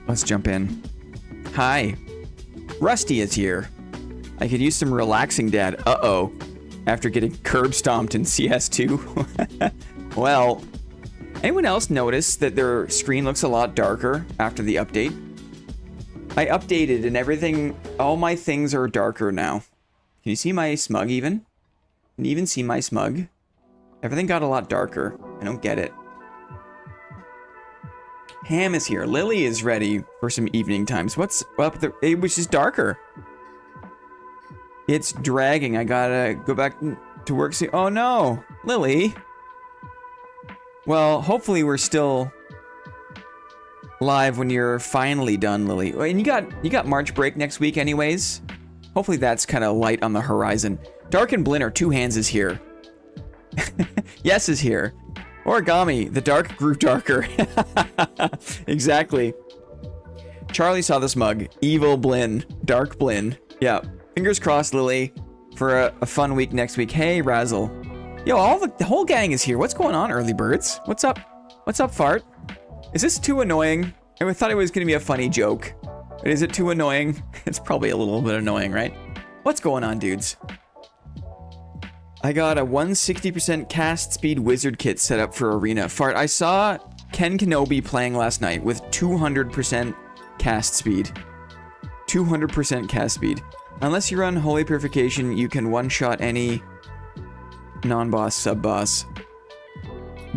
Let's jump in. Hi. Rusty is here. I could use some relaxing, Dad. Uh-oh. After getting curb stomped in CS2. Well, anyone else notice that their screen looks a lot darker after the update? I updated and everything, all my things are darker now. Can you see my smug even? Can you even see my smug? Everything got a lot darker. I don't get it. Ham is here. Lily is ready for some evening times. What's up there? It was just darker. It's dragging. I gotta go back to work soon. Oh no, Lily. Well, hopefully we're still live when you're finally done, Lily. And you got March break next week anyways. Hopefully that's kind of light on the horizon. Dark and Blinner, two hands is here. Yes is here. Origami, the dark grew darker. Exactly. Charlie saw this mug. Evil Blin. Dark Blin. Yeah. Fingers crossed, Lily, for a fun week next week. Hey, Razzle. Yo, the whole gang is here. What's going on, early birds? What's up? What's up, Fart? Is this too annoying? I thought it was going to be a funny joke. But is it too annoying? It's probably a little bit annoying, right? What's going on, dudes? I got a 160% cast speed wizard kit set up for arena. Fart, I saw Ken Kenobi playing last night with 200% cast speed. 200% cast speed. Unless you run Holy Purification, you can one-shot any non-boss, sub-boss.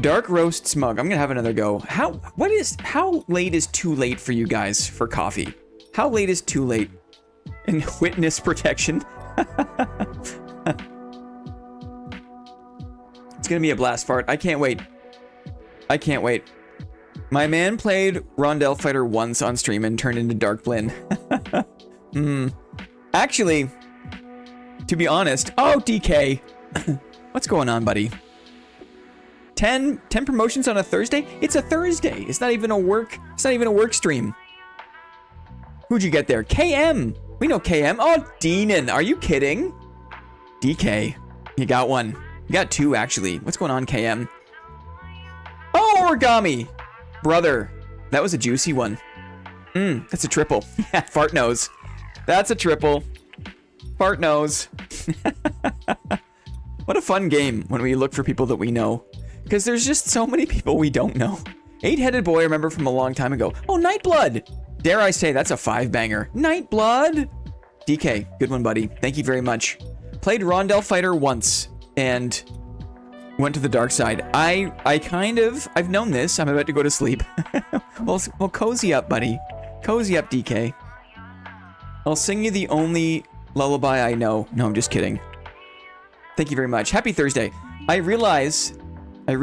Dark Roast Smug. I'm gonna have another go. How late is too late for you guys for coffee? How late is too late? In witness protection? It's gonna be a blast, Fart. I can't wait. I can't wait. My man played Rondell Fighter once on stream and turned into Dark Blin. Actually, to be honest... Oh, DK! What's going on, buddy? 10 promotions on a Thursday? It's a Thursday! It's not even a work stream. Who'd you get there? KM! We know KM. Oh, Deenan! Are you kidding? DK. You got one. You got two, actually. What's going on, KM? Oh, Origami! Brother. That was a juicy one. That's a triple. Yeah, Fart knows. That's a triple. Fart knows. What a fun game when we look for people that we know. Because there's just so many people we don't know. Eight-headed boy, I remember from a long time ago. Oh, Nightblood! Dare I say, that's a 5-banger. Nightblood! DK, good one, buddy. Thank you very much. Played Rondell Fighter once and went to the dark side. I've known this. I'm about to go to sleep. Well, cozy up, buddy. Cozy up, DK. I'll sing you the only lullaby I know. No, I'm just kidding. Thank you very much. Happy Thursday. I realized they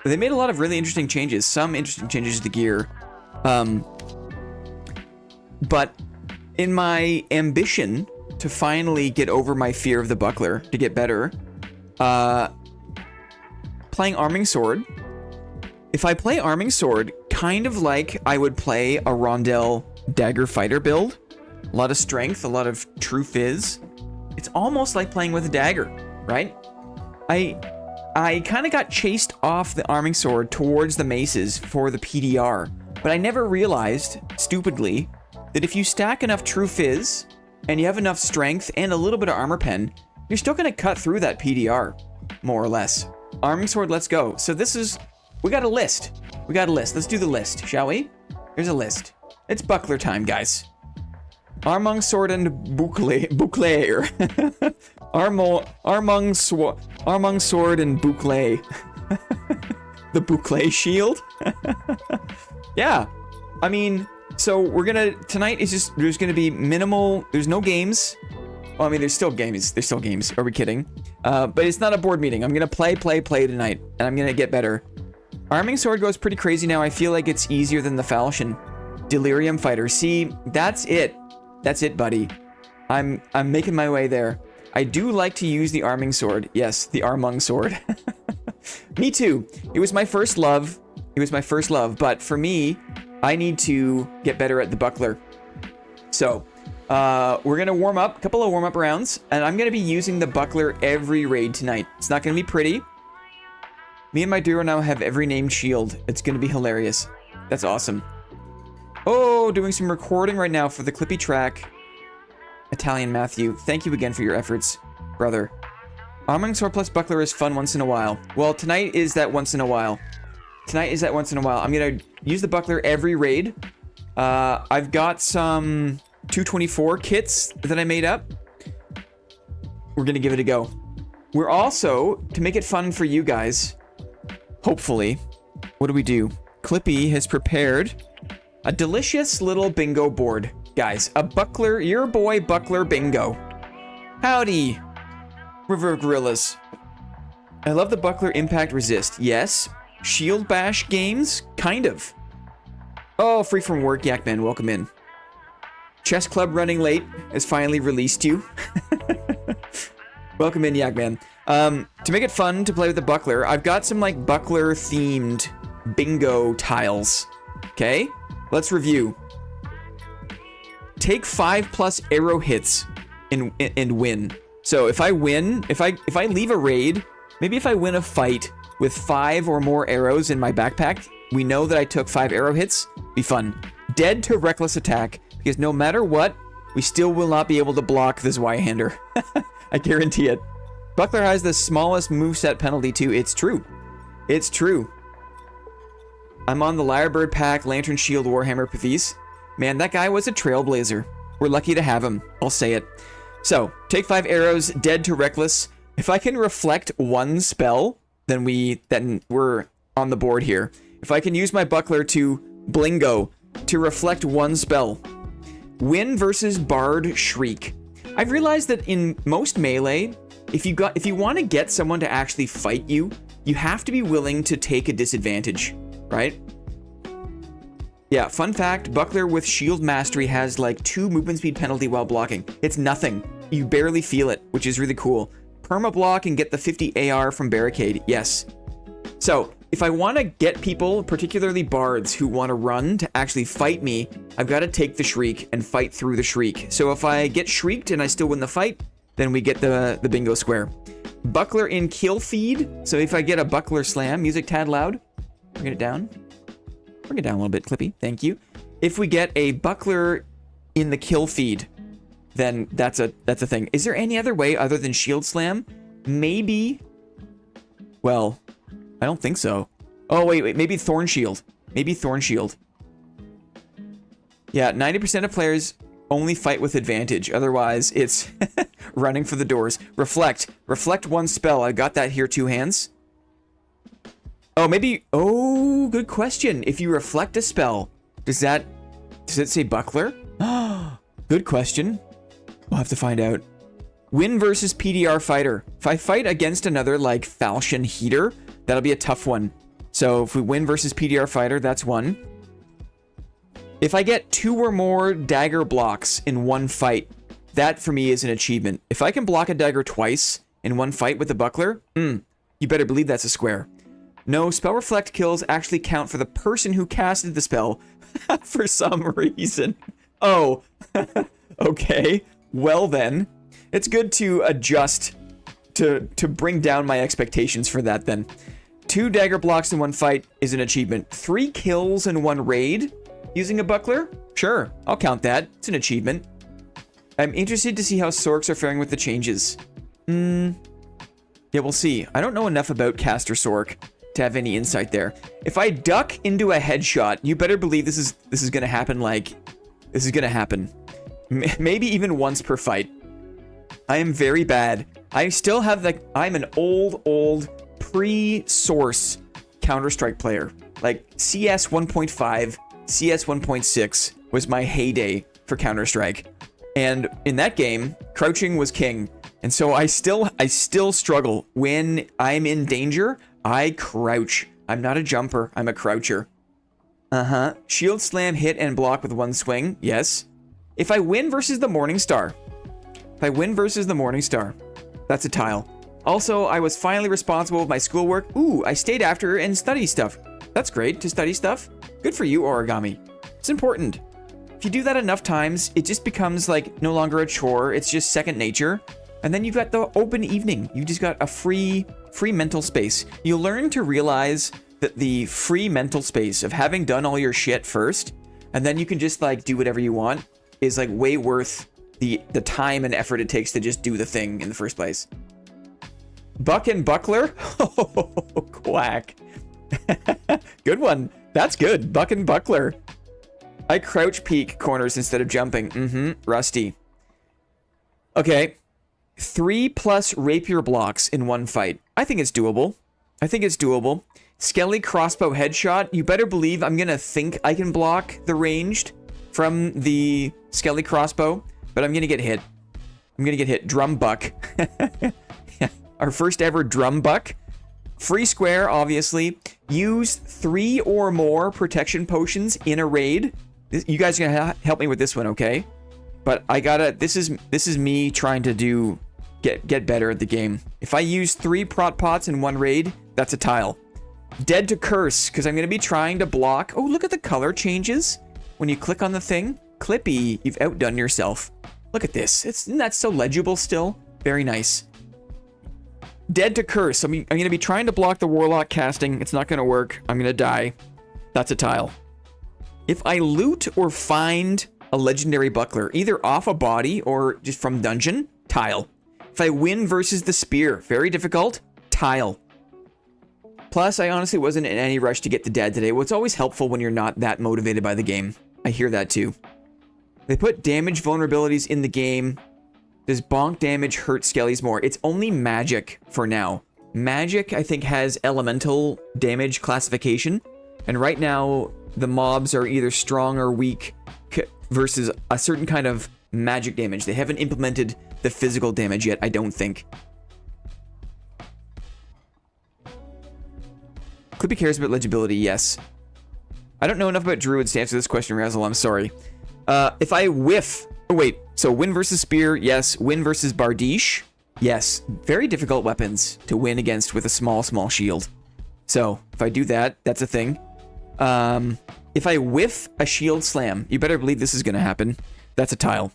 made a lot of really interesting changes. Some interesting changes to the gear. But in my ambition to finally get over my fear of the buckler, to get better, playing Arming Sword. If I play Arming Sword, kind of like I would play a Rondell Dagger Fighter build, a lot of strength, a lot of true fizz. It's almost like playing with a dagger, right? I kind of got chased off the Arming Sword towards the maces for the PDR, but I never realized, stupidly, that if you stack enough true fizz and you have enough strength and a little bit of armor pen, you're still going to cut through that PDR, more or less. Arming Sword, let's go. So we got a list. Let's do the list, shall we? Here's a list. It's buckler time, guys. Arming Sword and Bouclier. Arming Sword and Bouclier. The Bouclier shield? Yeah. I mean, so tonight is just, there's gonna be minimal, there's no games. Well, I mean, there's still games. Are we kidding? But it's not a board meeting. I'm gonna play tonight, and I'm gonna get better. Arming Sword goes pretty crazy now. I feel like it's easier than the Falchion. Delirium Fighter. See, that's it. That's it, buddy. I'm making my way there. I do like to use the Arming Sword. Yes, the Armung Sword. Me too. It was my first love. But for me, I need to get better at the buckler. So, we're gonna warm up, a couple of warm-up rounds, and I'm gonna be using the buckler every raid tonight. It's not gonna be pretty. Me and my duo now have every named shield. It's gonna be hilarious. That's awesome. Oh, doing some recording right now for the Clippy track. Italian Matthew, thank you again for your efforts, brother. Arming sword plus buckler is fun once in a while. Well, tonight is that once in a while. Tonight is that once in a while. I'm gonna use the buckler every raid. I've got some 224 kits that I made up. We're gonna give it a go. We're also, to make it fun for you guys, hopefully, what do? Clippy has prepared a delicious little bingo board. Guys, a buckler, your boy buckler bingo. Howdy, River Gorillas. I love the buckler impact resist. Yes. Shield bash games? Kind of. Oh, free from work, Yakman, welcome in. Chess Club running late has finally released you. Welcome in, Yakman. To make it fun to play with the buckler, I've got some like buckler themed bingo tiles. Okay, let's review. Take 5+ arrow hits and win. So if I win, if I leave a raid, maybe if I win a fight with 5 or more arrows in my backpack, we know that I took 5 arrow hits. Be fun. Dead to reckless attack, because no matter what, we still will not be able to block the Zweihander. I guarantee it. Buckler has the smallest moveset penalty too. It's true. It's true. I'm on the Lyrebird pack, Lantern Shield, Warhammer, Pavis. Man, that guy was a trailblazer. We're lucky to have him. I'll say it. So, take 5 arrows, dead to reckless. If I can reflect 1 spell, then we're on the board here. If I can use my buckler to blingo, to reflect 1 spell. Win versus Bard Shriek. I've realized that in most melee, if you want to get someone to actually fight you, you have to be willing to take a disadvantage, right? Yeah, fun fact, buckler with shield mastery has like 2 movement speed penalty while blocking. It's nothing. You barely feel it, which is really cool. Perma block and get the 50 AR from barricade. Yes. So if I want to get people, particularly bards, who want to run to actually fight me, I've got to take the shriek and fight through the shriek. So if I get shrieked and I still win the fight, then we get the bingo square. Buckler in kill feed. So if I get a buckler slam, music tad loud. Bring it down. Bring it down a little bit, Clippy. Thank you. If we get a buckler in the kill feed, then that's a thing. Is there any other way other than shield slam? Maybe. Well, I don't think so. Oh, wait. Maybe Thorn Shield. Maybe Thorn Shield. Yeah, 90% of players only fight with advantage. Otherwise, it's running for the doors. Reflect. Reflect 1 spell. I got that here, 2 hands. Oh, maybe... Oh, good question. If you reflect a spell, does it say buckler? Good question. We'll have to find out. Win versus PDR fighter. If I fight against another, like, Falchion Heater, that'll be a tough one. So if we win versus PDR fighter, that's 1. If I get 2 or more dagger blocks in 1 fight, that for me is an achievement. If I can block a dagger twice in 1 fight with a buckler, you better believe that's a square. No, spell reflect kills actually count for the person who casted the spell for some reason. Oh, okay. Well then, it's good to adjust to bring down my expectations for that then. 2 dagger blocks in 1 fight is an achievement. 3 kills in 1 raid using a buckler? Sure, I'll count that. It's an achievement. I'm interested to see how Sorks are faring with the changes. Yeah, we'll see. I don't know enough about Caster Sork to have any insight there. If I duck into a headshot, you better believe this is gonna happen. Like, this is gonna happen. Maybe even once per fight. I am very bad. I still have I'm an old pre-source Counter-Strike player. Like CS 1.5, CS 1.6 was my heyday for Counter-Strike. And in that game, crouching was king. And so I still struggle. When I'm in danger, I crouch. I'm not a jumper, I'm a croucher. Shield slam, hit, and block with 1 swing. Yes. If I win versus the Morningstar. That's a tile. Also, I was finally responsible with my schoolwork. Ooh, I stayed after and studied stuff. That's great, to study stuff. Good for you, Origami. It's important. If you do that enough times, it just becomes like no longer a chore. It's just second nature. And then you've got the open evening. You just got a free mental space. You'll learn to realize that the free mental space of having done all your shit first, and then you can just like do whatever you want, is like way worth the time and effort it takes to just do the thing in the first place. Buck and buckler? Oh, quack. Good one. That's good. Buck and buckler. I crouch peek corners instead of jumping. Rusty. Okay. 3+ rapier blocks in one fight. I think it's doable. I think it's doable. Skelly crossbow headshot. You better believe I'm gonna think I can block the ranged from the Skelly crossbow, but I'm gonna get hit. I'm gonna get hit. Drum buck. Our first ever drum buck. Free square, obviously. Use 3 or more protection potions in a raid. You guys are gonna help me with this one, okay? But I gotta. This is me trying to get better at the game. If I use 3 prot pots in one raid, that's a tile. Dead to curse, because I'm gonna be trying to block. Oh, look at the color changes when you click on the thing. Clippy, you've outdone yourself. Look at this. Isn't that so legible still? Very nice. Dead to curse. I mean, I'm going to be trying to block the warlock casting. It's not going to work. I'm going to die. That's a tile. If I loot or find a legendary buckler, either off a body or just from dungeon, tile. If I win versus the spear, very difficult, tile. Plus, I honestly wasn't in any rush to get to dead today. Well, it's always helpful when you're not that motivated by the game. I hear that too. They put damage vulnerabilities in the game. Does bonk damage hurt skellies more? It's only magic for now. Magic, I think, has elemental damage classification. And right now, the mobs are either strong or weak versus a certain kind of magic damage. They haven't implemented the physical damage yet, I don't think. Clippy cares about legibility, yes. I don't know enough about druids to answer this question, Razzle, I'm sorry. If I whiff... Oh, wait. So win versus spear, yes. Win versus bardiche, yes. Very difficult weapons to win against with a small shield. So if I do that, that's a thing. If I whiff a shield slam, you better believe this is going to happen. That's a tile.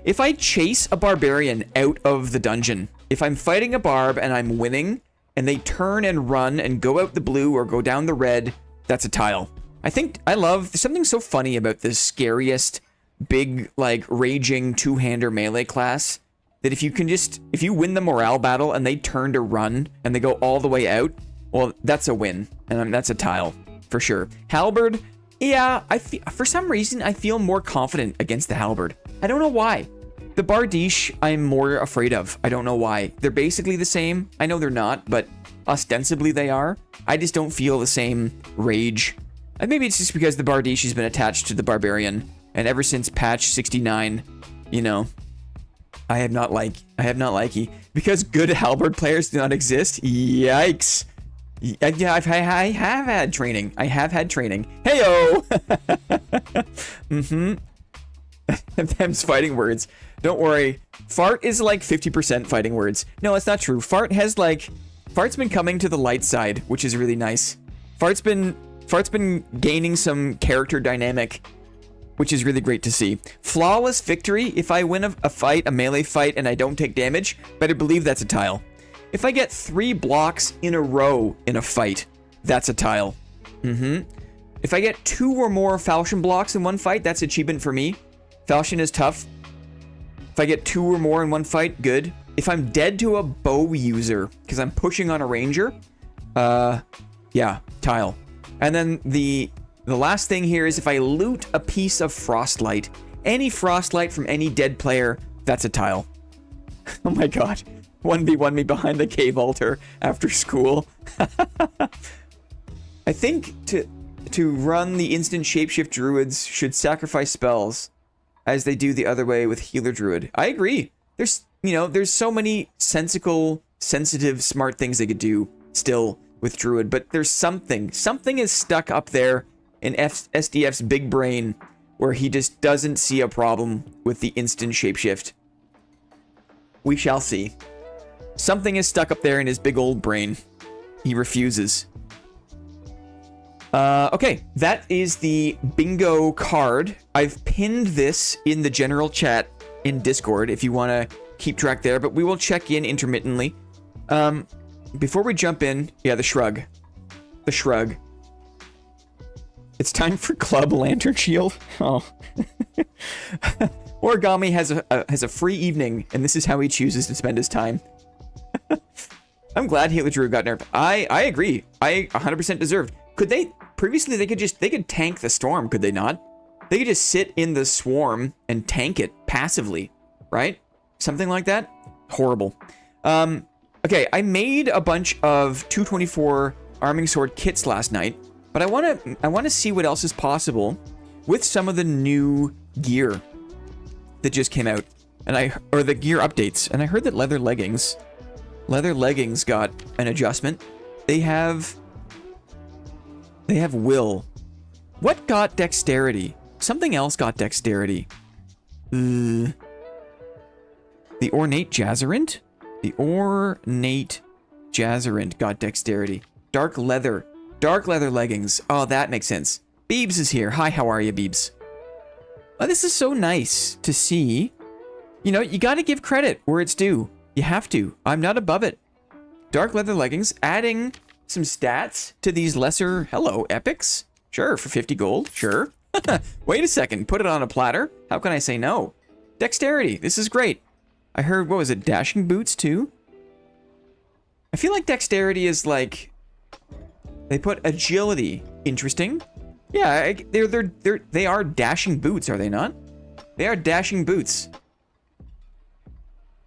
If I chase a barbarian out of the dungeon, if I'm fighting a barb and I'm winning, and they turn and run and go out the blue or go down the red, that's a tile. I think I love... There's something so funny about the scariest... big, like, raging two-hander melee class, that if you win the morale battle and they turn to run and they go all the way out, well, that's a win. And that's a tile, for sure. Halberd, yeah, for some reason, I feel more confident against the halberd. I don't know why. The bardiche, I'm more afraid of. I don't know why. They're basically the same. I know they're not, but ostensibly they are. I just don't feel the same rage. And maybe it's just because the bardiche has been attached to the barbarian. And ever since patch 69, you know, I have not likey. Because good halberd players do not exist. Yikes. Yeah, I have had training. I have had training. Heyo! Them's fighting words. Don't worry. Fart is like 50% fighting words. No, it's not true. Fart's been coming to the light side, which is really nice. Fart's been gaining some character dynamic, which is really great to see. Flawless victory. If I win a melee fight, and I don't take damage, better believe that's a tile. If I get 3 blocks in a row in a fight, that's a tile. If I get 2 or more falchion blocks in one fight, that's achievement for me. Falchion is tough. If I get 2 or more in one fight, good. If I'm dead to a bow user, because I'm pushing on a ranger, yeah, tile. And then the last thing here is if I loot a piece of frostlight, any frostlight from any dead player, that's a tile. Oh my god. 1v1 me behind the cave altar after school. I think to run the instant shapeshift druids should sacrifice spells as they do the other way with healer druid. I agree. There's so many sensical, sensitive, smart things they could do still with druid, but there's something is stuck up there in SDF's big brain where he just doesn't see a problem with the instant shapeshift. We shall see. Something is stuck up there in his big old brain. He refuses. Okay, that is the bingo card. I've pinned this in the general chat in Discord if you want to keep track there, but we will check in intermittently. Before we jump in, yeah, the shrug. The shrug. It's time for Club Lantern Shield. Oh. Origami has a free evening, and this is how he chooses to spend his time. I'm glad Healer Druid got nerfed. I agree. I 100% deserved. Could they previously they could tank the storm, could they not? They could just sit in the swarm and tank it passively, right? Something like that. Horrible. Okay, I made a bunch of 224 Arming Sword kits last night, but I want to see what else is possible with some of the new gear that just came out, or the gear updates. And I heard that leather leggings got an adjustment. They have will. What got dexterity? Something else got dexterity. The ornate jazzerant? The ornate jazzerant got dexterity. Dark leather leggings. Oh, that makes sense. Beebs is here. Hi, how are you, Beebs? Oh, this is so nice to see. You know, you gotta give credit where it's due. You have to. I'm not above it. Dark leather leggings, adding some stats to these lesser, hello, epics? Sure, for 50 gold, sure. Wait a second, put it on a platter? How can I say no? Dexterity, this is great. I heard, what was it, dashing boots too? I feel like dexterity is like, they put agility. Interesting. Yeah, they are dashing boots, are they not? They are dashing boots.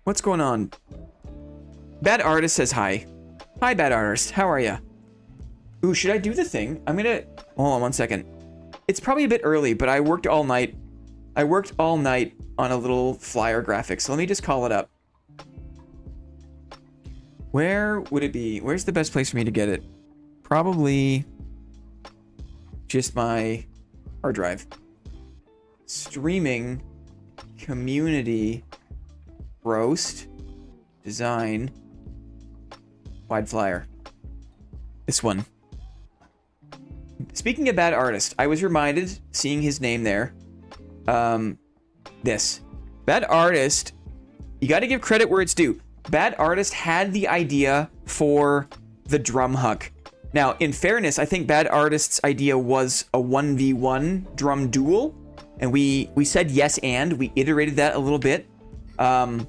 What's going on? Bad Artist says hi. Hi, Bad Artist. How are ya? Ooh, should I do the thing? I'm gonna... Hold on one second. It's probably a bit early, but I worked all night. I worked all night on a little flyer graphic, so let me just call it up. Where would it be? Where's the best place for me to get it? Probably just my hard drive. Streaming, community, roast, design, wide flyer. This one. Speaking of Bad Artist, I was reminded, seeing his name there, this. Bad Artist, you got to give credit where it's due. Bad Artist had the idea for the drum huck. Now, in fairness, I think Bad Artist's idea was a 1v1 drum duel, and we said yes and we iterated that a little bit, and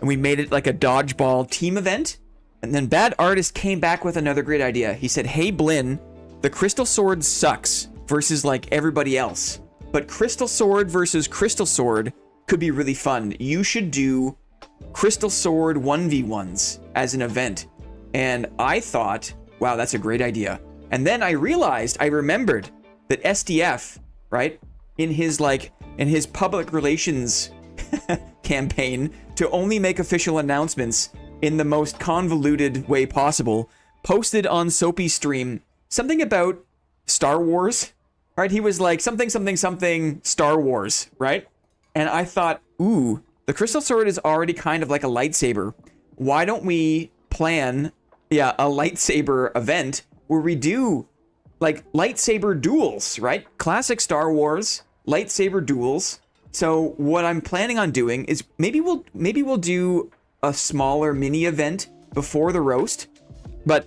we made it like a dodgeball team event. And then Bad Artist came back with another great idea. He said, "Hey Blinn, the Crystal Sword sucks versus like everybody else, but Crystal Sword versus Crystal Sword could be really fun. You should do Crystal Sword 1v1s as an event." And I thought, wow, that's a great idea. And then I remembered that SDF, right, in his public relations campaign to only make official announcements in the most convoluted way possible, posted on Soapy's stream something about Star Wars, right? He was like something Star Wars, right? And I thought, ooh, the Crystal Sword is already kind of like a lightsaber. Why don't we plan, a lightsaber event where we do like lightsaber duels, right? Classic Star Wars lightsaber duels. So what I'm planning on doing is maybe we'll do a smaller mini event before the roast, but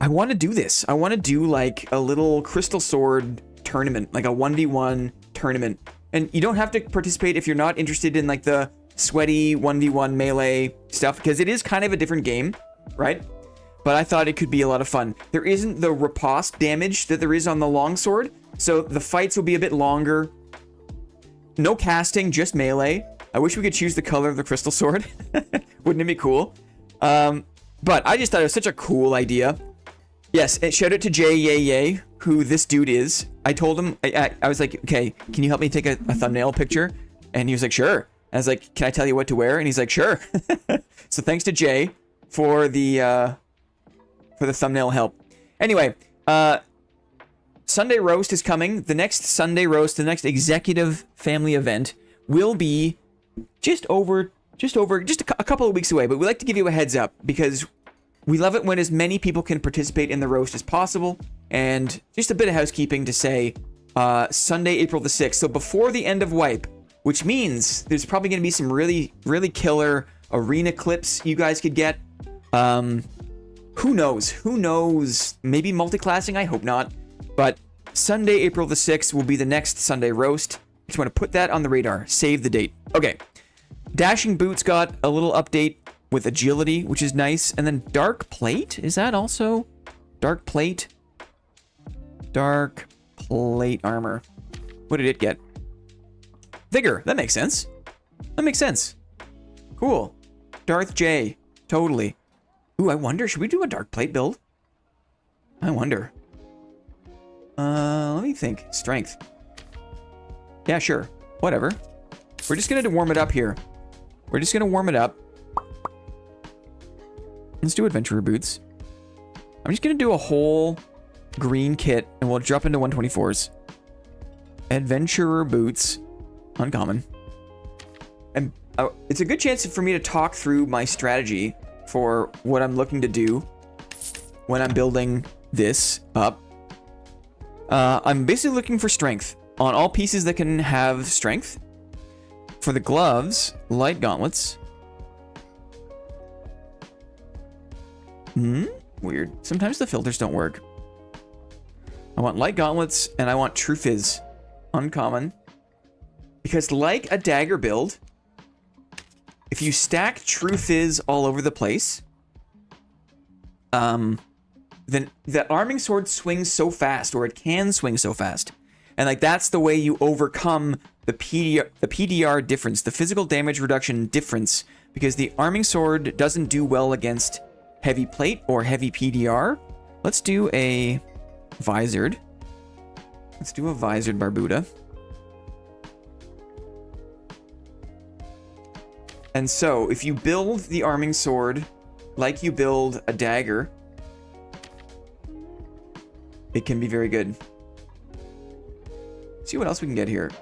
I want to do this. I want to do like a little Crystal Sword tournament, like a 1v1 tournament. And you don't have to participate if you're not interested in like the sweaty 1v1 melee stuff, because it is kind of a different game, right? But I thought it could be a lot of fun. There isn't the riposte damage that there is on the longsword, so the fights will be a bit longer. No casting, just melee. I wish we could choose the color of the Crystal Sword. Wouldn't it be cool? But I just thought it was such a cool idea. Yes, and shout out to Jay Yay, who this dude is. I told him, I was like, okay, can you help me take a thumbnail picture? And he was like, sure. I was like, can I tell you what to wear? And he's like, sure. So thanks to Jay for the thumbnail help. Anyway, Sunday Roast is coming. The next Sunday Roast, the next executive family event will be just a couple of weeks away. But we like to give you a heads up because we love it when as many people can participate in the roast as possible. And just a bit of housekeeping to say, Sunday, April the 6th. So before the end of Wipe, which means there's probably going to be some really, really killer arena clips you guys could get. Who knows? Maybe multi-classing? I hope not. But Sunday, April the 6th will be the next Sunday roast. Just want to put that on the radar. Save the date. Okay. Dashing Boots got a little update with agility, which is nice. And then Dark Plate? Is that also Dark Plate? Dark Plate armor. What did it get? Vigor. That makes sense. That makes sense. Cool. Darth J. Totally. Ooh, I wonder, should we do a Dark Plate build? I wonder. Let me think. Strength. Yeah, sure. Whatever. We're just gonna warm it up here. We're just gonna warm it up. Let's do Adventurer Boots. I'm just gonna do a whole green kit, and we'll drop into 124s. Adventurer Boots. Uncommon. And it's a good chance for me to talk through my strategy for what I'm looking to do when I'm building this up. I'm basically looking for strength on all pieces that can have strength. For the gloves, light gauntlets. Weird. Sometimes the filters don't work. I want light gauntlets, and I want True Fizz. Uncommon. Because like a dagger build, if you stack True Fizz all over the place, then the arming sword swings so fast, or it can swing so fast. And like that's the way you overcome the PDR difference, the physical damage reduction difference, because the arming sword doesn't do well against heavy plate or heavy PDR. Let's do a visored. Let's do a visored Barbuda. And so, if you build the arming sword like you build a dagger, it can be very good. See what else we can get here.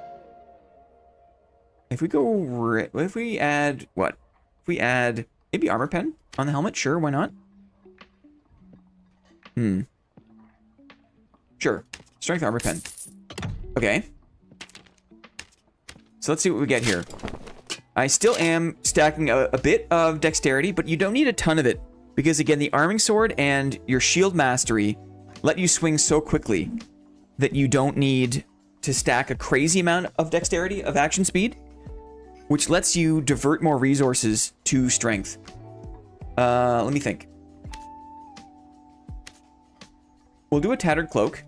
If we go, if we add, what? If we add maybe armor pen on the helmet, sure, why not? Sure, strength armor pen. Okay. So let's see what we get here. I still am stacking a bit of dexterity, but you don't need a ton of it. Because again, the arming sword and your shield mastery let you swing so quickly that you don't need to stack a crazy amount of dexterity, of action speed, which lets you divert more resources to strength. Let me think. We'll do a tattered cloak.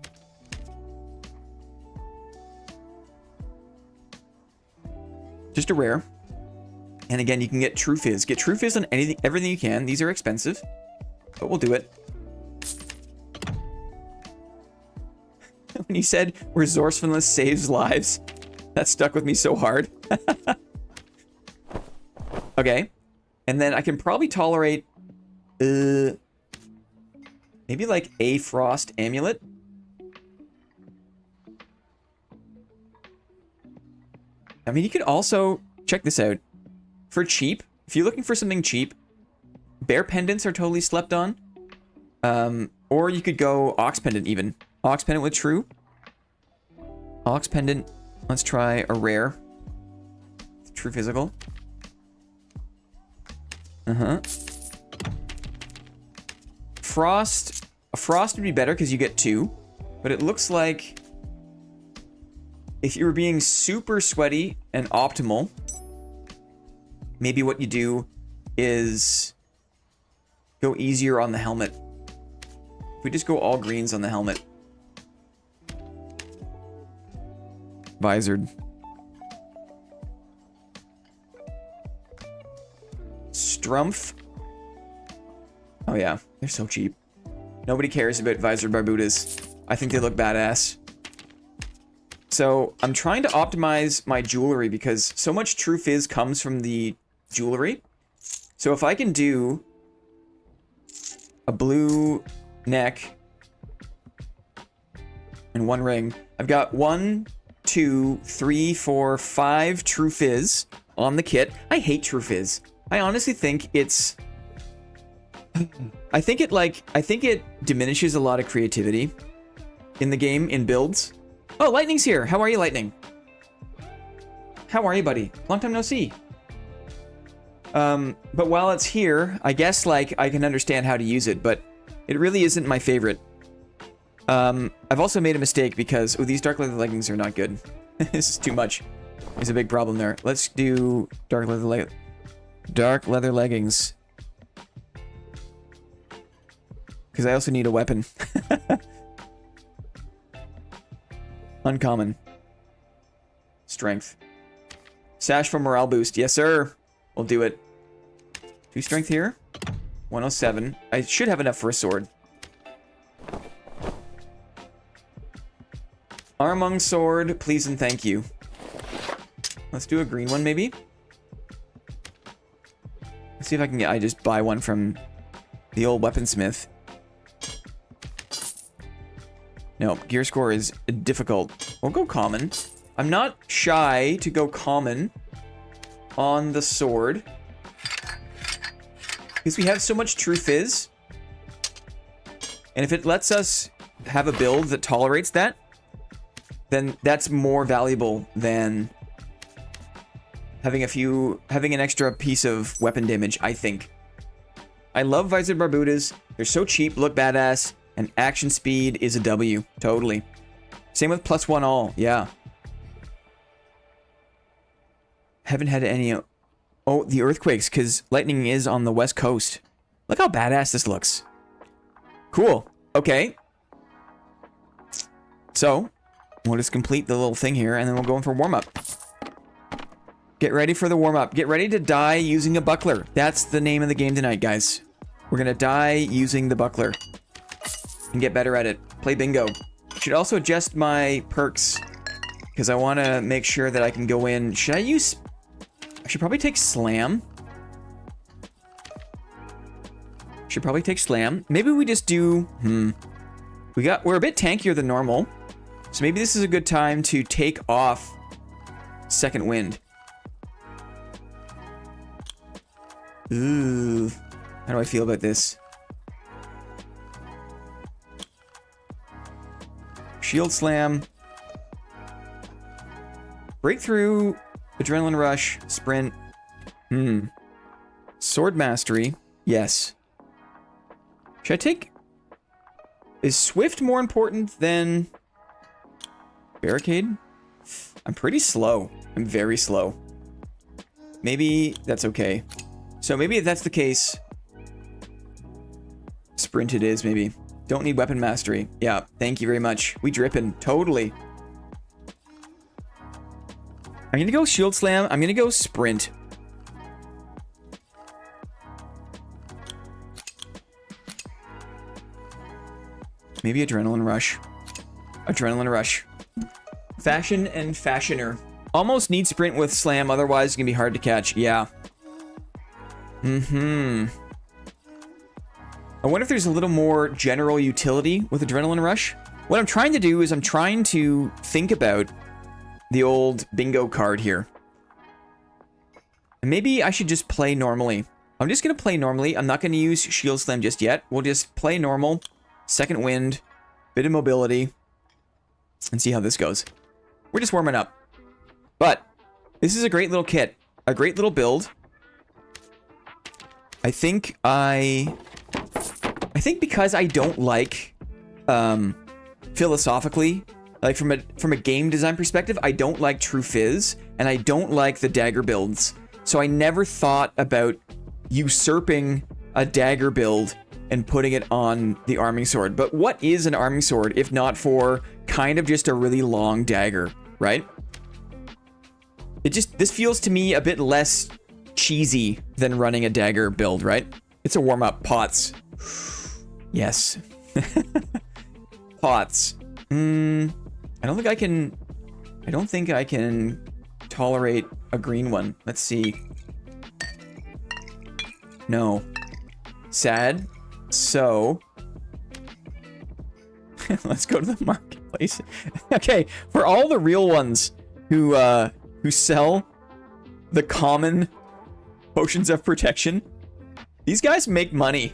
Just a rare. And again, you can get True Fizz. Get True Fizz on anything, everything you can. These are expensive, but we'll do it. When you said resourcefulness saves lives, that stuck with me so hard. Okay. And then I can probably tolerate maybe like a frost amulet. I mean, you could also check this out. For cheap, if you're looking for something cheap, bear pendants are totally slept on. Or you could go ox pendant even. Ox pendant with true. Ox pendant. Let's try a rare. True physical. Frost. A frost would be better because you get 2. But it looks like if you were being super sweaty and optimal, maybe what you do is go easier on the helmet. If we just go all greens on the helmet. Visored. Strumpf. Oh yeah, they're so cheap. Nobody cares about visored Barbudas. I think they look badass. So I'm trying to optimize my jewelry because so much True Fizz comes from the jewelry. So if I can do a blue neck and 1 ring, I've got 1, 2, 3, 4, 5 True Fizz on the kit. I hate True Fizz. I honestly think it's... I think it diminishes a lot of creativity in the game, in builds. Oh, Lightning's here. How are you, Lightning? How are you, buddy? Long time no see. But while it's here, I guess, like, I can understand how to use it, but it really isn't my favorite. I've also made a mistake because these dark leather leggings are not good. This is too much. There's a big problem there. Let's do dark leather leggings. Because I also need a weapon. Uncommon. Strength. Sash for morale boost. Yes, sir. We'll do it. 2 strength here. 107. I should have enough for a sword. Armung sword, please and thank you. Let's do a green one, maybe. Let's see if I can get... I just buy one from the old weaponsmith. No, gear score is difficult. We'll go common. I'm not shy to go common on the sword. Because we have so much true fizz. And if it lets us have a build that tolerates that, then that's more valuable than having an extra piece of weapon damage, I think. I love Visored Barbudas. They're so cheap, look badass, and action speed is a W. Totally. Same with +1 all, yeah. Haven't had any... Oh, the earthquakes, because lightning is on the west coast. Look how badass this looks. Cool. Okay. So, we'll just complete the little thing here, and then we'll go in for warm-up. Get ready for the warm-up. Get ready to die using a buckler. That's the name of the game tonight, guys. We're gonna die using the buckler. And get better at it. Play bingo. Should also adjust my perks, because I want to make sure that I can go in. Should I use... I should probably take slam. Should probably take slam. Maybe we just do... We're a bit tankier than normal. So maybe this is a good time to take off second wind. Ooh. How do I feel about this? Shield slam. Breakthrough. Adrenaline rush. Sprint. Sword mastery. Yes. Should I take... Is swift more important than... barricade? I'm pretty slow. I'm very slow. Maybe that's okay. So maybe if that's the case... Sprint it is, maybe. Don't need weapon mastery. Yeah, thank you very much. We drippin'. Totally. I'm gonna go shield slam. I'm gonna go sprint. Maybe adrenaline rush. Adrenaline rush. Fashion and fashioner. Almost need sprint with slam, otherwise it's gonna be hard to catch. Yeah. I wonder if there's a little more general utility with adrenaline rush. What I'm trying to do is I'm trying to think about the old bingo card here. And maybe I should just play normally. I'm just gonna play normally. I'm not gonna use shield slam just yet. We'll just play normal. Second wind. Bit of mobility. And see how this goes. We're just warming up. But this is a great little kit. A great little build. I think because I don't like, philosophically, like from a game design perspective, I don't like True Fizz, and I don't like the dagger builds. So I never thought about usurping a dagger build and putting it on the arming sword. But what is an arming sword if not for kind of just a really long dagger, right? This feels to me a bit less cheesy than running a dagger build, right? It's a warm-up. Pots. Yes. Pots. I don't think I can tolerate a green one. Let's see. No. Sad. So let's go to the marketplace. Okay, for all the real ones who sell the common potions of protection, these guys make money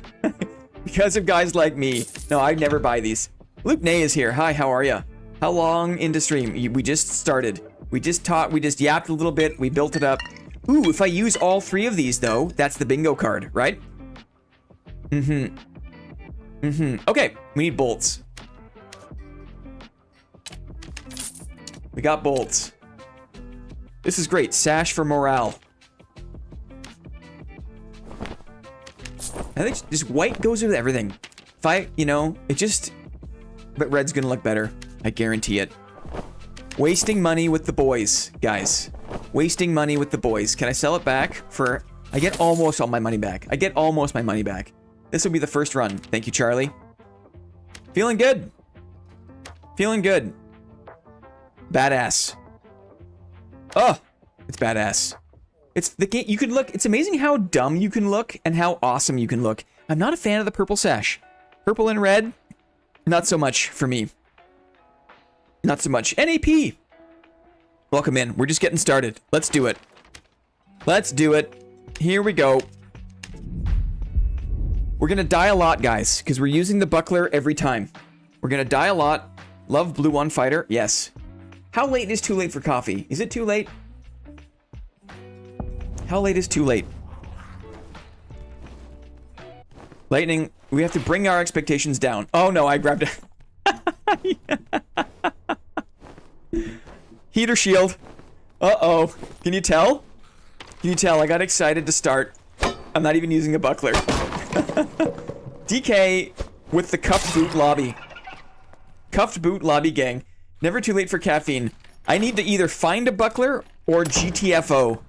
because of guys like me. No, I'd never buy these. Luke Nay is here. Hi, how are ya? How long into stream? We just started. We just yapped a little bit. We built it up. Ooh, if I use all 3 of these though, that's the bingo card, right? Okay, we need bolts. We got bolts. This is great. Sash for morale. I think just white goes with everything. If I, you know, it just... But red's gonna look better. I guarantee it. Wasting money with the boys, guys. Wasting money with the boys. Can I sell it back for... I get almost all my money back. I get almost my money back. This will be the first run. Thank you, Charlie. Feeling good. Feeling good. Badass. Oh, it's badass. It's the game. You can look. It's amazing how dumb you can look and how awesome you can look. I'm not a fan of the purple sash. Purple and red, not so much for me. Not so much. NAP. Welcome in. We're just getting started. Let's do it. Let's do it. Here we go. We're gonna die a lot, guys, because we're using the buckler every time. We're gonna die a lot. Love blue one fighter. Yes. How late is too late for coffee? Is it too late? How late is too late? Lightning, we have to bring our expectations down. Oh no, I grabbed it. Heater shield. Uh-oh. Can you tell? Can you tell? I got excited to start. I'm not even using a buckler. DK with the cuffed boot lobby. Cuffed boot lobby gang. Never too late for caffeine. I need to either find a buckler or GTFO.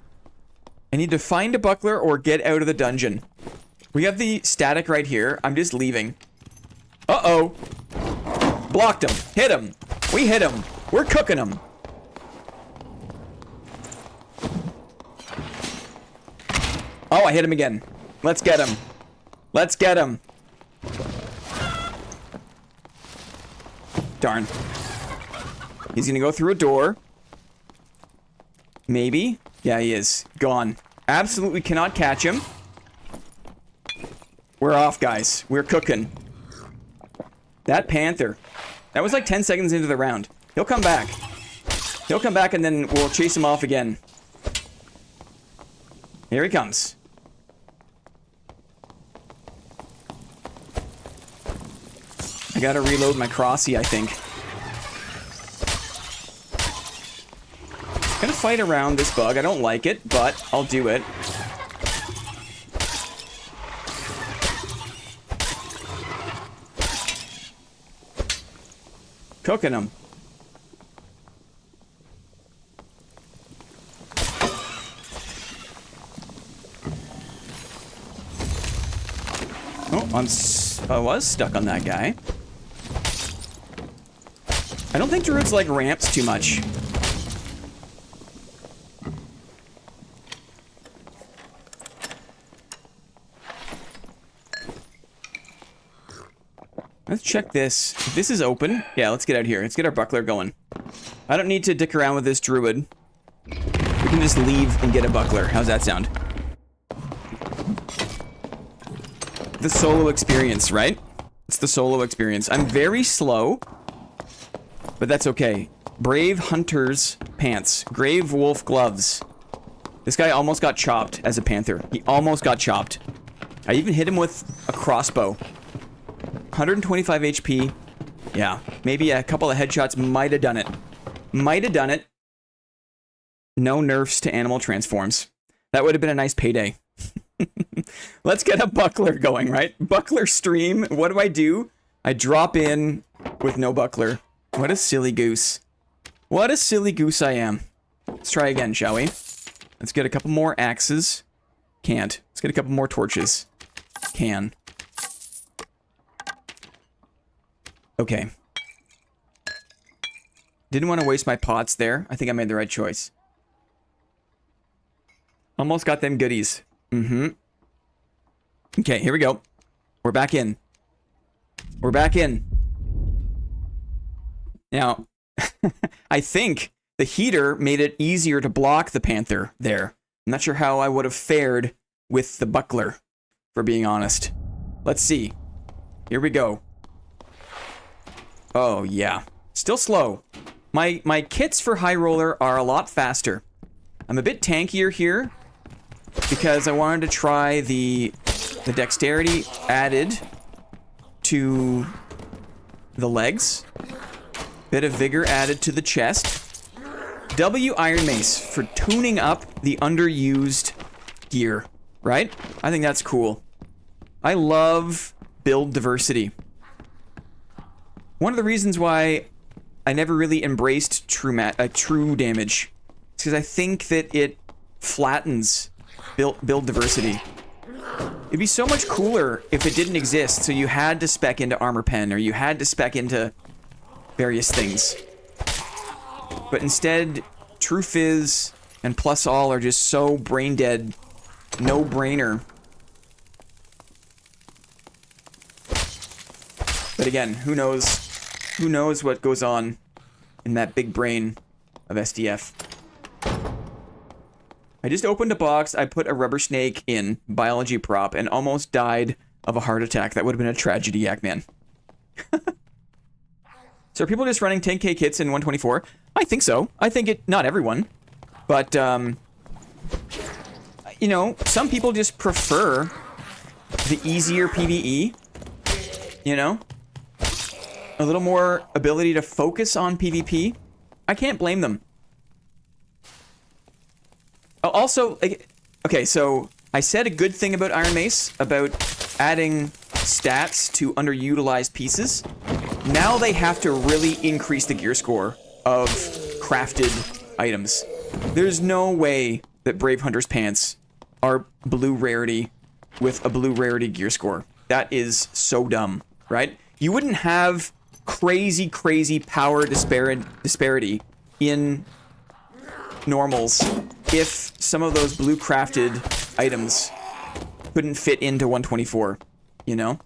I need to find a buckler or get out of the dungeon. We have the static right here. I'm just leaving. Uh-oh. Blocked him. Hit him. We hit him. We're cooking him. Oh, I hit him again. Let's get him. Let's get him. Darn. He's gonna go through a door. Maybe. Yeah, he is. Gone. Absolutely cannot catch him. We're off, guys. We're cooking. That panther. That was like 10 seconds into the round. He'll come back. He'll come back and then we'll chase him off again. Here he comes. I gotta reload my crossy, I think. Gonna fight around this bug. I don't like it, but I'll do it. Cooking them. Oh, I was stuck on that guy. I don't think druids like ramps too much. Let's check this. If this is open, yeah, let's get out here. Let's get our buckler going. I don't need to dick around with this druid. We can just leave and get a buckler. How's that sound? The solo experience, right? It's the solo experience. I'm very slow, but that's okay. Brave Hunter's pants. Grave Wolf gloves. This guy almost got chopped as a panther. He almost got chopped. I even hit him with a crossbow. 125 HP. Yeah, maybe a couple of headshots might have done it. Might have done it. No nerfs to animal transforms. That would have been a nice payday. Let's get a buckler going, right? Buckler stream. What do? I drop in with no buckler. What a silly goose. What a silly goose I am. Let's try again, shall we? Let's get a couple more axes. Can't. Let's get a couple more torches. Can. Okay. Didn't want to waste my pots there. I think I made the right choice. Almost got them goodies. Mm-hmm. Okay, here we go. We're back in. We're back in. Now, I think the heater made it easier to block the panther there. I'm not sure how I would have fared with the buckler, for being honest. Let's see. Here we go. Oh, yeah. Still slow. My kits for High Roller are a lot faster. I'm a bit tankier here because I wanted to try the dexterity added to the legs. Bit of vigor added to the chest. W Ironmace for tuning up the underused gear, right? I think that's cool. I love build diversity. One of the reasons why I never really embraced true damage is because I think that it flattens build diversity. It'd be so much cooler if it didn't exist, so you had to spec into armor pen, or you had to spec into various things. But instead, true fizz and plus all are just so brain dead, no-brainer. But again, who knows what goes on in that big brain of SDF. I just opened a box, I put a rubber snake in, biology prop, and almost died of a heart attack. That would have been a tragedy, Yakman. So are people just running 10k kits in 124? I think so. I think it, not everyone. But, you know, some people just prefer the easier PvE. You know? A little more ability to focus on PvP. I can't blame them. Also, okay, so I said a good thing about Ironmace, about adding stats to underutilized pieces. Now they have to really increase the gear score of crafted items. There's no way that Brave Hunter's pants are blue rarity with a blue rarity gear score. That is so dumb, right? You wouldn't have crazy power disparity in normals if some of those blue crafted items couldn't fit into 124, you know?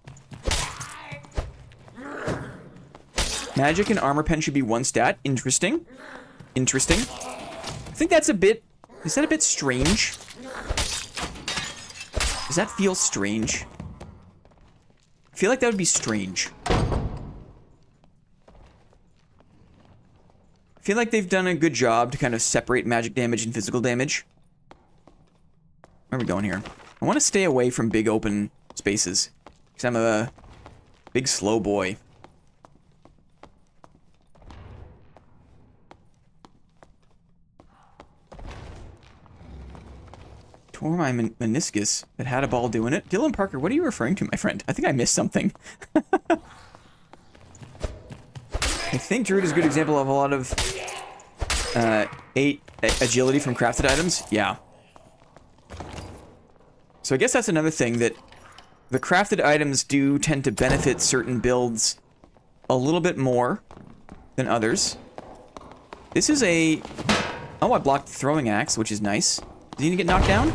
Magic and armor pen should be one stat. Interesting. Interesting. I think that's a bit... Is that a bit strange? Does that feel strange? I feel like that would be strange. I feel like they've done a good job to kind of separate magic damage and physical damage. Where are we going here? I want to stay away from big open spaces, because I'm a big slow boy. Tore my meniscus, but had a ball doing it. Dylan Parker, what are you referring to, my friend? I think I missed something. I think Druid is a good example of a lot of 8 agility from crafted items. Yeah. So I guess that's another thing, that the crafted items do tend to benefit certain builds a little bit more than others. This is a... Oh, I blocked the throwing axe, which is nice. Is he gonna get knocked down?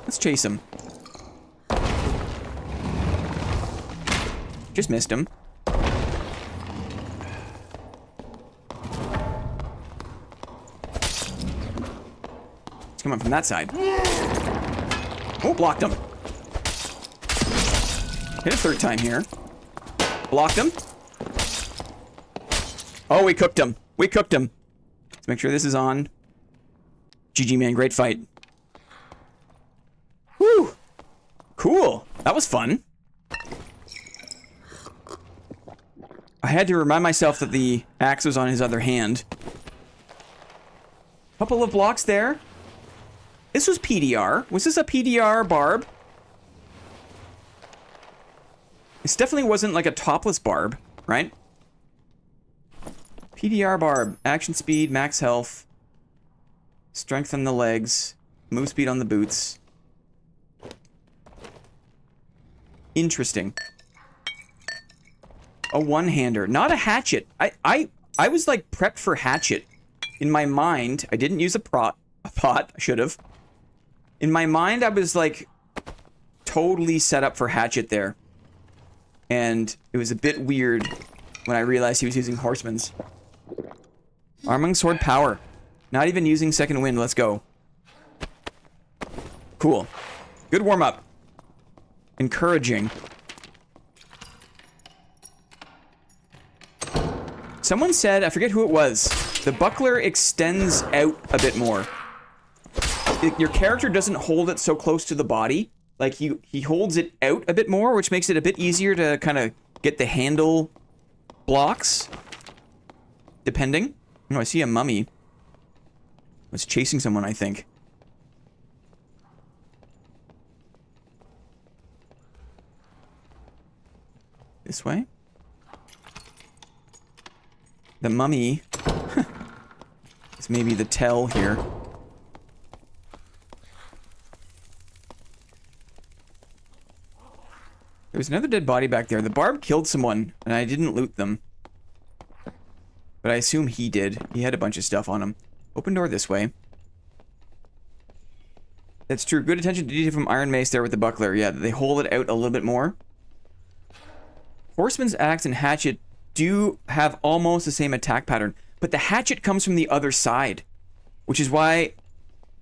Let's chase him. Just missed him. Let's come on from that side. Oh, blocked him. Hit a third time here. Blocked him. Oh, we cooked him. We cooked him. Let's make sure this is on. GG, man. Great fight. Woo! Cool. That was fun. I had to remind myself that the axe was on his other hand. Couple of blocks there. This was PDR. Was this a PDR barb? This definitely wasn't like a topless barb, right? PDR barb. Action speed, max health. Strength on the legs. Move speed on the boots. Interesting. A one-hander. Not a hatchet. I was like prepped for hatchet. In my mind, I didn't use a pot. I should have. In my mind, I was like totally set up for hatchet there. And it was a bit weird when I realized he was using horseman's. Arming sword power. Not even using second wind. Let's go. Cool. Good warm-up. Encouraging. Someone said, I forget who it was, the buckler extends out a bit more. Your character doesn't hold it so close to the body. Like, he holds it out a bit more, which makes it a bit easier to kind of get the handle blocks. Depending. No, I see a mummy. Was chasing someone, I think. This way? The mummy is maybe the tell here. There was another dead body back there. The barb killed someone, and I didn't loot them. But I assume he did. He had a bunch of stuff on him. Open door this way. That's true. Good attention to detail from Ironmace there with the buckler. Yeah, they hold it out a little bit more. Horseman's axe and hatchet do have almost the same attack pattern, but the hatchet comes from the other side, which is why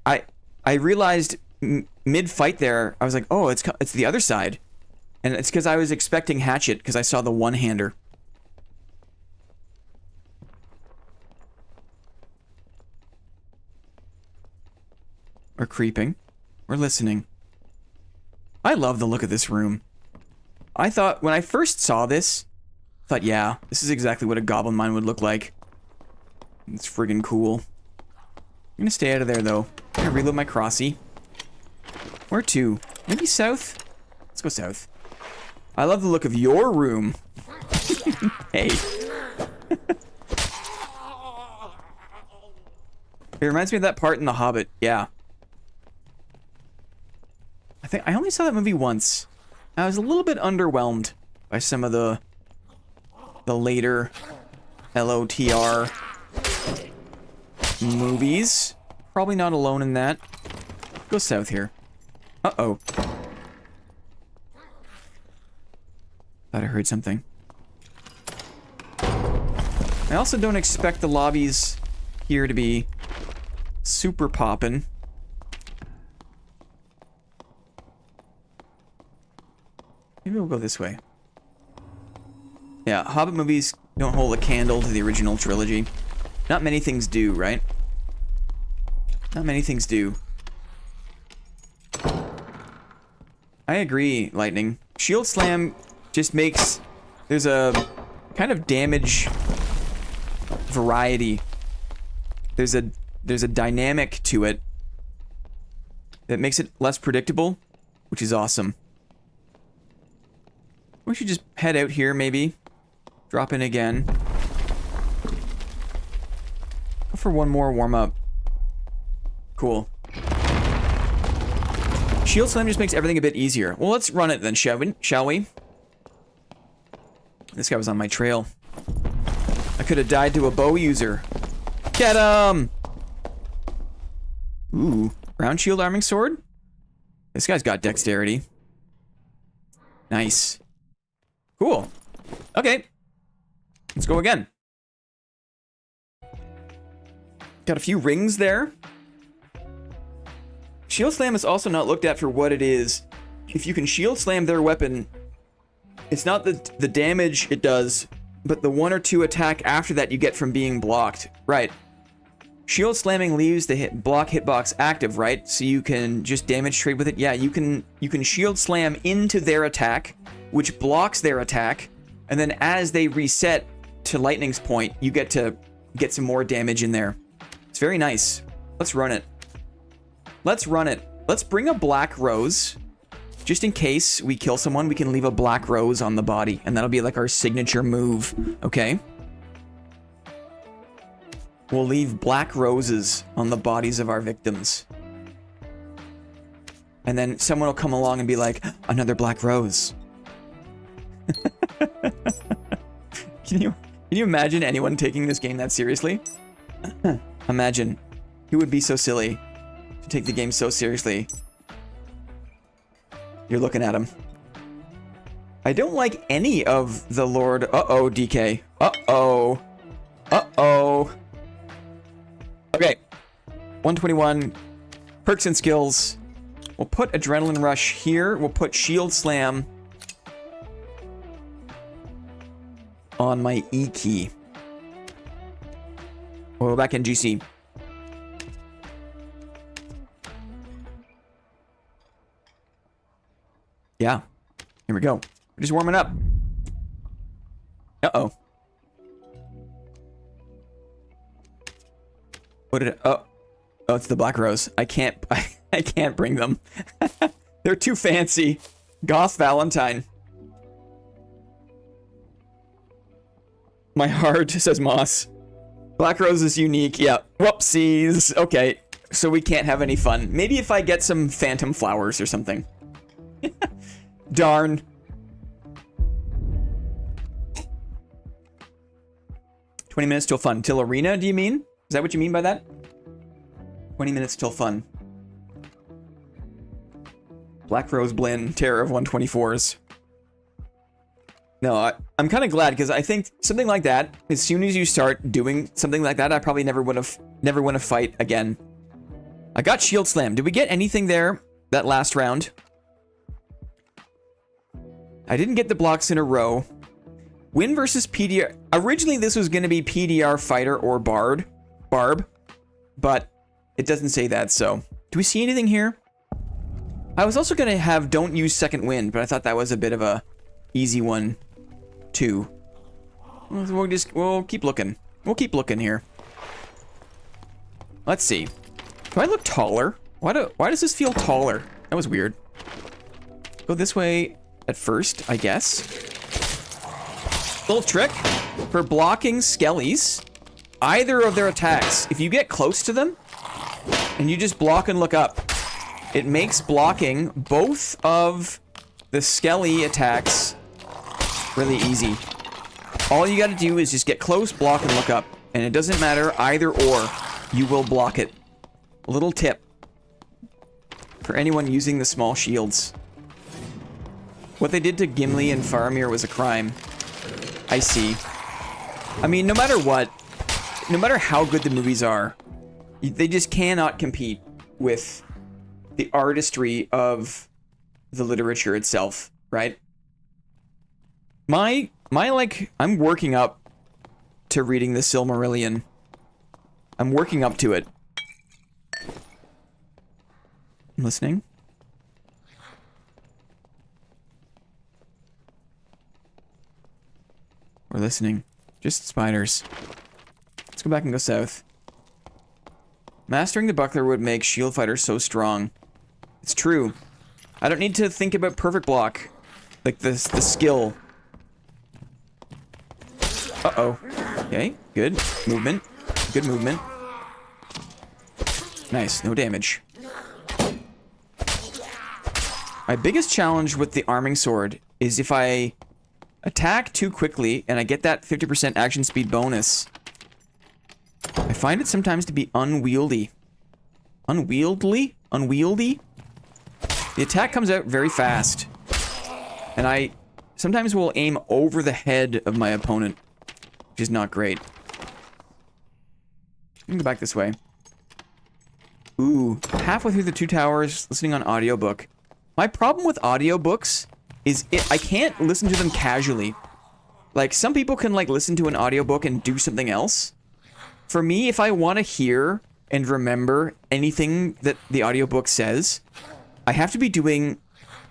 I realized mid-fight there, I was like, oh, it's the other side. And it's because I was expecting hatchet, because I saw the one-hander. We're creeping. We're listening. I love the look of this room. I thought, when I first saw this, I thought, yeah, this is exactly what a goblin mine would look like. It's friggin' cool. I'm gonna stay out of there, though. I'm gonna reload my crossy. Where to? Maybe south? Let's go south. I love the look of your room. Hey. It reminds me of that part in The Hobbit. Yeah. I think I only saw that movie once. I was a little bit underwhelmed by some of the later LOTR movies. Probably not alone in that. Go south here. Uh-oh. Thought I heard something. I also don't expect the lobbies here to be super poppin'. Maybe we'll go this way. Yeah, Hobbit movies don't hold a candle to the original trilogy. Not many things do, right? Not many things do. I agree, Lightning. Shield Slam just makes... There's a kind of damage variety. There's a dynamic to it that makes it less predictable, which is awesome. We should just head out here, maybe. Drop in again. Go for one more warm-up. Cool. Shield Slam just makes everything a bit easier. Well, let's run it then, shall we? This guy was on my trail. I could have died to a bow user. Get him! Ooh, round shield arming sword? This guy's got dexterity. Nice. Cool. Okay. Let's go again. Got a few rings there. Shield Slam is also not looked at for what it is. If you can Shield Slam their weapon, it's not the damage it does, but the 1 or 2 attack after that you get from being blocked. Right. Shield Slamming leaves the block hitbox active, right? So you can just damage trade with it. Yeah, you can Shield Slam into their attack, which blocks their attack, and then as they reset to Lightning's point, you get to get some more damage in there. It's very nice. Let's run it. Let's run it. Let's bring a black rose. Just in case we kill someone, we can leave a black rose on the body, and that'll be like our signature move, okay? We'll leave black roses on the bodies of our victims. And then someone will come along and be like, another black rose. Can you imagine anyone taking this game that seriously? Imagine. Who would be so silly to take the game so seriously? You're looking at him. I don't like any of the Lord... Uh-oh, DK. Uh-oh. Uh-oh. Okay. 121. Perks and skills. We'll put Adrenaline Rush here. We'll put Shield Slam on my E key. We'll go back in GC. Yeah. Here we go. We're just warming up. Uh-oh. What did oh, it's the Black Rose. I can't I can't bring them. They're too fancy. Goth Valentine. My heart, says Moss. Black Rose is unique. Yeah. Whoopsies. Okay. So we can't have any fun. Maybe if I get some phantom flowers or something. Darn. 20 minutes till fun. Till arena, do you mean? Is that what you mean by that? 20 minutes till fun. Black Rose Blinn, Terror of 124s. No, I'm kind of glad because I think something like that, as soon as you start doing something like that, I probably never want to fight again. I got Shield Slam. Did we get anything there that last round? I didn't get the blocks in a row. Win versus PDR. Originally, this was going to be PDR Fighter or Barb, but it doesn't say that, so. Do we see anything here? I was also going to have Don't Use Second Wind, but I thought that was a bit of a easy one, too. We'll keep looking. We'll keep looking here. Let's see. Do I look taller? Why does this feel taller? That was weird. Go this way at first, I guess. Little trick for blocking skellies. Either of their attacks, if you get close to them and you just block and look up, it makes blocking both of the skelly attacks really easy. All you got to do is just get close, block, and look up. And it doesn't matter either or, you will block it. A little tip for anyone using the small shields. What they did to Gimli and Faramir was a crime. I see. I mean, no matter what, no matter how good the movies are, they just cannot compete with the artistry of the literature itself, right? Like, I'm working up to reading the Silmarillion. I'm working up to it. I'm listening. We're listening. Just spiders. Let's go back and go south. Mastering the buckler would make shield fighters so strong. It's true. I don't need to think about perfect block. Like the skill. Uh-oh. Okay, good. Movement. Good movement. Nice, no damage. My biggest challenge with the arming sword is if I attack too quickly and I get that 50% action speed bonus, I find it sometimes to be unwieldy. Unwieldy? Unwieldy? The attack comes out very fast. And I sometimes will aim over the head of my opponent, which is not great. Let me go back this way. Ooh, halfway through the Two Towers, listening on audiobook. My problem with audiobooks is I can't listen to them casually. Like, some people can, like, listen to an audiobook and do something else. For me, if I want to hear and remember anything that the audiobook says, I have to be doing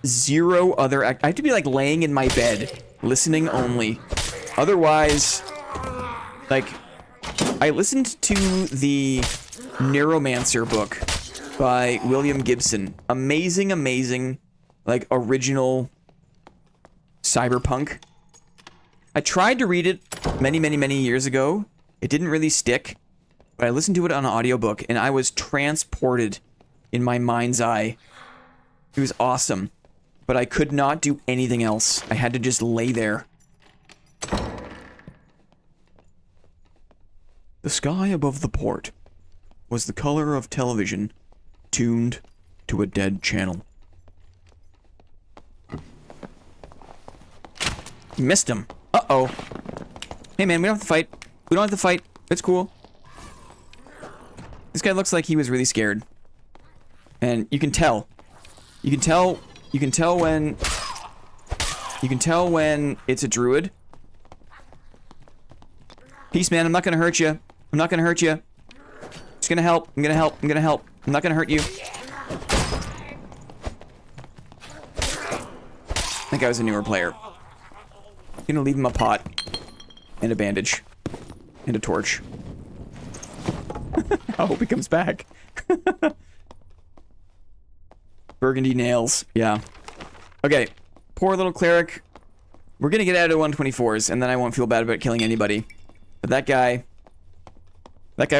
zero other I have to be, like, laying in my bed, listening only. Otherwise, like, I listened to the Neuromancer book by William Gibson. Amazing, amazing, like, original cyberpunk. I tried to read it many years ago. It didn't really stick, but I listened to it on an audiobook and I was transported in my mind's eye. It was awesome, but I could not do anything else. I had to just lay there. The sky above the port was the color of television tuned to a dead channel. Missed him. Uh-oh. Hey man, we don't have to fight. We don't have to fight. It's cool. This guy looks like he was really scared. And you can tell. You can tell when it's a druid. Peace, man. I'm not gonna hurt you. I'm not gonna hurt you. Just gonna help. I'm gonna help. I'm gonna help. I'm not gonna hurt you. I think I was a newer player. I'm gonna leave him a pot and a bandage and a torch. I hope he comes back. Burgundy nails. Yeah. Okay. Poor little cleric. We're gonna get out of 124s, and then I won't feel bad about killing anybody. But that guy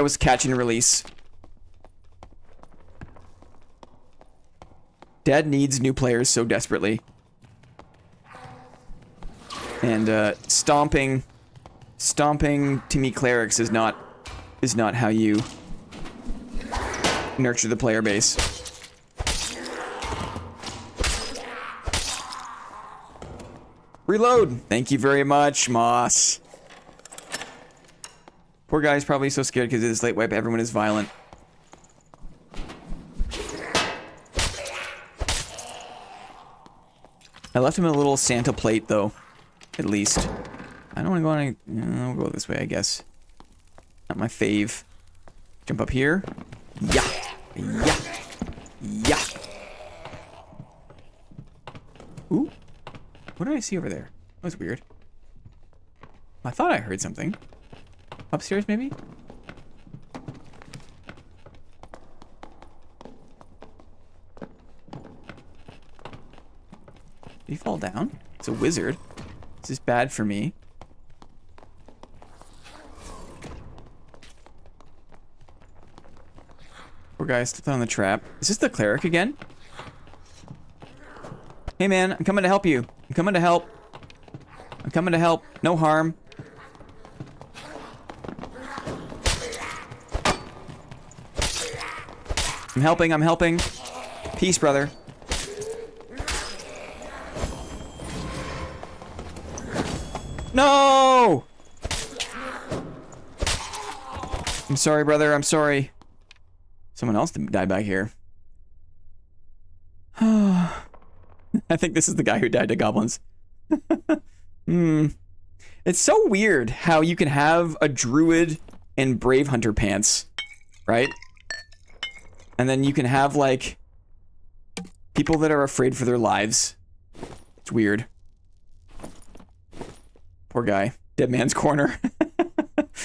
was catch and release. Dad needs new players so desperately. And stomping to me clerics is not how you nurture the player base. Reload! Thank you very much, Moss. Poor guy's probably so scared because of this late wipe. Everyone is violent. I left him a little Santa plate, though. At least. I don't want to go on any... I'll go this way, I guess. Not my fave. Jump up here. Yeah! Yeah! Yeah! Ooh. What did I see over there? That was weird. I thought I heard something. Upstairs, maybe? Did he fall down? It's a wizard. This is bad for me. Poor guy stepped on the trap. Is this the cleric again? Hey man, I'm coming to help you. I'm coming to help. I'm coming to help. No harm. I'm helping, I'm helping. Peace, brother. No! I'm sorry, brother, I'm sorry. Someone else died back here. I think this is the guy who died to goblins. It's so weird how you can have a druid in Brave Hunter pants, right? And then you can have, like, people that are afraid for their lives. It's weird. Poor guy. Dead man's corner.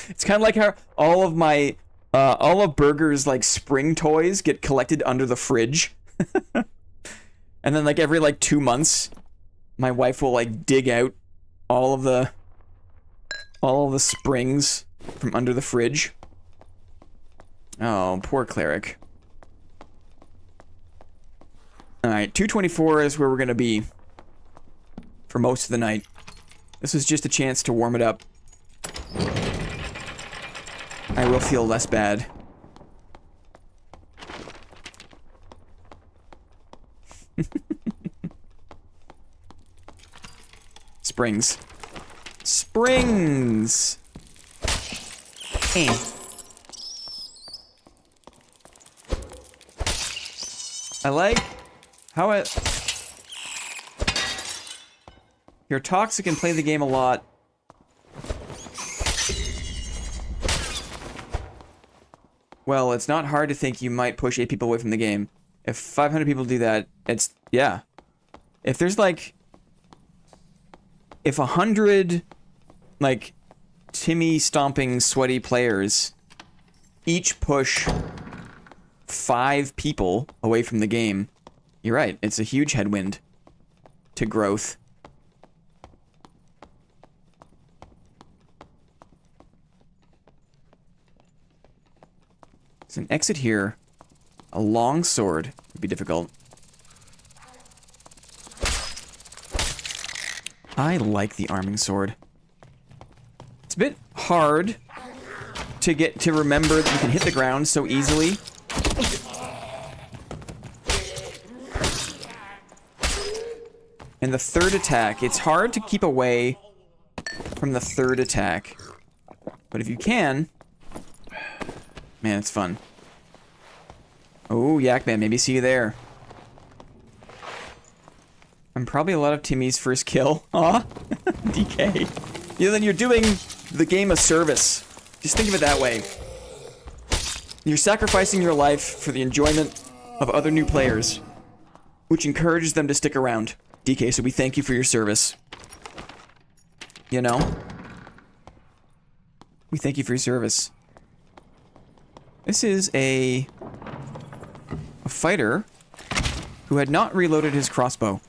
It's kind of like how all of Burger's, like, spring toys get collected under the fridge. And then, like, every, like, 2 months, my wife will, like, dig out all of the springs from under the fridge. Oh, poor cleric. Alright, 224 is where we're gonna be for most of the night. This is just a chance to warm it up. I will feel less bad. Springs. Springs! Hey. I like how it... You're toxic and play the game a lot. Well, it's not hard to think you might push 8 people away from the game. If 500 people do that, it's... yeah. If there's like... If 100, like, Timmy stomping sweaty players each push 5 people away from the game, you're right, it's a huge headwind to growth. There's an exit here. A long sword would be difficult. I like the arming sword. It's a bit hard to get to remember that you can hit the ground so easily. And the third attack, it's hard to keep away from the third attack. But if you can, man, it's fun. Oh, Yakman, maybe see you there. I'm probably a lot of Timmy's first kill. Aw, DK. Yeah, then you're doing the game a service. Just think of it that way. You're sacrificing your life for the enjoyment of other new players, which encourages them to stick around. DK, so we thank you for your service. You know? We thank you for your service. This is a fighter who had not reloaded his crossbow.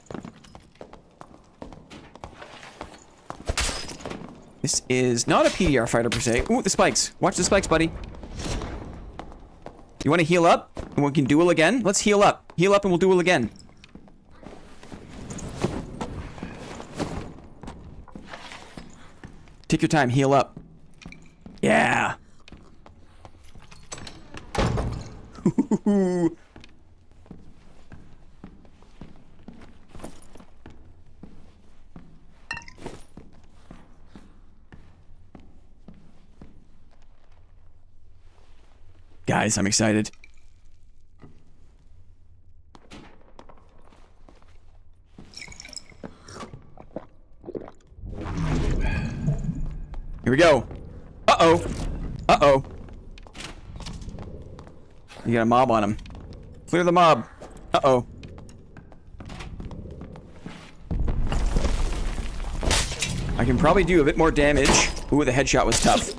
This is not a PDR fighter per se. Ooh, the spikes. Watch the spikes, buddy. You want to heal up? And we can duel again? Let's heal up. Heal up and we'll duel again. Take your time. Heal up. Yeah. Guys, I'm excited. Here we go. Uh-oh. Uh-oh. You got a mob on him. Clear the mob. Uh-oh. I can probably do a bit more damage. Ooh, the headshot was tough.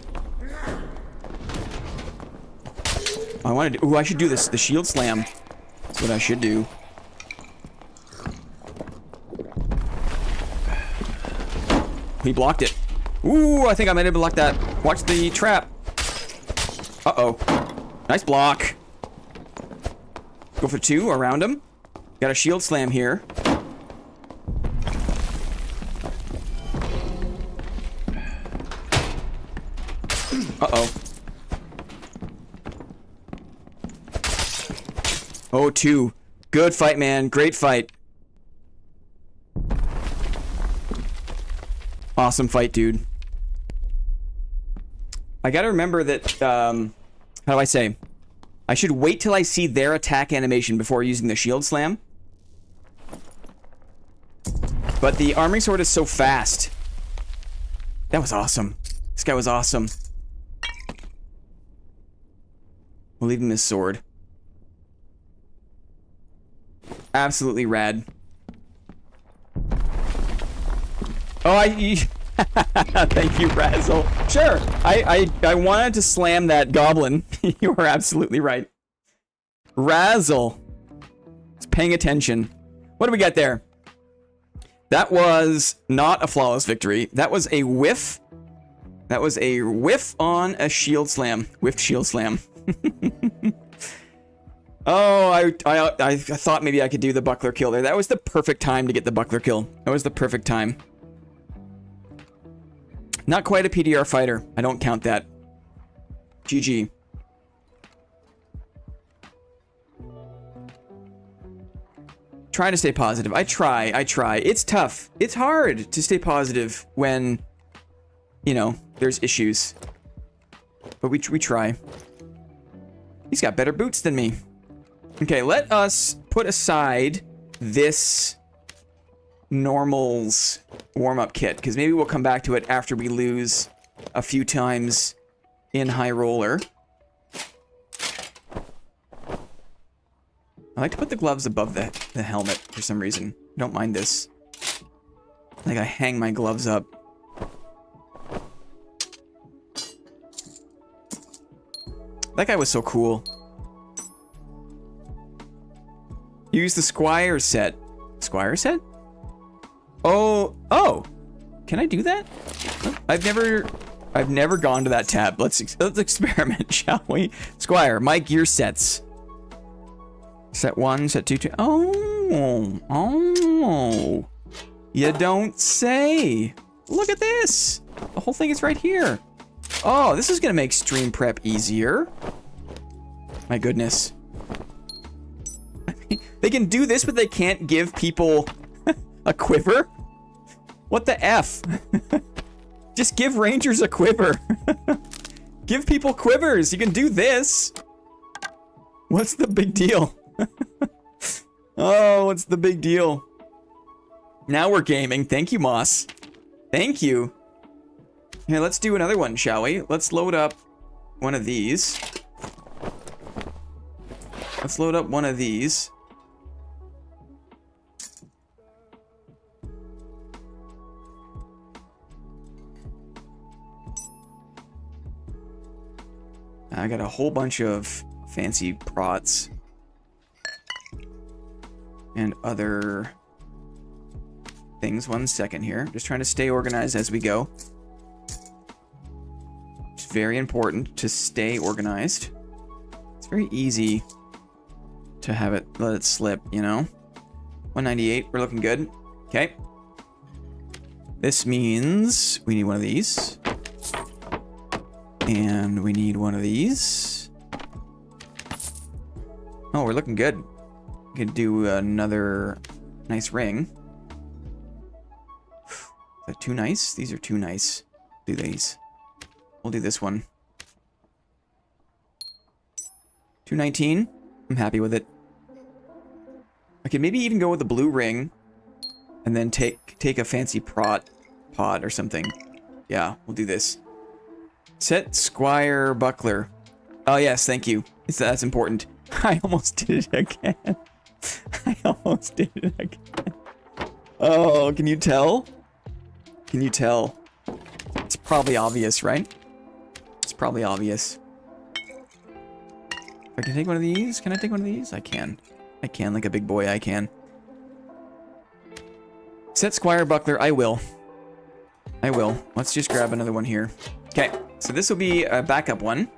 I wanted to, ooh, I should do this, the shield slam. That's what I should do. He blocked it. Ooh, I think I might have blocked that. Watch the trap. Uh-oh. Nice block. Go for 2 around him. Got a shield slam here. Uh-oh. Oh, 2. Good fight, man. Great fight. Awesome fight, dude. I gotta remember that, how do I say? I should wait till I see their attack animation before using the shield slam. But the arming sword is so fast. That was awesome. This guy was awesome. We'll leave him his sword. Absolutely rad. Oh, thank you, Razzle. Sure, I wanted to slam that goblin. You were absolutely right. Razzle is paying attention. What do we get there? That was not a flawless victory. That was a whiff. That was a whiff on a shield slam. Whiffed shield slam. Oh, I thought maybe I could do the buckler kill there. That was the perfect time to get the buckler kill. That was the perfect time. Not quite a PDR fighter. I don't count that. GG. Try to stay positive. I try. It's tough. It's hard to stay positive when, you know, there's issues. But we try. He's got better boots than me. Okay, let us put aside this normal's warm-up kit, because maybe we'll come back to it after we lose a few times in high roller. I like to put the gloves above the helmet for some reason. I don't mind this. Like I hang my gloves up. That guy was so cool. Use the Squire set. Squire set? Oh. Can I do that? I've never gone to that tab. Let's experiment, shall we? Squire, my gear sets. Set 1, set 2, 2. Oh. You don't say. Look at this. The whole thing is right here. Oh, this is gonna make stream prep easier. My goodness. They can do this, but they can't give people a quiver? What the F? Just give rangers a quiver. Give people quivers. You can do this. What's the big deal? Oh, what's the big deal? Now we're gaming. Thank you, Moss. Thank you. Here, let's do another one, shall we? Let's load up one of these. Let's load up one of these. I got a whole bunch of fancy prots and other things. 1 second here. Just trying to stay organized as we go. It's very important to stay organized. It's very easy to have it, let it slip, you know? 198, we're looking good. Okay. This means we need one of these. And we need one of these. Oh, we're looking good. We could do another nice ring. Is that too nice? These are too nice. Do these. We'll do this one. 219. I'm happy with it. Okay, maybe even go with the blue ring. And then take a fancy pod or something. Yeah, we'll do this. Set Squire Buckler. Oh yes, thank you. That's important. I almost did it again. I almost did it again. Oh, can you tell? Can you tell? It's probably obvious, right? It's probably obvious. If I can take one of these, can I take one of these? I can. I can, like a big boy, I can. Set Squire Buckler, I will. I will. Let's just grab another one here. Okay, so this will be a backup one.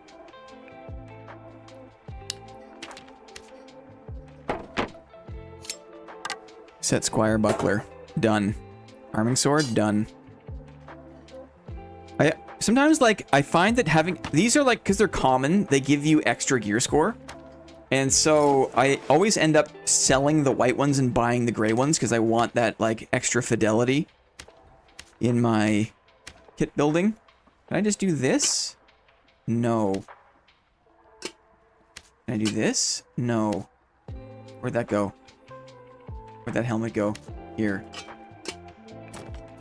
Set Squire Buckler. Done. Arming Sword, done. Sometimes, like, I find that having... These are, like, because they're common, they give you extra gear score. And so I always end up selling the white ones and buying the gray ones because I want that, like, extra fidelity in my kit building. Can I just do this? No. Can I do this? No. Where'd that go? Where'd that helmet go? Here.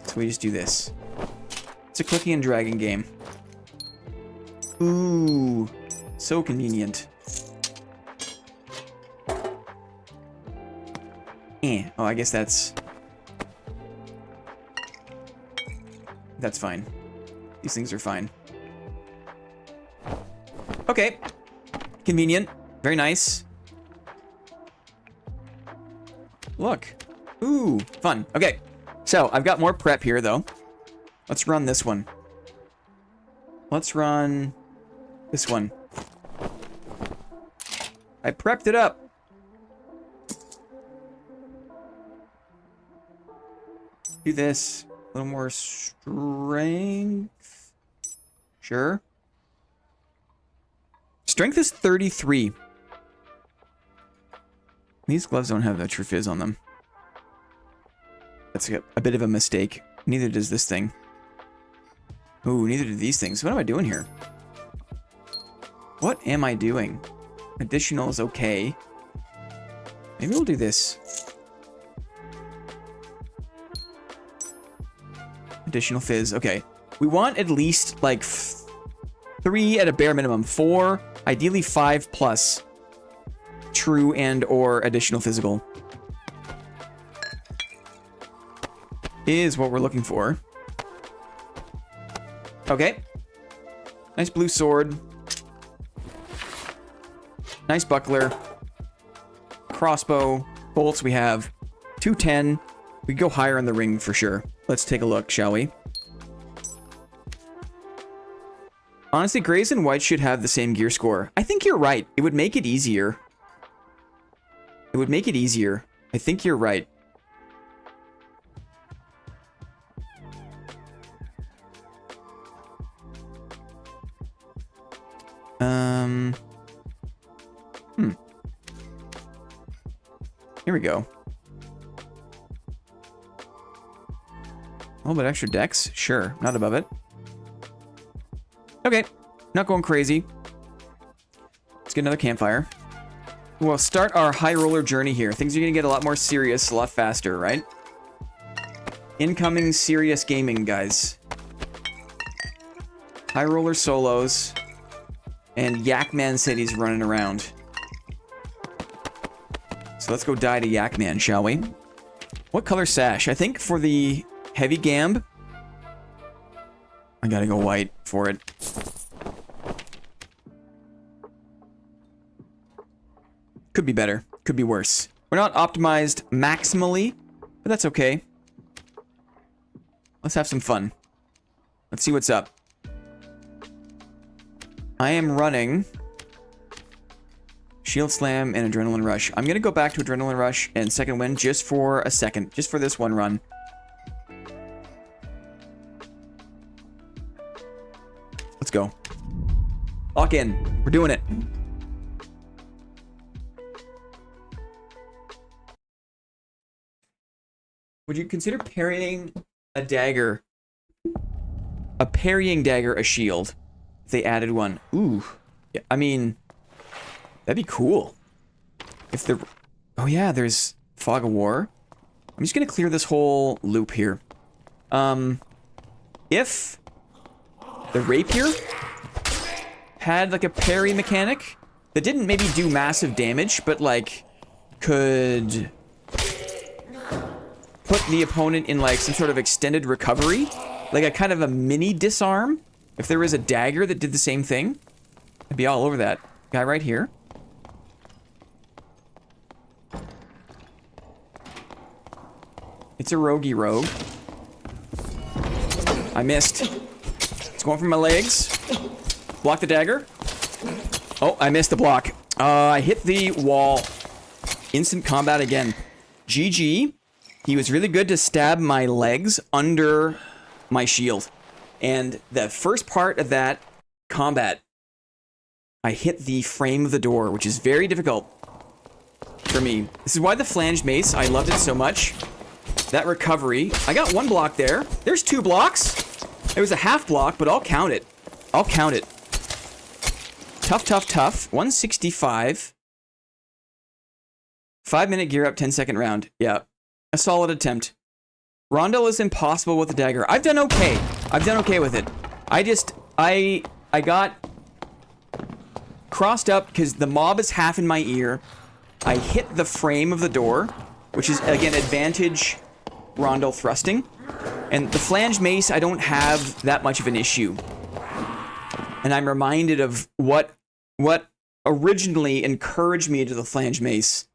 So we just do this. It's a clicking and dragging game. Ooh. So convenient. Oh, I guess that's fine. These things are fine. Okay. Convenient. Very nice. Look. Ooh, fun. Okay. So, I've got more prep here, though. Let's run this one. Let's run this one. I prepped it up. Do this. A little more strength. Sure. Strength is 33. These gloves don't have the true fizz on them. That's a bit of a mistake. Neither does this thing. Ooh, neither do these things. What am I doing here? What am I doing? Additional is okay. Maybe we'll do this. Additional fizz. Okay. We want at least, like, 3 at a bare minimum. 4, ideally 5 plus. True and or additional physical. Is what we're looking for. Okay. Nice blue sword. Nice buckler. Crossbow. Bolts we have. 210. We go higher on the ring for sure. Let's take a look, shall we? Honestly, grays and whites should have the same gear score. I think you're right. It would make it easier. It would make it easier. I think you're right. Here we go. A little bit extra dex? Sure. Not above it. Okay. Not going crazy. Let's get another campfire. We'll start our high roller journey here. Things are going to get a lot more serious, a lot faster, right? Incoming serious gaming, guys. High roller solos. And Yakman said he's running around. So let's go die to Yakman, shall we? What color sash? I think for the heavy gamb, I gotta go white for it. Could be better. Could be worse. We're not optimized maximally, but that's okay. Let's have some fun. Let's see what's up. I am running Shield Slam and Adrenaline Rush. I'm going to go back to Adrenaline Rush and Second Wind just for a second. Just for this one run. Let's go. Lock in. We're doing it. Would you consider parrying a dagger, a parrying dagger, a shield, if they added one? Ooh. Yeah, I mean, that'd be cool. If the... Oh yeah, there's Fog of War. I'm just gonna clear this whole loop here. If the rapier had like a parry mechanic that didn't maybe do massive damage, but like could put the opponent in like some sort of extended recovery, like a kind of a mini disarm. If there was a dagger that did the same thing, I'd be all over that. Guy right here. It's a roguey rogue. I missed. It's going for my legs. Block the dagger. Oh, I missed the block. I hit the wall. Instant combat again. GG. He was really good to stab my legs under my shield. And the first part of that combat, I hit the frame of the door, which is very difficult for me. This is why the flanged mace, I loved it so much. That recovery. I got one block there. There's 2 blocks. It was a half block, but I'll count it. I'll count it. Tough, tough, tough. 165. 5-minute gear up, 10-second round. Yeah. A solid attempt. Rondel is impossible with the dagger. I've done okay. I've done okay with it. I got crossed up because the mob is half in my ear. I hit the frame of the door, which is, again, advantage Rondel thrusting. And the flanged mace, I don't have that much of an issue. And I'm reminded of what originally encouraged me to the flanged mace.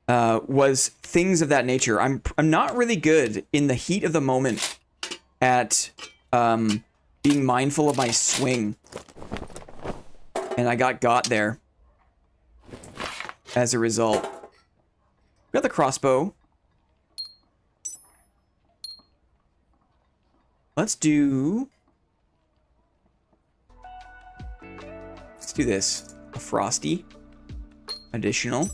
Was things of that nature. I'm not really good in the heat of the moment at being mindful of my swing. And I got there as a result. Got the crossbow. Let's do this. A frosty. Additional.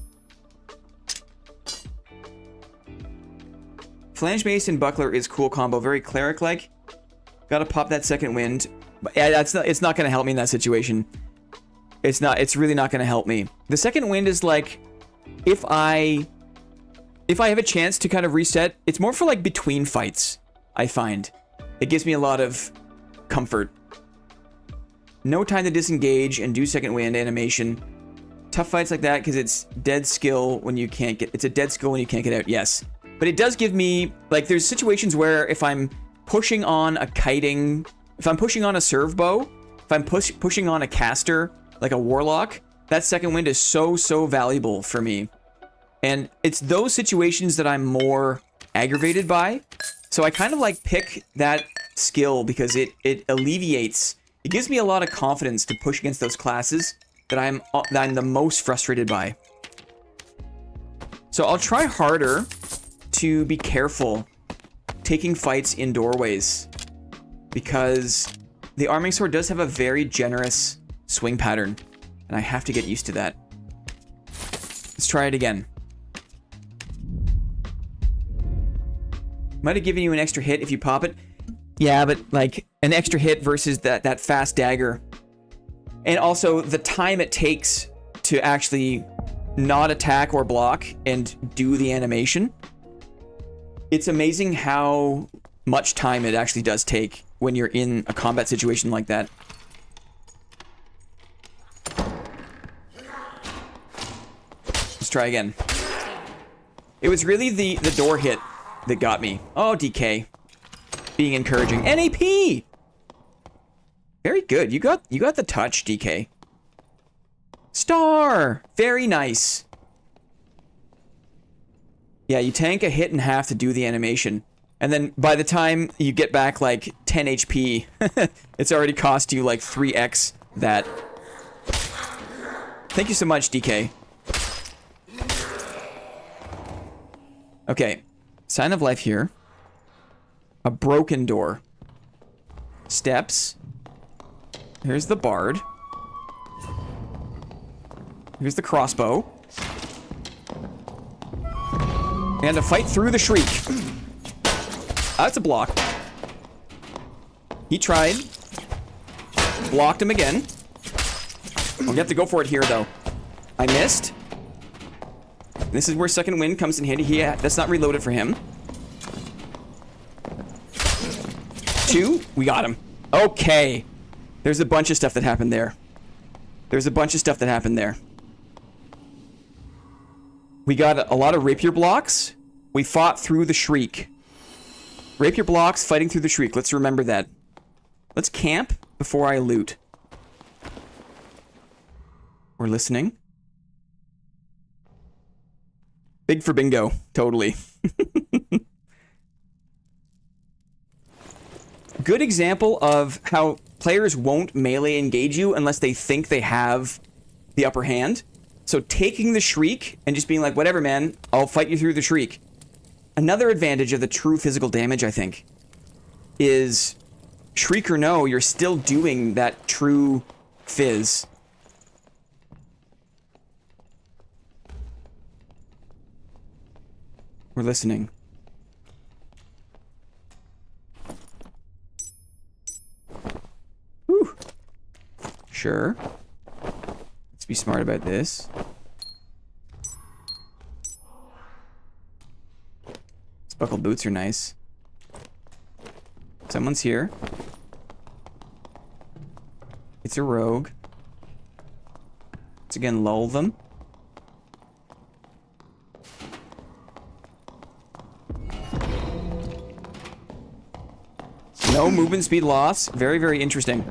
Flange Mace and Buckler is cool combo. Very cleric-like. Gotta pop that second wind. But yeah, it's not gonna help me in that situation. It's really not gonna help me. The second wind is like, if I have a chance to kind of reset, it's more for like between fights, I find. It gives me a lot of comfort. No time to disengage and do second wind animation. Tough fights like that because it's dead skill when you can't get... It's a dead skill when you can't get out, yes. But it does give me... Like, there's situations where if I'm pushing on a kiting... If I'm pushing on a serve bow, if I'm pushing on a caster, like a warlock, that second wind is so valuable for me. And it's those situations that I'm more aggravated by. So I kind of like pick that skill because it alleviates... It gives me a lot of confidence to push against those classes that I'm the most frustrated by. So I'll try harder to be careful taking fights in doorways because the Arming Sword does have a very generous swing pattern and I have to get used to that. Let's try it again. Might have given you an extra hit if you pop it. Yeah, but like an extra hit versus that fast dagger. And also the time it takes to actually not attack or block and do the animation. It's amazing how much time it actually does take when you're in a combat situation like that. Let's try again. It was really the door hit that got me. Oh, DK. Being encouraging. NAP! Very good. You got the touch, DK. Star! Very nice. Yeah, you tank a hit in half to do the animation. And then by the time you get back like 10 HP, it's already cost you like 3x that. Thank you so much, DK. Okay. Sign of life here. A broken door. Steps. Here's the bard. Here's the crossbow. And to fight through the shriek. That's a block. He tried. Blocked him again. I'll have to go for it here, though. I missed. This is where second wind comes in handy. That's not reloaded for him. 2. We got him. Okay. There's a bunch of stuff that happened there. There's a bunch of stuff that happened there. We got a lot of rapier blocks. We fought through the shriek. Rapier blocks, fighting through the shriek. Let's remember that. Let's camp before I loot. We're listening. Big for bingo. Totally. Good example of how players won't melee engage you unless they think they have the upper hand. So taking the shriek and just being like, whatever, man, I'll fight you through the shriek. Another advantage of the true physical damage, I think, is shriek or no, you're still doing that true fizz. We're listening. Whew. Sure. Let's be smart about this. These buckled boots are nice. Someone's here. It's a rogue. Let's again lull them. No movement speed loss. Very, very interesting.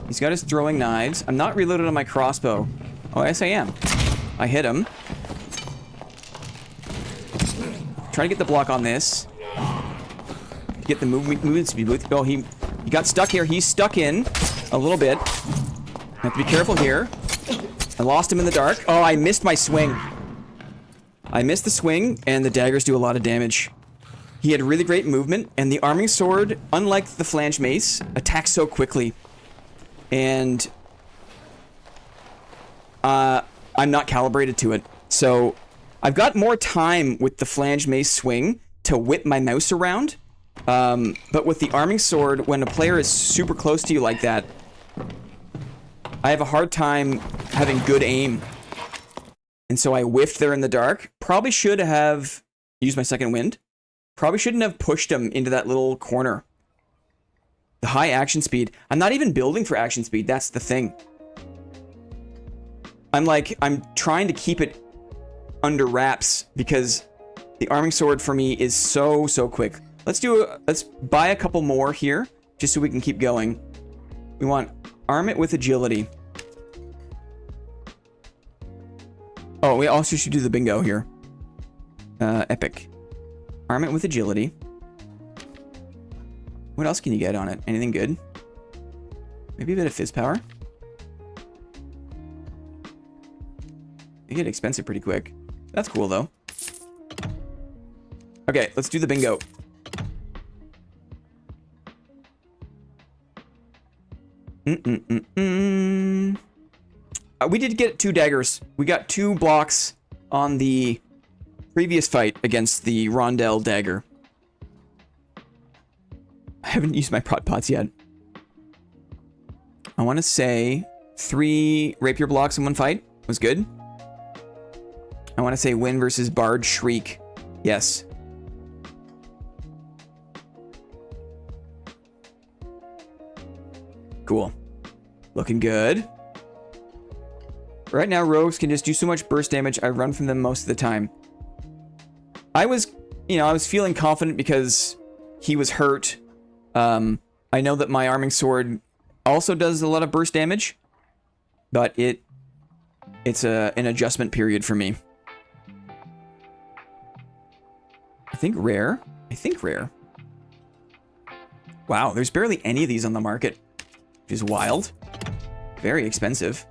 He's got his throwing knives. I'm not reloaded on my crossbow. Oh, yes, I am. I hit him. Try to get the block on this. Get the movement speed booth. Oh, he got stuck here. He's stuck in a little bit. I have to be careful here. I lost him in the dark. Oh, I missed my swing. I missed the swing, and the daggers do a lot of damage. He had really great movement, and the arming sword, unlike the flange mace, attacks so quickly. And I'm not calibrated to it. So I've got more time with the flange mace swing to whip my mouse around. But with the arming sword, when a player is super close to you like that, I have a hard time having good aim. And so I whiffed there in the dark. Probably should have used my second wind. Probably shouldn't have pushed him into that little corner. The high action speed. I'm not even building for action speed. That's the thing. I'm trying to keep it under wraps because the arming sword for me is so quick. Let's buy a couple more here just so we can keep going. We want arm it with agility. Oh, we also should do the bingo here. Epic. Arm it with agility. What else can you get on it? Anything good? Maybe a bit of fizz power? They get expensive pretty quick. That's cool, though. Okay, let's do the bingo. We did get 2 daggers. We got 2 blocks on the previous fight against the Rondell dagger. I haven't used my prot pots yet. I want to say 3 rapier blocks in one fight was good. I want to say win versus Bard Shriek. Yes. Cool. Looking good. Right now, rogues can just do so much burst damage. I run from them most of the time. I was feeling confident because he was hurt. I know that my arming sword also does a lot of burst damage, but it it's an adjustment period for me. I think rare. Wow, there's barely any of these on the market, which is wild. Very expensive.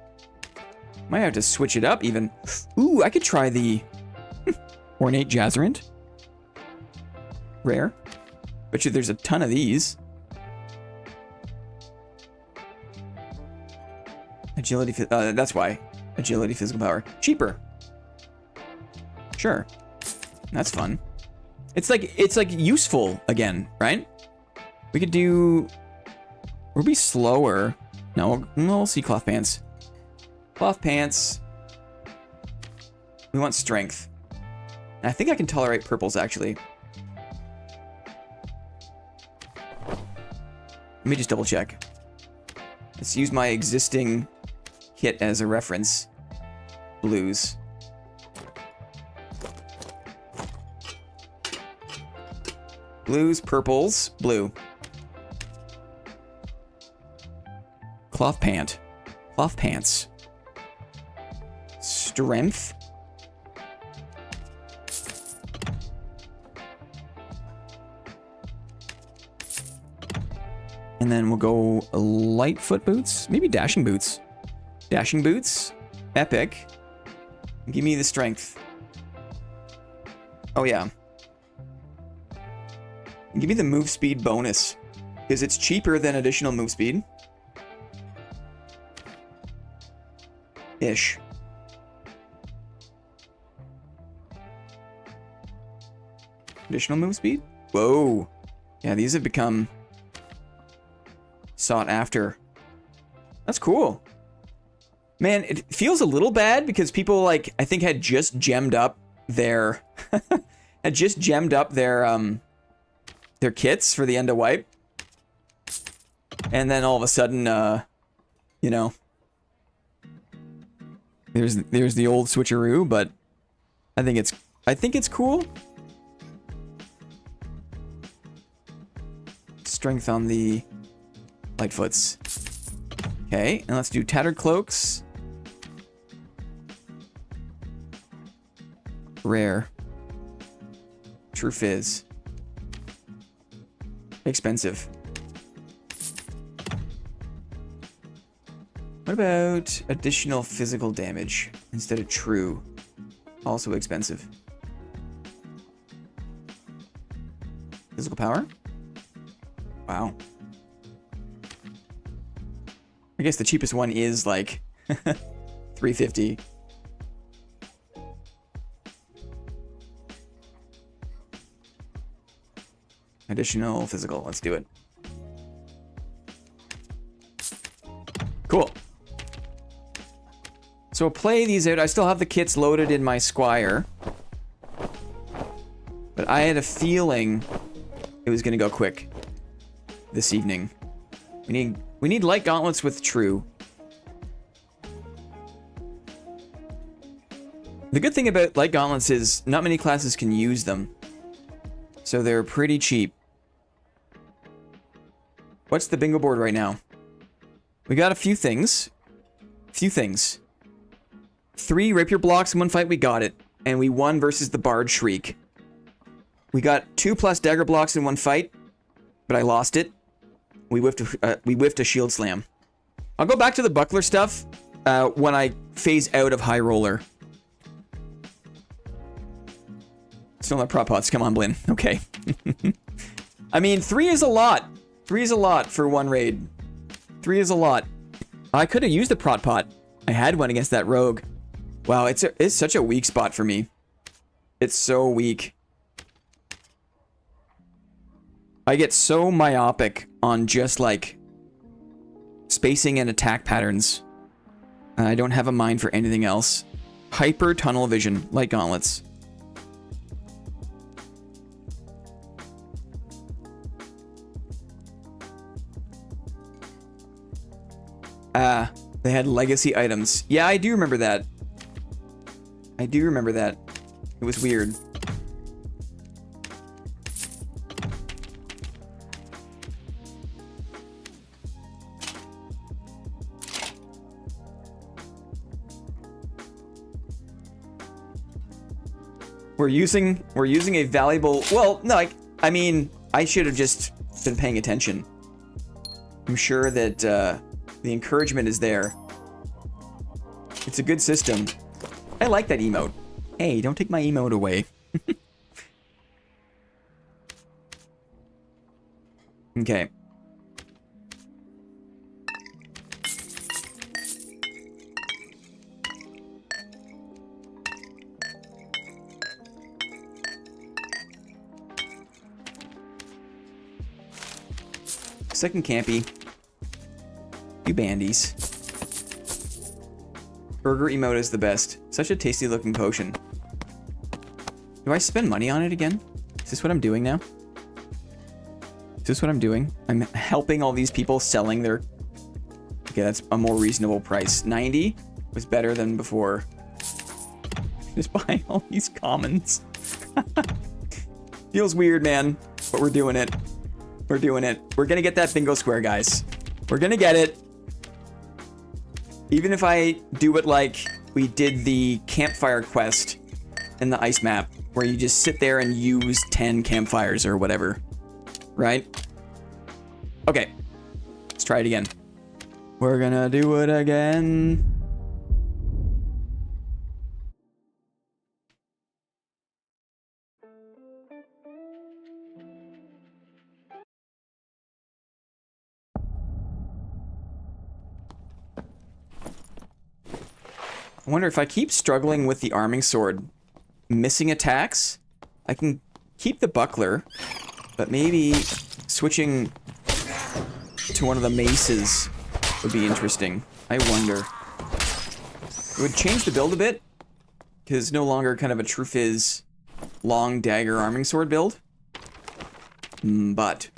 Might have to switch it up even. Ooh, I could try the ornate jazzerant. Rare. Bet you there's a ton of these. Agility, that's why. Agility, physical power. Cheaper. Sure. That's fun. It's like useful again, right? We could do... We'll be slower. No, we'll see cloth pants. Cloth pants. We want strength. And I think I can tolerate purples, actually. Let me just double check. Let's use my existing kit as a reference. Blues. Blues, purples, blue. Cloth pant. Cloth pants. Strength. And then we'll go light foot boots. Maybe dashing boots. Dashing boots. Epic. Give me the strength. Oh, yeah. Give me the move speed bonus. Because it's cheaper than additional move speed. Ish. Additional move speed? Whoa. Yeah, these have become sought after. That's cool. Man, it feels a little bad because people, like, I think had just gemmed up their their kits for the end of wipe. And then all of a sudden, you know, there's the old switcheroo, but I think it's cool. Strength on the Lightfoots. Okay, and let's do tattered cloaks. Rare. True fizz. Expensive. What about additional physical damage instead of true? Also expensive. Physical power? Wow. I guess the cheapest one is like 350. Additional physical. Let's do it. Cool. So we'll play these out. I still have the kits loaded in my Squire. But I had a feeling it was going to go quick this evening. We need light gauntlets with true. The good thing about light gauntlets is not many classes can use them. So they're pretty cheap. What's the bingo board right now? We got a few things. 3 rapier blocks in one fight, we got it. And we won versus the Bard Shriek. We got 2+ dagger blocks in one fight, but I lost it. We whiffed a shield slam. I'll go back to the buckler stuff when I phase out of high roller. Still not prop pots. Come on, Blinn. Okay. I mean, 3 is a lot. 3 is a lot for one raid. 3 is a lot. I could have used the prot pot. I had one against that rogue. Wow, it's such a weak spot for me. It's so weak. I get so myopic on just like spacing and attack patterns. I don't have a mind for anything else. Hyper tunnel vision, light gauntlets. They had legacy items. Yeah, I do remember that. I do remember that. It was weird. We're using a valuable... Well, no, I mean, I should have just been paying attention. I'm sure that the encouragement is there. It's a good system. I like that emote. Hey, don't take my emote away. Okay. Second campy. You bandies. Burger emote is the best. Such a tasty looking potion. Do I spend money on it again? Is this what I'm doing now? Is this what I'm doing? I'm helping all these people selling their... Okay, that's a more reasonable price. 90 was better than before. Just buying all these commons. Feels weird, man. But we're doing it. We're doing it. We're gonna get that bingo square, guys. We're gonna get it. Even if I do it like we did the campfire quest in the ice map, where you just sit there and use 10 campfires or whatever. Right? Okay. Let's try it again. We're gonna do it again. I wonder if I keep struggling with the arming sword, missing attacks, I can keep the buckler, but maybe switching to one of the maces would be interesting. I wonder. It would change the build a bit, because it's no longer kind of a true fizz long dagger arming sword build. But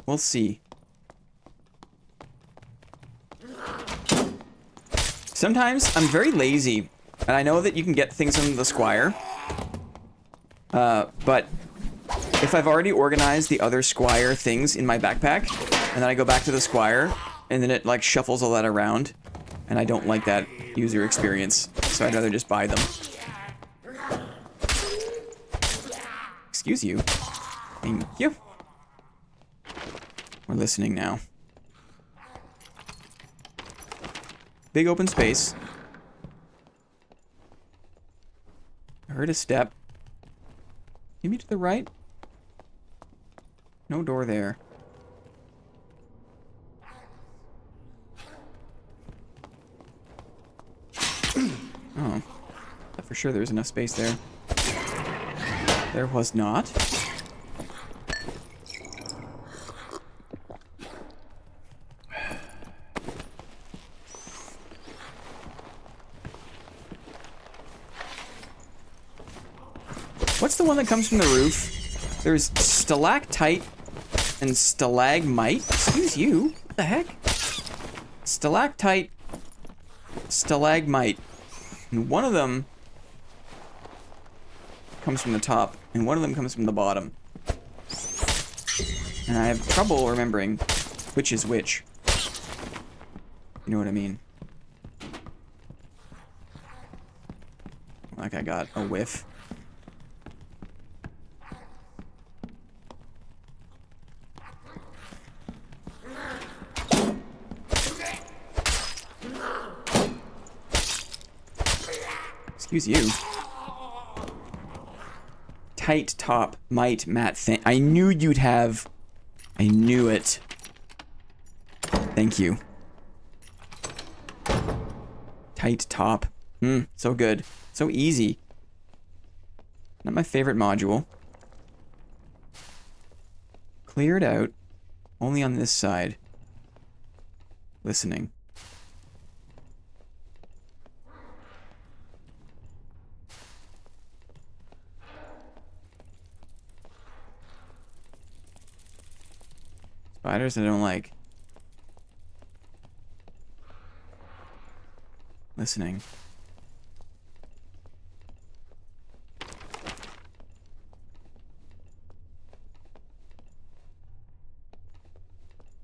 we'll see. Sometimes I'm very lazy, and I know that you can get things from the squire. But if I've already organized the other squire things in my backpack, and then I go back to the squire, and then it like shuffles all that around, and I don't like that user experience, so I'd rather just buy them. Excuse you. Thank you. We're listening now. Big open space. I heard a step. Maybe to the right? No door there. Oh. Thought for sure there was enough space there. There was not. What's the one that comes from the roof? There's stalactite and stalagmite. Excuse you. What the heck? Stalactite, stalagmite. And one of them comes from the top, and one of them comes from the bottom. And I have trouble remembering which is which. You know what I mean? Like I got a whiff. Excuse you. Tight top, might, matte, I knew you'd have. I knew it. Thank you. Tight top. So good. So easy. Not my favorite module. Cleared out. Only on this side. Listening. Spiders I don't like. Listening.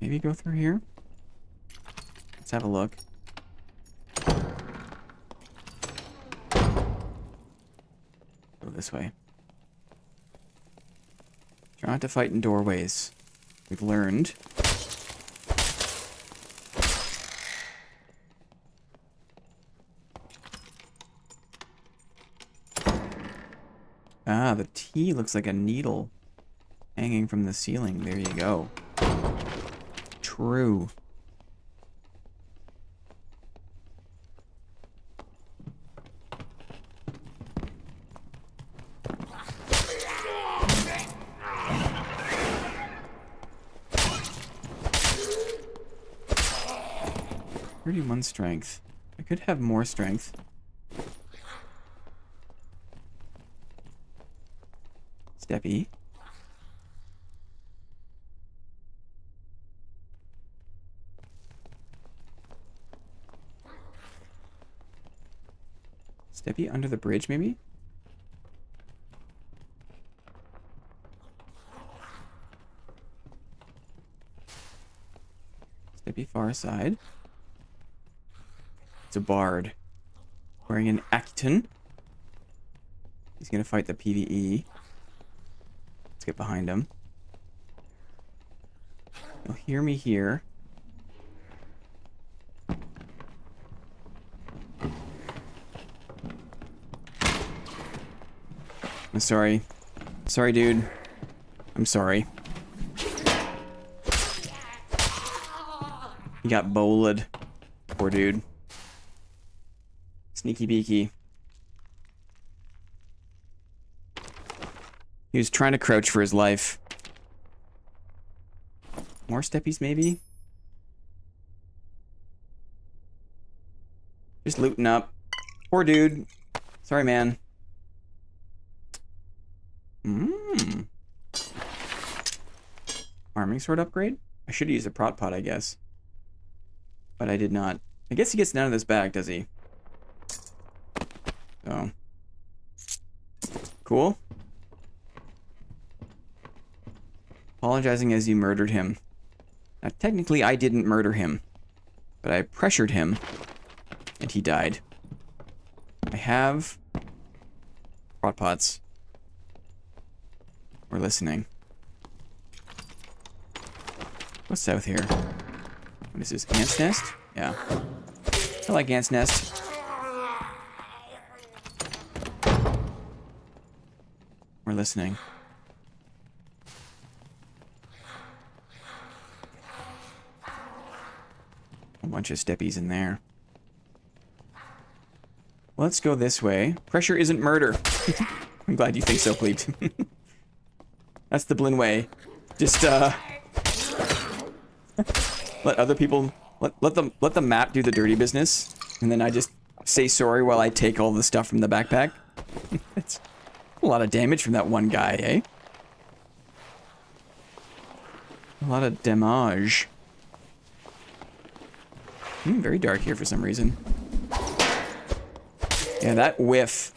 Maybe go through here? Let's have a look. Go this way. Try not to fight in doorways. We've learned. Ah, the T looks like a needle hanging from the ceiling. There you go. True. One strength. I could have more strength. Steppy. Steppy under the bridge, maybe? Steppy far side. It's a bard. Wearing an Acton. He's gonna fight the PvE. Let's get behind him. He'll hear me here. I'm sorry. Sorry, dude. I'm sorry. He got bowled. Poor dude. Sneaky beaky. He was trying to crouch for his life. More steppies, maybe? Just looting up. Poor dude. Sorry, man. Arming sword upgrade? I should use a prot pot, I guess. But I did not. I guess he gets none of this back, does he? So. Cool. Apologizing as you murdered him. Now, technically, I didn't murder him. But I pressured him. And he died. I have... prot pots. We're listening. What's south here? What is this? Ant's nest? Yeah. I like Ant's nest. We're listening. A bunch of steppies in there. Let's go this way. Pressure isn't murder. I'm glad you think so, Cleet. That's the Blinn way. Just, let other people... Let the map do the dirty business. And then I just say sorry while I take all the stuff from the backpack. It's a lot of damage from that one guy, eh? A lot of damage. Very dark here for some reason. Yeah, that whiff.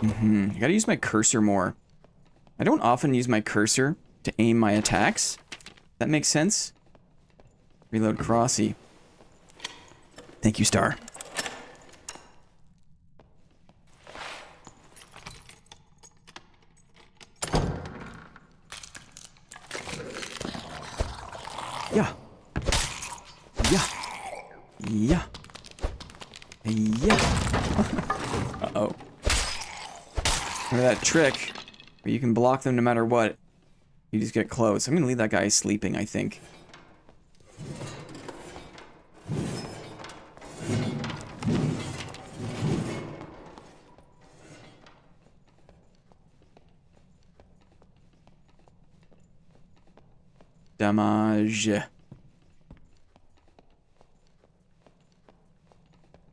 I gotta use my cursor more. I don't often use my cursor to aim my attacks. That makes sense. Reload Crossy. Thank you, Star. Yeah. Yeah. Yeah. Yeah. Uh-oh. Remember that trick where you can block them no matter what. You just get close. I'm gonna leave that guy sleeping, I think. Damage. If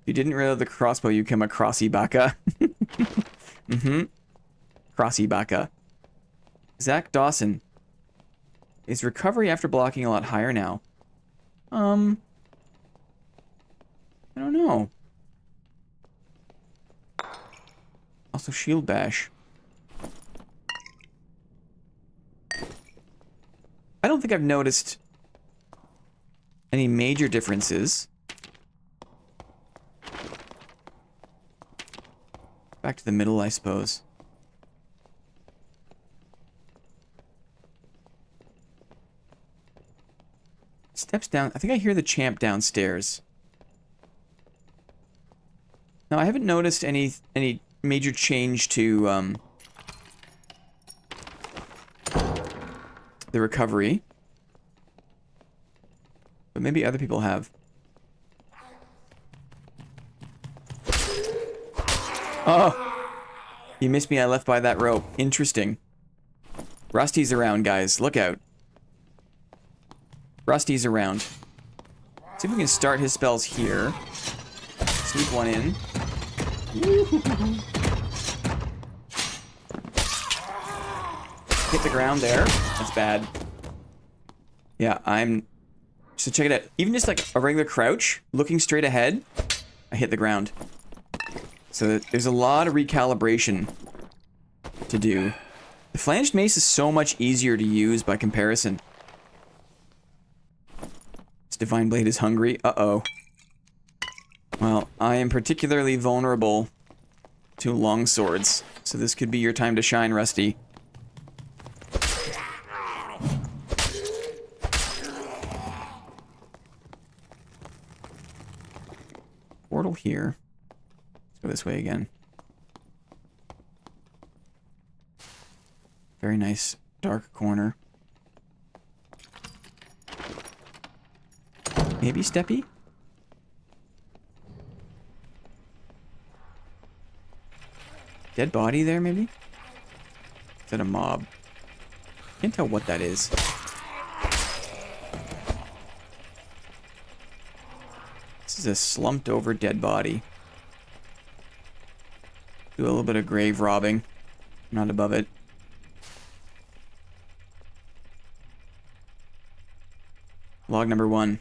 you didn't reload the crossbow, you become a Crossy Baka. Crossy Baka. Zach Dawson. Is recovery after blocking a lot higher now? I don't know. Also shield bash. I don't think I've noticed any major differences. Back to the middle, I suppose. Steps down. I think I hear the champ downstairs. Now, I haven't noticed any major change to the recovery. But maybe other people have. Oh! You missed me, I left by that rope. Interesting. Rusty's around, guys. Look out. Rusty's around. See if we can start his spells here. Sneak one in. Hit the ground there. That's bad. Yeah, so check it out. Even just like a regular crouch, looking straight ahead, I hit the ground. So there's a lot of recalibration to do. The flanged mace is so much easier to use by comparison. This divine blade is hungry. Uh-oh. Well, I am particularly vulnerable to long swords, so this could be your time to shine, Rusty. Portal here. Let's go this way again. Very nice dark corner. Maybe Steppy? Dead body there, maybe? Is that a mob? Can't tell what that is. This is a slumped over dead body. Do a little bit of grave robbing. Not above it. Log number 1.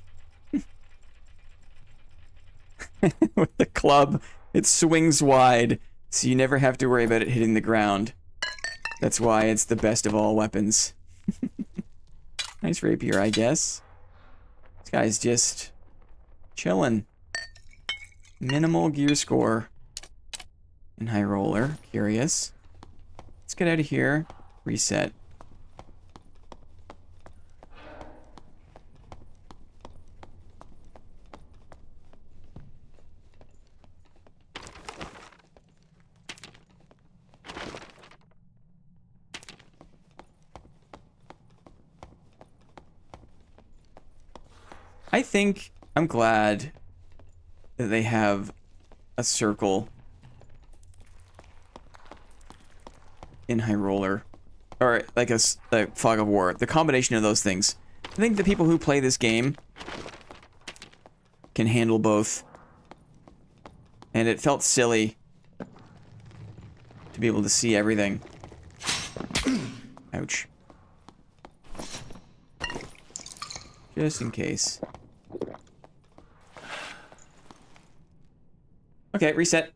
With the club, it swings wide, so you never have to worry about it hitting the ground. That's why it's the best of all weapons. Nice rapier, I guess. This guy's just chilling. Minimal gear score in high roller. Curious. Let's get out of here. Reset. I think I'm glad that they have a circle in high roller, or like a fog of war. The combination of those things. I think the people who play this game can handle both, and it felt silly to be able to see everything. Ouch. Just in case. Okay, reset.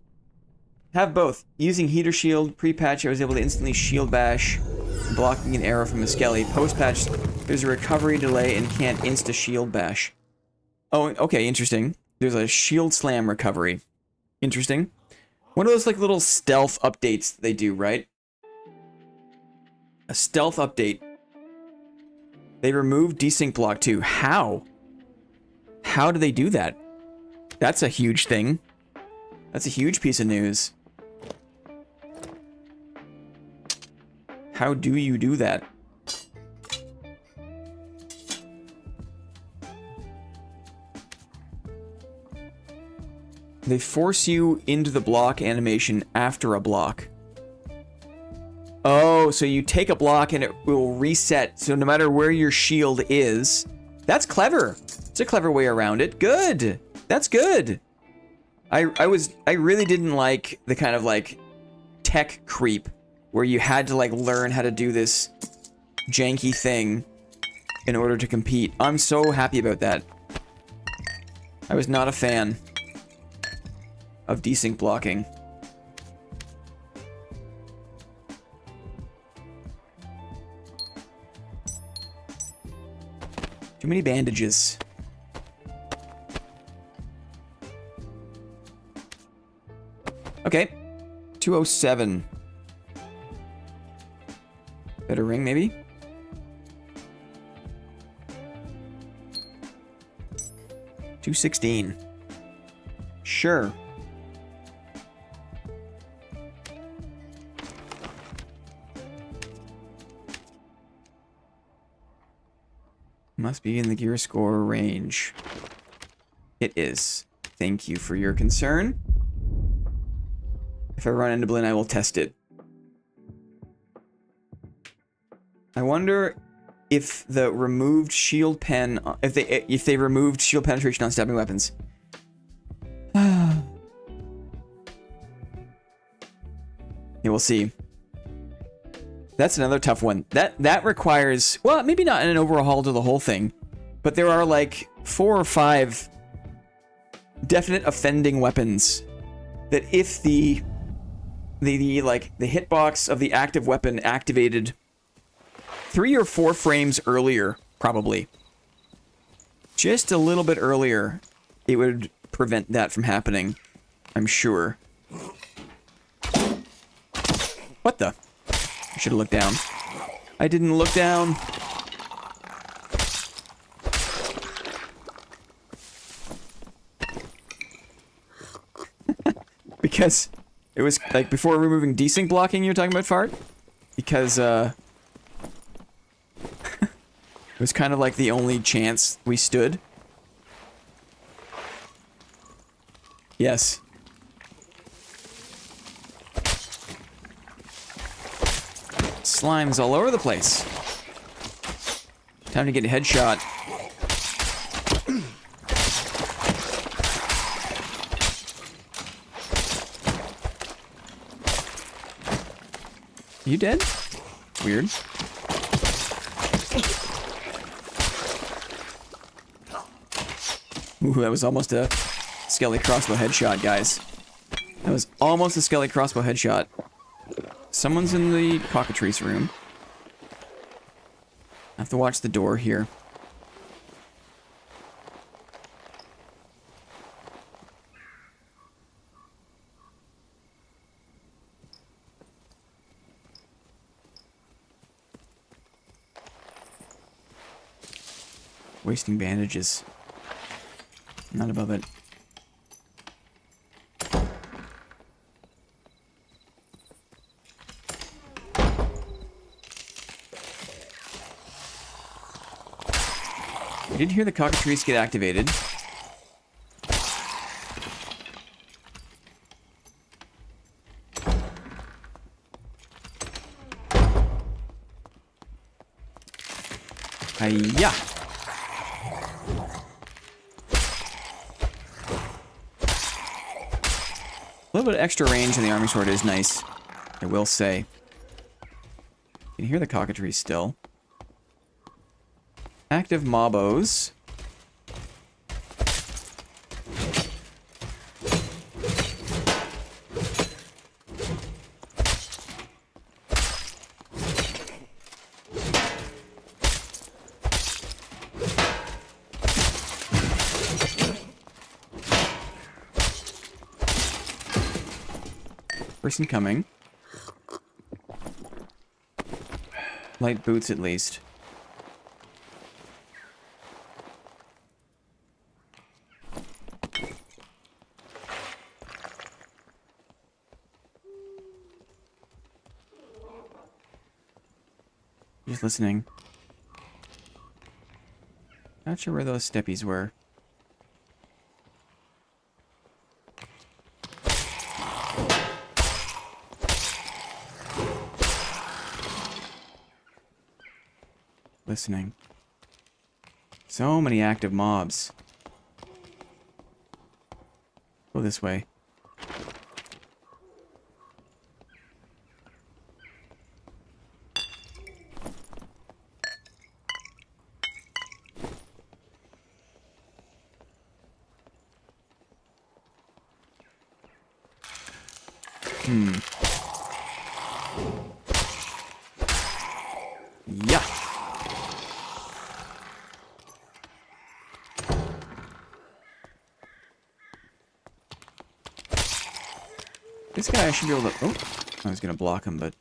Have both. Using heater shield, pre-patch I was able to instantly shield bash, blocking an arrow from a skelly. Post-patch, there's a recovery delay and can't insta-shield bash. Oh, okay, interesting. There's a shield slam recovery. Interesting. One of those like little stealth updates they do, right? A stealth update. They removed desync block too. How? How do they do that? That's a huge thing. That's a huge piece of news. How do you do that? They force you into the block animation after a block. Oh, so you take a block and it will reset, so no matter where your shield is. That's clever. It's a clever way around it. Good. That's good. I really didn't like the kind of like tech creep where you had to like learn how to do this janky thing in order to compete. I'm so happy about that. I was not a fan of desync blocking. Too many bandages. Okay. 207. Better ring, maybe? 216. Sure. Must be in the gear score range. It is. Thank you for your concern. If I run into Blinn, I will test it. I wonder if the removed shield pen, if they removed shield penetration on stabbing weapons. Yeah, we'll see. That's another tough one. That requires, well, maybe not an overhaul to the whole thing, but there are like 4 or 5 definite offending weapons that if the hitbox of the active weapon activated 3 or 4 frames earlier, probably just a little bit earlier, it would prevent that from happening, I'm sure. What the? I should have looked down. I didn't look down. Because it was like before removing desync blocking you're talking about, Fart? Because it was kind of like the only chance we stood. Yes. Slime's all over the place. Time to get a headshot. You dead? Weird. Ooh, that was almost a Skelly crossbow headshot, guys. That was almost a Skelly crossbow headshot. Someone's in the cockatrice room. I have to watch the door here. Wasting bandages. Not above it. I did hear the cockatrice get activated. Hiya! A little bit of extra range in the army sword is nice, I will say. You can hear the cockatrice still. Active mobos. Person coming. Light boots at least. Just listening. Not sure where those steppies were. Listening. So many active mobs. Go this way. Yeah. This guy I should be able to... Oh, I was going to block him, but...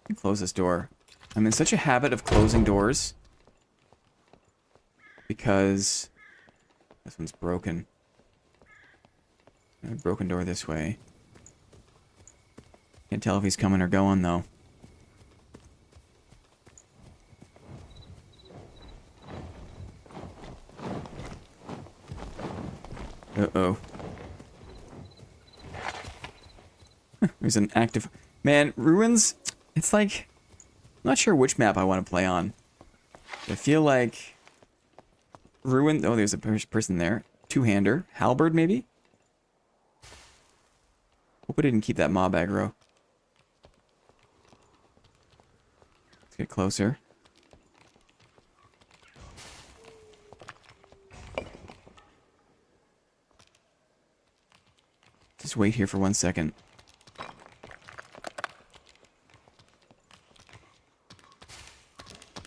I can close this door. I'm in such a habit of closing doors. Because... This one's broken. Broken door this way. Can't tell if he's coming or going, though. Uh-oh. There's an active... Man, Ruins... It's like... I'm not sure which map I want to play on. I feel like... Ruin... Oh, there's a person there. Two-hander. Halberd, maybe? Hope I didn't keep that mob aggro. Let's get closer. Just wait here for 1 second.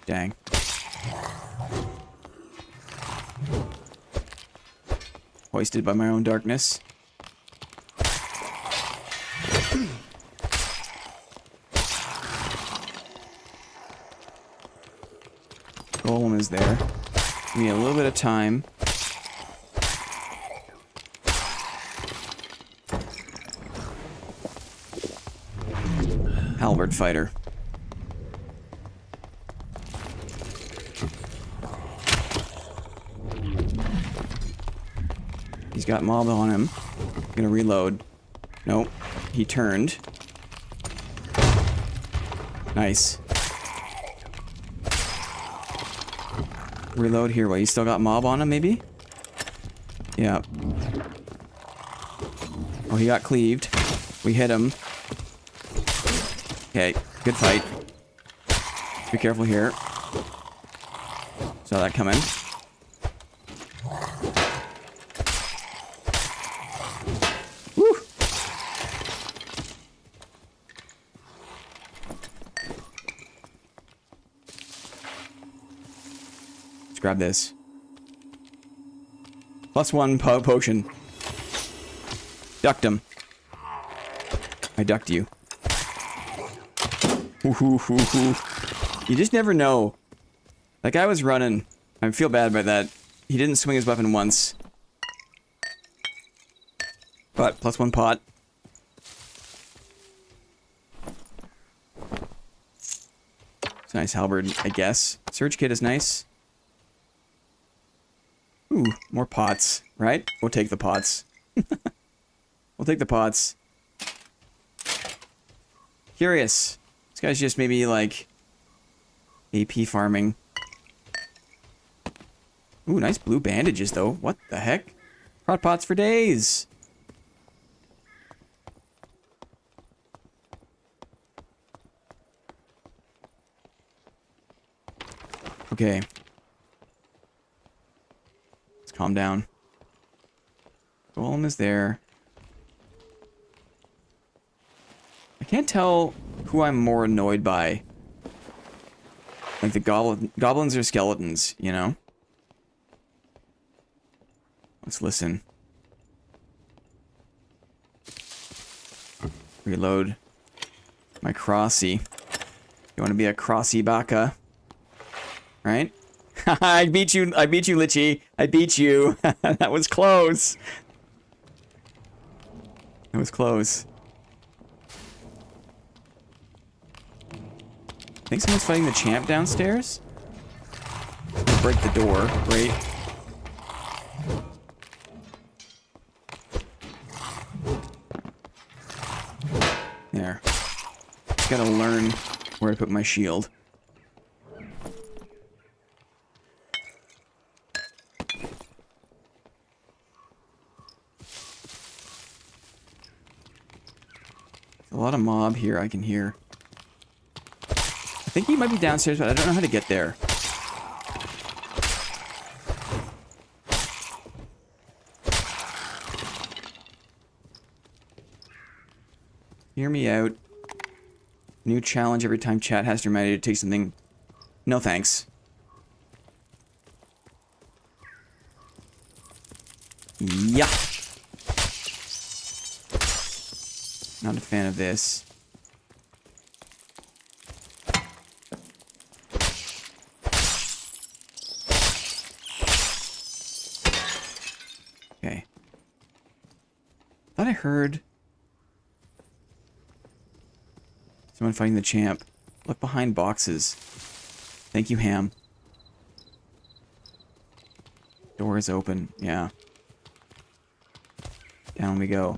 Dang. Hoisted by my own darkness. Golem is there. Give me a little bit of time. Halberd fighter. He's got mob on him. I'm gonna reload. Nope. He turned. Nice. Reload here. Wait, he's still got mob on him, maybe? Yeah. Oh, he got cleaved. We hit him. Okay, good fight. Be careful here. Saw that coming. Woo! Let's grab this. +1 potion. Ducked him. I ducked you. You just never know. That guy was running. I feel bad about that. He didn't swing his weapon once. But +1 pot. It's a nice halberd, I guess. Surge kit is nice. Ooh, more pots, right? We'll take the pots. We'll take the pots. Curious. This guy's just maybe like AP farming. Ooh, nice blue bandages though. What the heck? Prot pots for days. Okay. Let's calm down. Golem is there. I can't tell who I'm more annoyed by. Like the goblins or skeletons, you know? Let's listen. Reload my crossy. You want to be a crossy baka? Right? I beat you, Lichy. I beat you. That was close. That was close. I think someone's fighting the champ downstairs. Break the door. Great. There. Just gotta learn where to put my shield. A lot of mob here I can hear. I think he might be downstairs, but I don't know how to get there. Hear me out. New challenge every time chat has to remind you to take something. No thanks. Yeah. Not a fan of this. heard someone fighting the champ. Look behind boxes. Thank you, Ham. Door is open. Yeah. Down we go.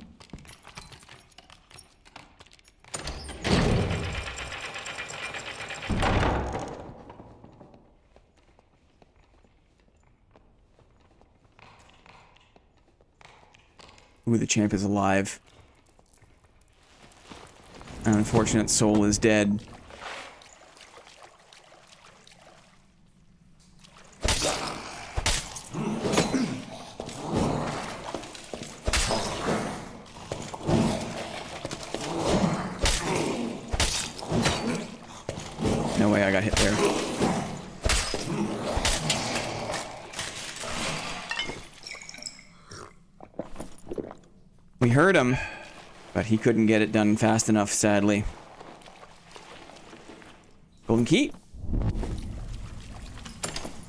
Ooh, the champ is alive. An unfortunate soul is dead. No way I got hit there. We heard him, but he couldn't get it done fast enough, sadly. Golden key.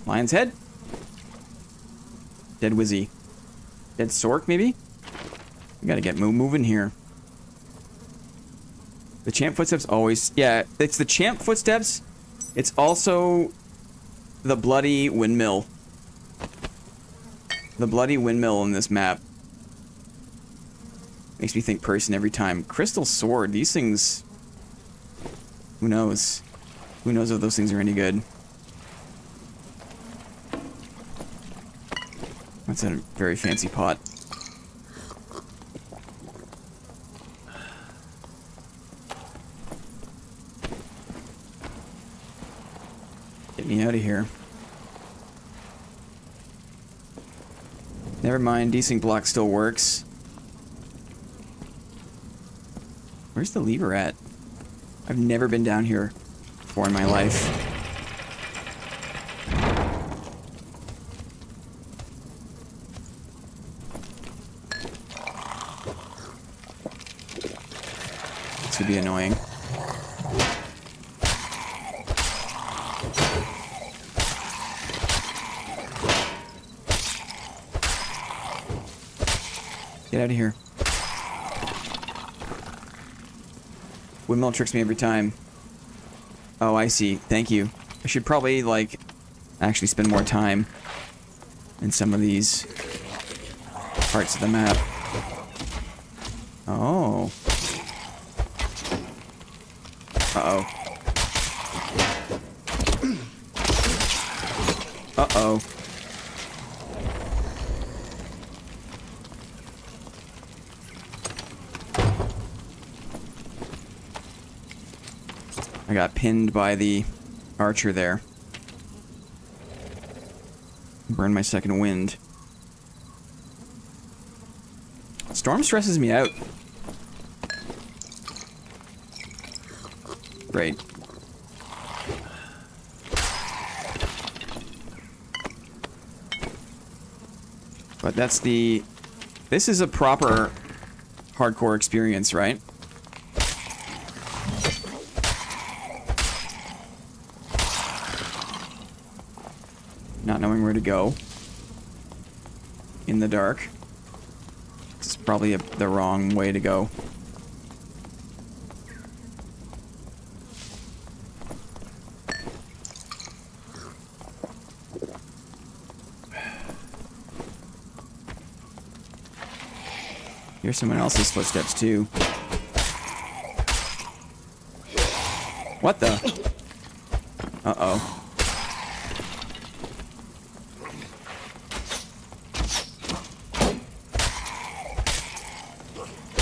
Lion's head. Dead Wizzy. Dead Sork, maybe? We gotta get moving here. The champ footsteps always... Yeah, it's the champ footsteps. It's also the bloody windmill. The bloody windmill in this map. Makes me think person every time. Crystal sword. These things... Who knows? Who knows if those things are any good? That's a very fancy pot. Get me out of here. Never mind, desync block still works. Where's the lever at? I've never been down here before in my life. This would be annoying. Get out of here. Windmill tricks me every time. Oh, I see. Thank you. I should probably, like, actually spend more time in some of these parts of the map. Oh. Uh-oh. Uh-oh. I got pinned by the archer there. Burned my second wind. Storm stresses me out. Great. But that's the... This is a proper hardcore experience, right? Not knowing where to go in the dark. This is probably the wrong way to go. Here's someone else's footsteps too. What the? Uh-oh.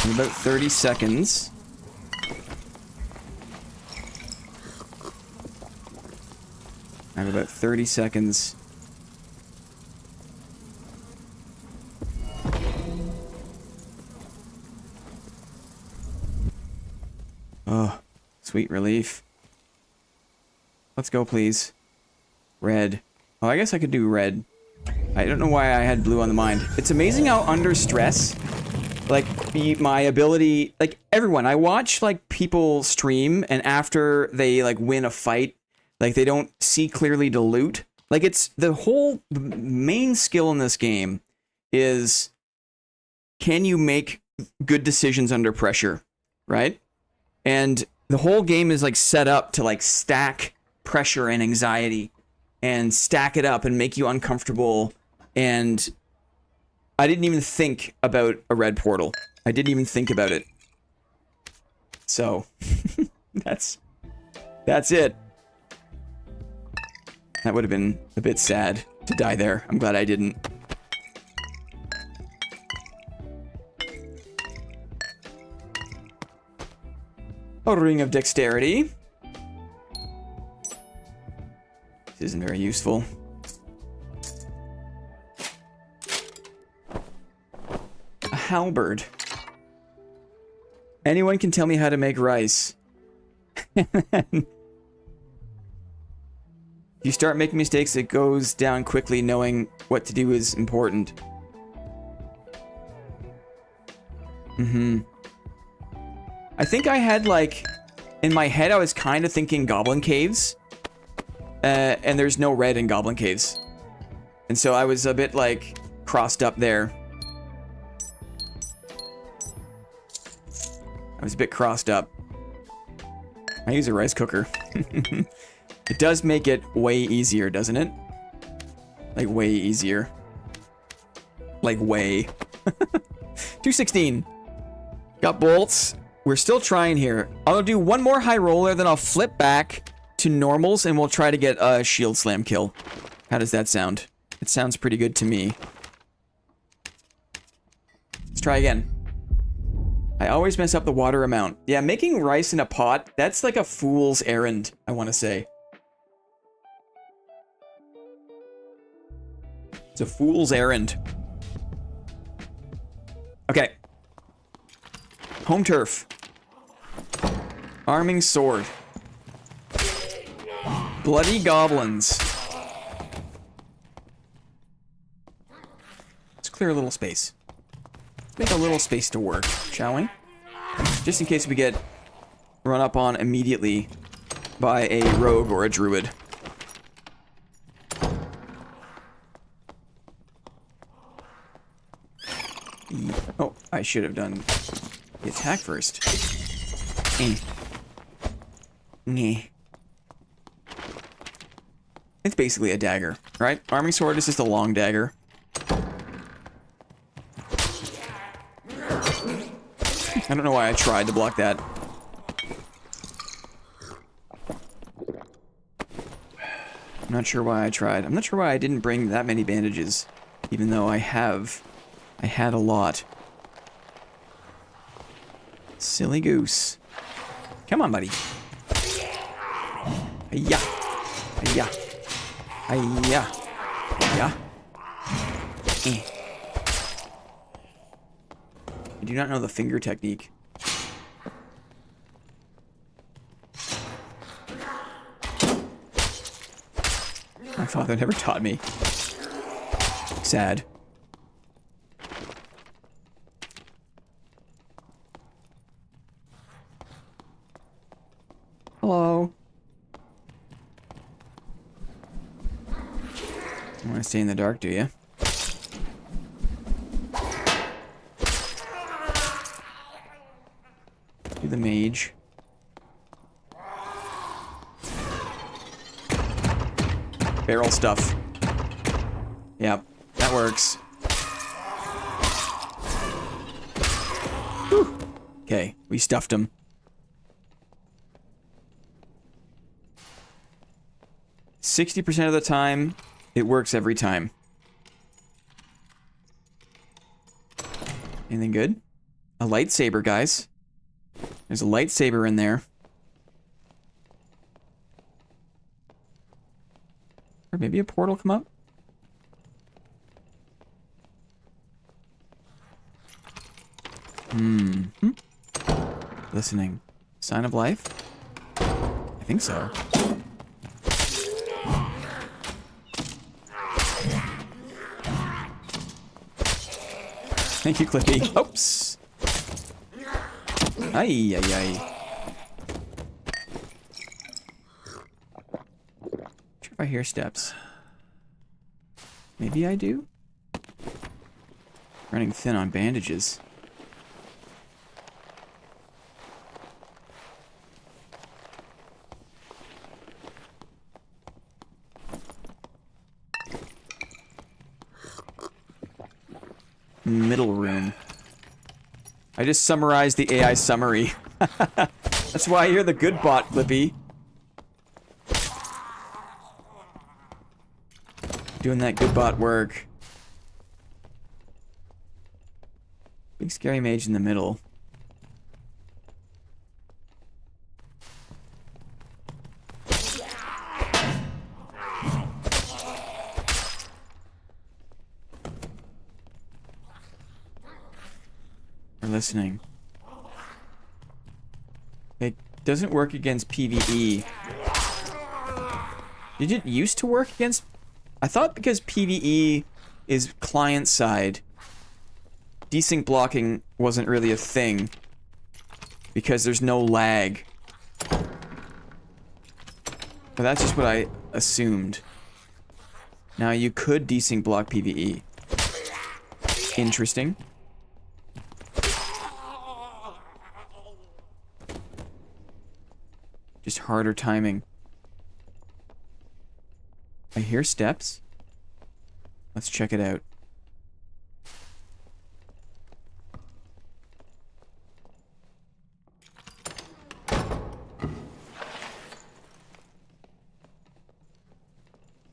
In about 30 seconds. I have about 30 seconds. Oh, sweet relief. Let's go, please. Red. Oh, I guess I could do red. I don't know why I had blue on the mind. It's amazing how under stress... Like, my ability, like, everyone, I watch, like, people stream, and after they, like, win a fight, like, they don't see clearly to loot. Like, it's, the whole main skill in this game is, can you make good decisions under pressure, right? And the whole game is like set up to like stack pressure and anxiety and stack it up and make you uncomfortable. And I didn't even think about a red portal. I didn't even think about it. So that's it. That would have been a bit sad to die there. I'm glad I didn't. A ring of dexterity. This isn't very useful. A halberd. Anyone can tell me how to make rice. If you start making mistakes, it goes down quickly. Knowing what to do is important. I think I had, like, in my head, I was kind of thinking goblin caves. And there's no red in goblin caves. And so I was a bit, like, crossed up there. I was a bit crossed up. I use a rice cooker. It does make it way easier, doesn't it? Like, way easier. Like, way. 216. Got bolts. We're still trying here. I'll do one more high roller, then I'll flip back to normals, and we'll try to get a shield slam kill. How does that sound? It sounds pretty good to me. Let's try again. I always mess up the water amount. Yeah, making rice in a pot, that's like a fool's errand, I want to say. It's a fool's errand. Okay. Home turf. Arming sword. Bloody goblins. Let's clear a little space. Let's make a little space to work, shall we? Just in case we get run up on immediately by a rogue or a druid. Oh, I should have done the attack first. It's basically a dagger, right? Arming sword is just a long dagger. I don't know why I tried to block that. I'm not sure why I tried. I'm not sure why I didn't bring that many bandages, even though I had a lot. Silly goose. Come on, buddy. Hiya. Hiya. Hiya. Hiya. I do not know the finger technique. My father never taught me. Sad. Hello. You want to stay in the dark, do you? Do the mage. Barrel stuff. Yep, that works. Whew. Okay, we stuffed him. %60 of the time, it works every time. Anything good? A lightsaber, guys. There's a lightsaber in there. Or maybe a portal come up? Listening. Sign of life? I think so. Thank you, Clippy. Oops. Ay, ay, ay. Sure if I hear steps. Maybe I do? Running thin on bandages. middle room. I just summarized the AI summary. That's why you're the good bot, Flippy. Doing that good bot work. Big scary mage in the middle. We're listening. It doesn't work against PvE. Did it used to work against... I thought because PvE is client side, desync blocking wasn't really a thing because there's no lag. But that's just what I assumed. Now you could desync block PvE. Interesting. Just harder timing. I hear steps. Let's check it out.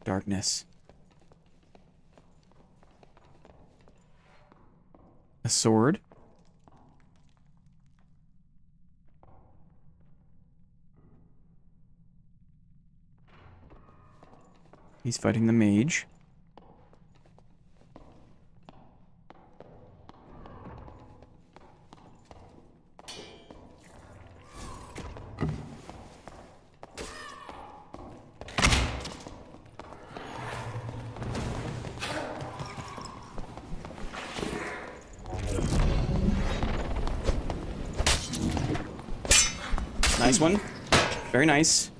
Darkness. A sword. He's fighting the mage. Nice one. Very nice.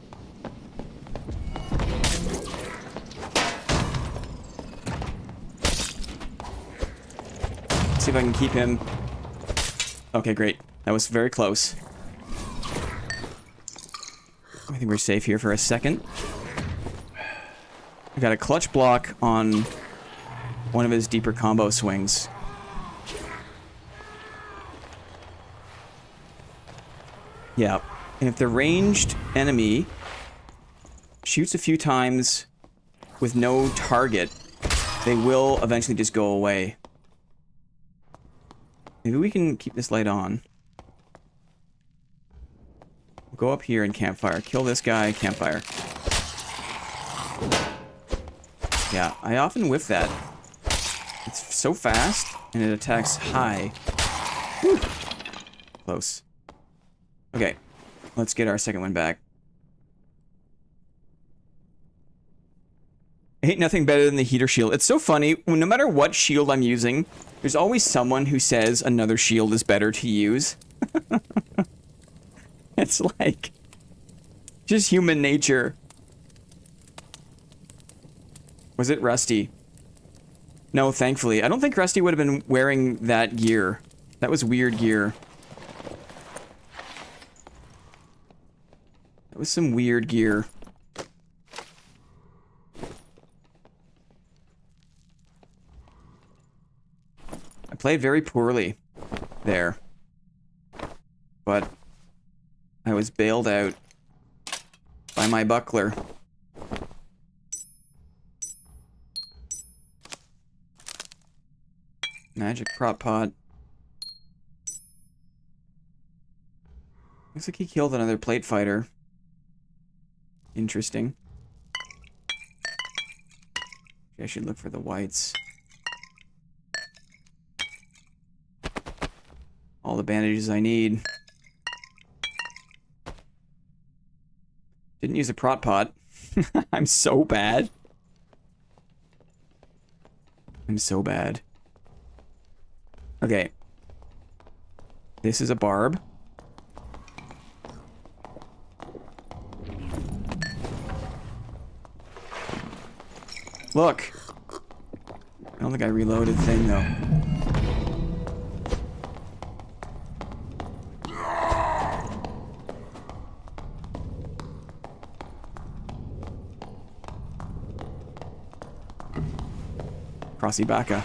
See if I can keep him. Okay, great. That was very close. I think we're safe here for a second. I got a clutch block on one of his deeper combo swings. Yeah. And if the ranged enemy shoots a few times with no target, they will eventually just go away. Maybe we can keep this light on. We'll go up here and campfire. Kill this guy, campfire. Yeah, I often whiff that. It's so fast, and it attacks high. Whew. Close. Okay, let's get our second one back. Ain't nothing better than the heater shield. It's so funny, no matter what shield I'm using, there's always someone who says another shield is better to use. It's like just human nature. Was it Rusty? No, thankfully. I don't think Rusty would have been wearing that gear. That was weird gear. That was some weird gear. I played very poorly there, but I was bailed out by my buckler. Magic prop pot. Looks like he killed another plate fighter. Interesting. I should look for the whites. All the bandages I need. Didn't use a prop pot. I'm so bad. I'm so bad. Okay. This is a barb. Look. I don't think I reloaded thing though. Crossy Baka.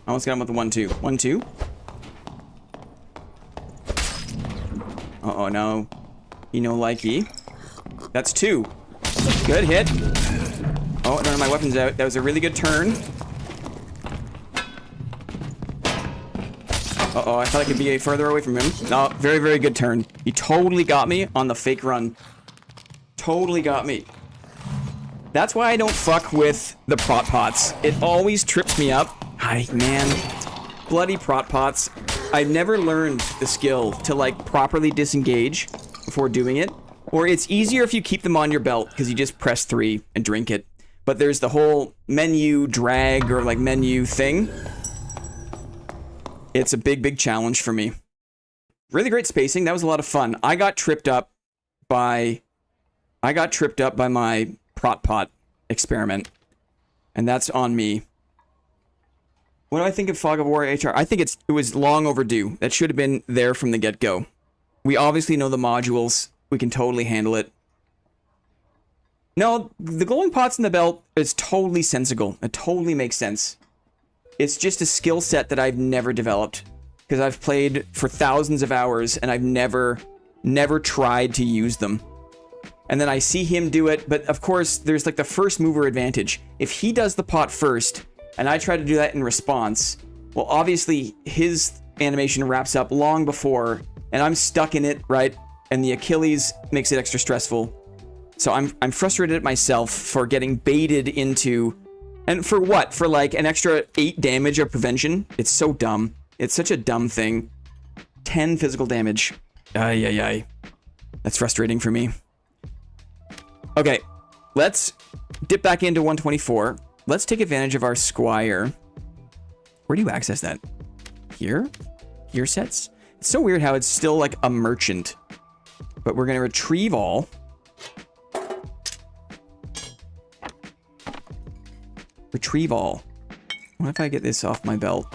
Almost got him with the 1-2. 1-2. Uh-oh, no. You know, likey. That's 2. Good hit. Oh, none of my weapons out. That was a really good turn. Uh-oh, I thought I could be further away from him. No, very, very good turn. He totally got me on the fake run. Totally got me. That's why I don't fuck with the prot pots. It always trips me up. Hi, man. Bloody prot pots. I've never learned the skill to, like, properly disengage before doing it. Or it's easier if you keep them on your belt, because you just press 3 and drink it. But there's the whole menu drag or, like, menu thing. It's a big, big challenge for me. Really great spacing. That was a lot of fun. I got tripped up by my prot pot experiment. And that's on me. What do I think of Fog of War HR? I think it was long overdue. That should have been there from the get-go. We obviously know the modules. We can totally handle it. No, the glowing pots in the belt is totally sensible. It totally makes sense. It's just a skill set that I've never developed. Because I've played for thousands of hours and I've never tried to use them. And then I see him do it, but of course, there's like the first mover advantage. If he does the pot first, and I try to do that in response, well, obviously, his animation wraps up long before, and I'm stuck in it, right? And the Achilles makes it extra stressful. So I'm frustrated at myself for getting baited into... And for what? For like an extra 8 damage of prevention? It's so dumb. It's such a dumb thing. 10 physical damage. Ay, ay, ay. That's frustrating for me. Okay, let's dip back into 124. Let's take advantage of our Squire. Where do you access that? Here? Gear sets? It's so weird how it's still like a merchant. But we're going to retrieve all. Retrieve all. What if I get this off my belt?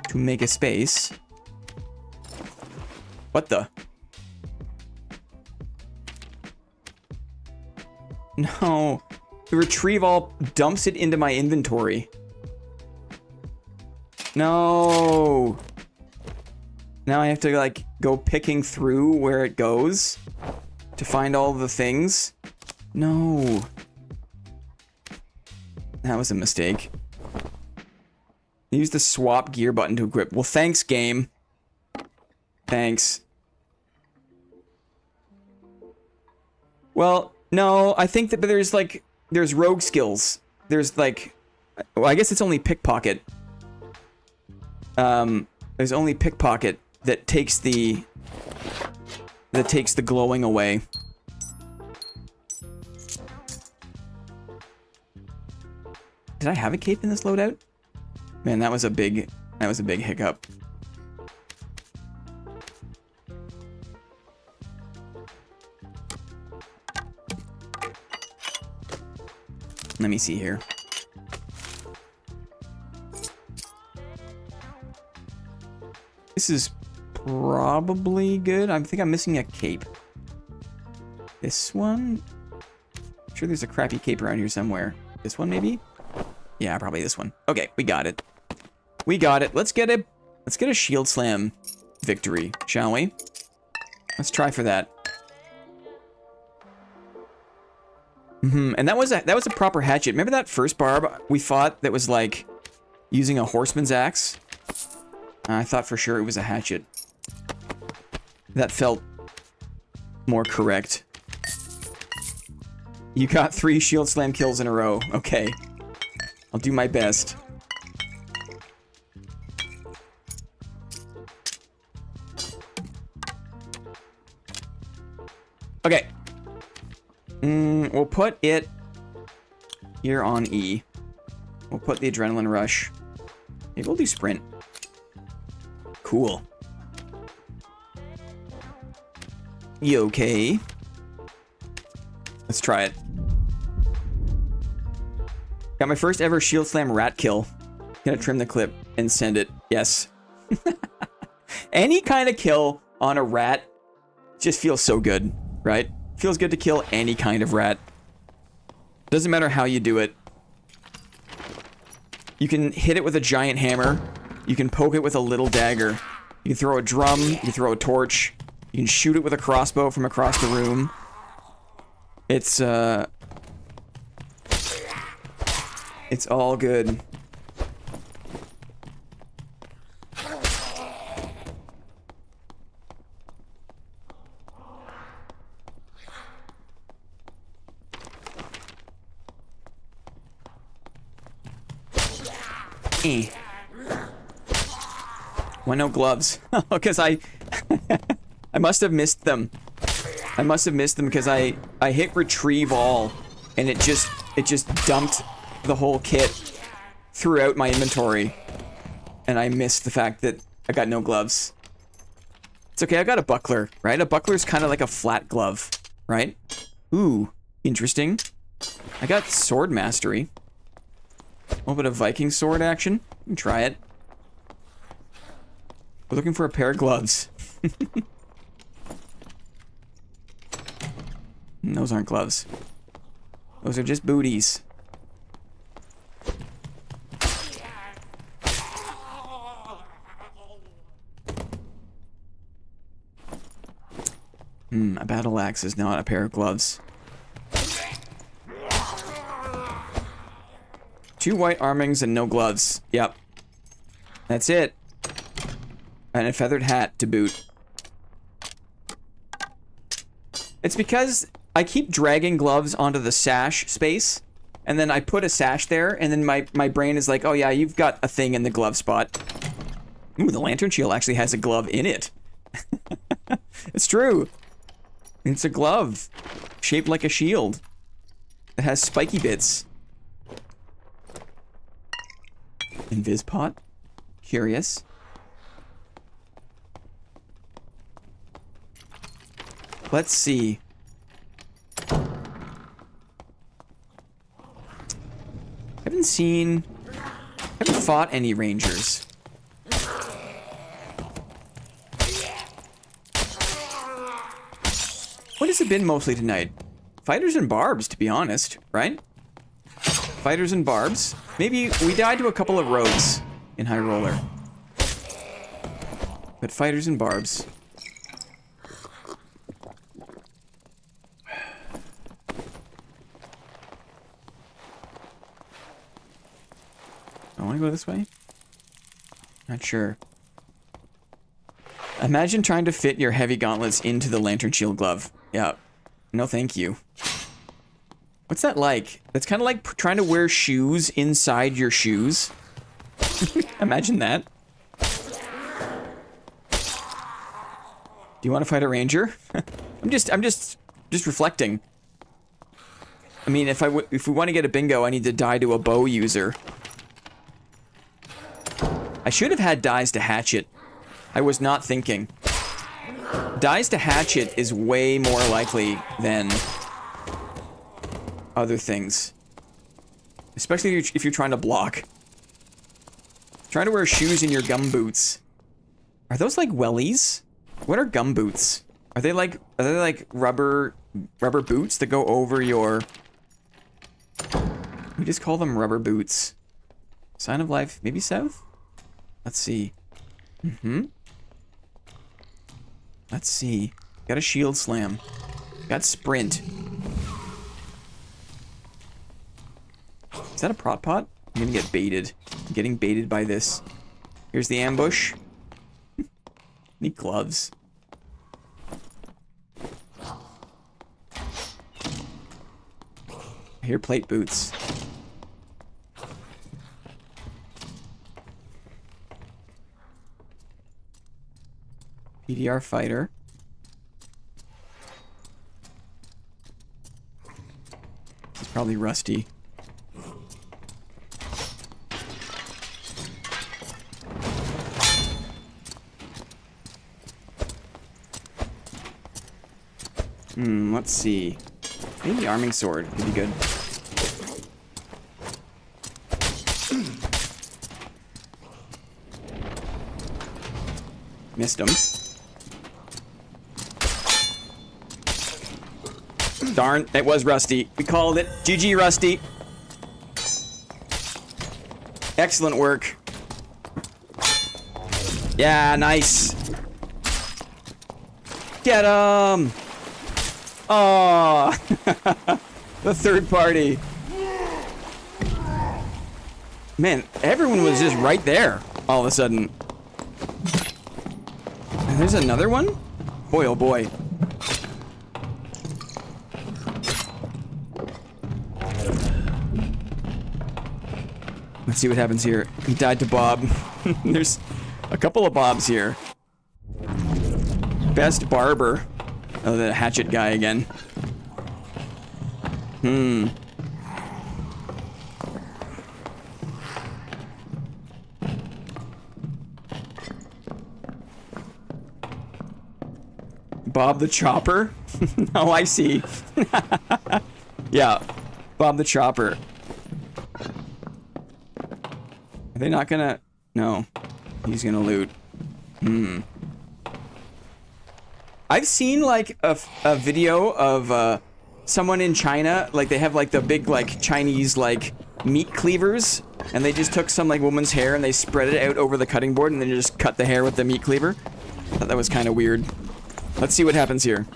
To make a space. What the? No. The retrieve all dumps it into my inventory. No. Now I have to like go picking through where it goes to find all the things. No. That was a mistake. Use the swap gear button to equip. Well, thanks, game. Thanks. Well, no, I think that there's rogue skills. There's like, well, I guess it's only pickpocket. There's only pickpocket that takes the glowing away. Did I have a cape in this loadout? Man, that was a big hiccup. Let me see here. This is probably good. I think I'm missing a cape. This one? I'm sure there's a crappy cape around here somewhere. This one, maybe? Yeah, probably this one. Okay, we got it. We got it. Let's get a shield slam victory, shall we? Let's try for that. And that was a proper hatchet. Remember that first barb we fought that was like using a horseman's axe? I thought for sure it was a hatchet. That felt more correct. You got 3 shield slam kills in a row. Okay. I'll do my best. Okay. We'll put it here on E. We'll put the adrenaline rush. Maybe we'll do sprint. Cool. You okay? Let's try it. Got my first ever shield slam rat kill. Gonna trim the clip and send it. Yes. Any kind of kill on a rat just feels so good, right? Feels good to kill any kind of rat. Doesn't matter how you do it. You can hit it with a giant hammer. You can poke it with a little dagger. You can throw a drum. You can throw a torch. You can shoot it with a crossbow from across the room. It's all good. Why no gloves? Because I must have missed them. I must have missed them because I hit retrieve all, and it just dumped the whole kit throughout my inventory, and I missed the fact that I got no gloves. It's okay, I got a buckler, right? A buckler's kind of like a flat glove, right? Ooh, interesting. I got sword mastery. A little bit of Viking sword action. You can try it. We're looking for a pair of gloves. Those aren't gloves. Those are just booties. A battle axe is not a pair of gloves. 2 white armings and no gloves. Yep. That's it. And a feathered hat to boot. It's because I keep dragging gloves onto the sash space, and then I put a sash there, and then my brain is like, oh yeah, you've got a thing in the glove spot. Ooh, the lantern shield actually has a glove in it. It's true. It's a glove shaped like a shield. It has spiky bits. Invis pot. Curious. Let's see. Haven't fought any rangers. What has it been mostly tonight? Fighters and barbs, to be honest, right? Fighters and barbs. Maybe we died to a couple of rogues in High Roller. But fighters and barbs. I want to go this way? Not sure. Imagine trying to fit your heavy gauntlets into the lantern shield glove. Yeah. No, thank you. What's that like? That's kind of like trying to wear shoes inside your shoes. Imagine that. Do you want to fight a ranger? I'm just reflecting. I mean, if we want to get a bingo, I need to die to a bow user. I should have had dies to hatchet. I was not thinking. Dies to hatchet is way more likely than other things. Especially if you're trying to block. Trying to wear shoes in your gum boots. Are those like wellies? What are gum boots? Are they like rubber boots that go over your... We just call them rubber boots. Sign of life, maybe south? Let's see. Let's see. Got a shield slam. Got sprint. Is that a prot pot? I'm gonna get baited. I'm getting baited by this. Here's the ambush. Need gloves. I hear plate boots. PDR fighter. It's probably rusty. Let's see. Maybe arming sword could be good. Missed him. Darn, it was rusty. We called it. GG, Rusty. Excellent work. Yeah, nice. Get him! Oh, the third party. Man, everyone was just right there all of a sudden. And there's another one? Boy, oh boy. Let's see what happens here. He died to Bob. There's a couple of Bobs here. Best barber. Oh, the hatchet guy again. Bob the Chopper? Oh, I see. Yeah, Bob the Chopper. Are they not gonna... No. He's gonna loot. I've seen, like, a video of, someone in China, like, they have, like, the big, like, Chinese, like, meat cleavers, and they just took some, like, woman's hair and they spread it out over the cutting board and then just cut the hair with the meat cleaver. I thought that was kind of weird. Let's see what happens here.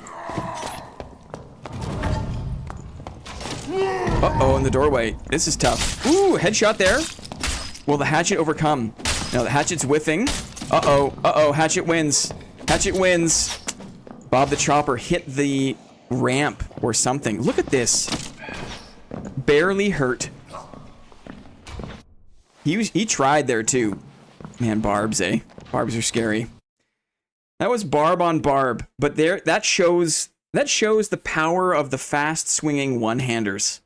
Uh-oh, in the doorway. This is tough. Ooh, headshot there. Will the hatchet overcome? No, the hatchet's whiffing. Uh-oh, uh-oh, hatchet wins. Hatchet wins. Bob the Chopper hit the ramp or something. Look at this. Barely hurt. He tried there too. Man, barbs, eh? Barbs are scary. That was barb on barb, but there that shows the power of the fast swinging one-handers.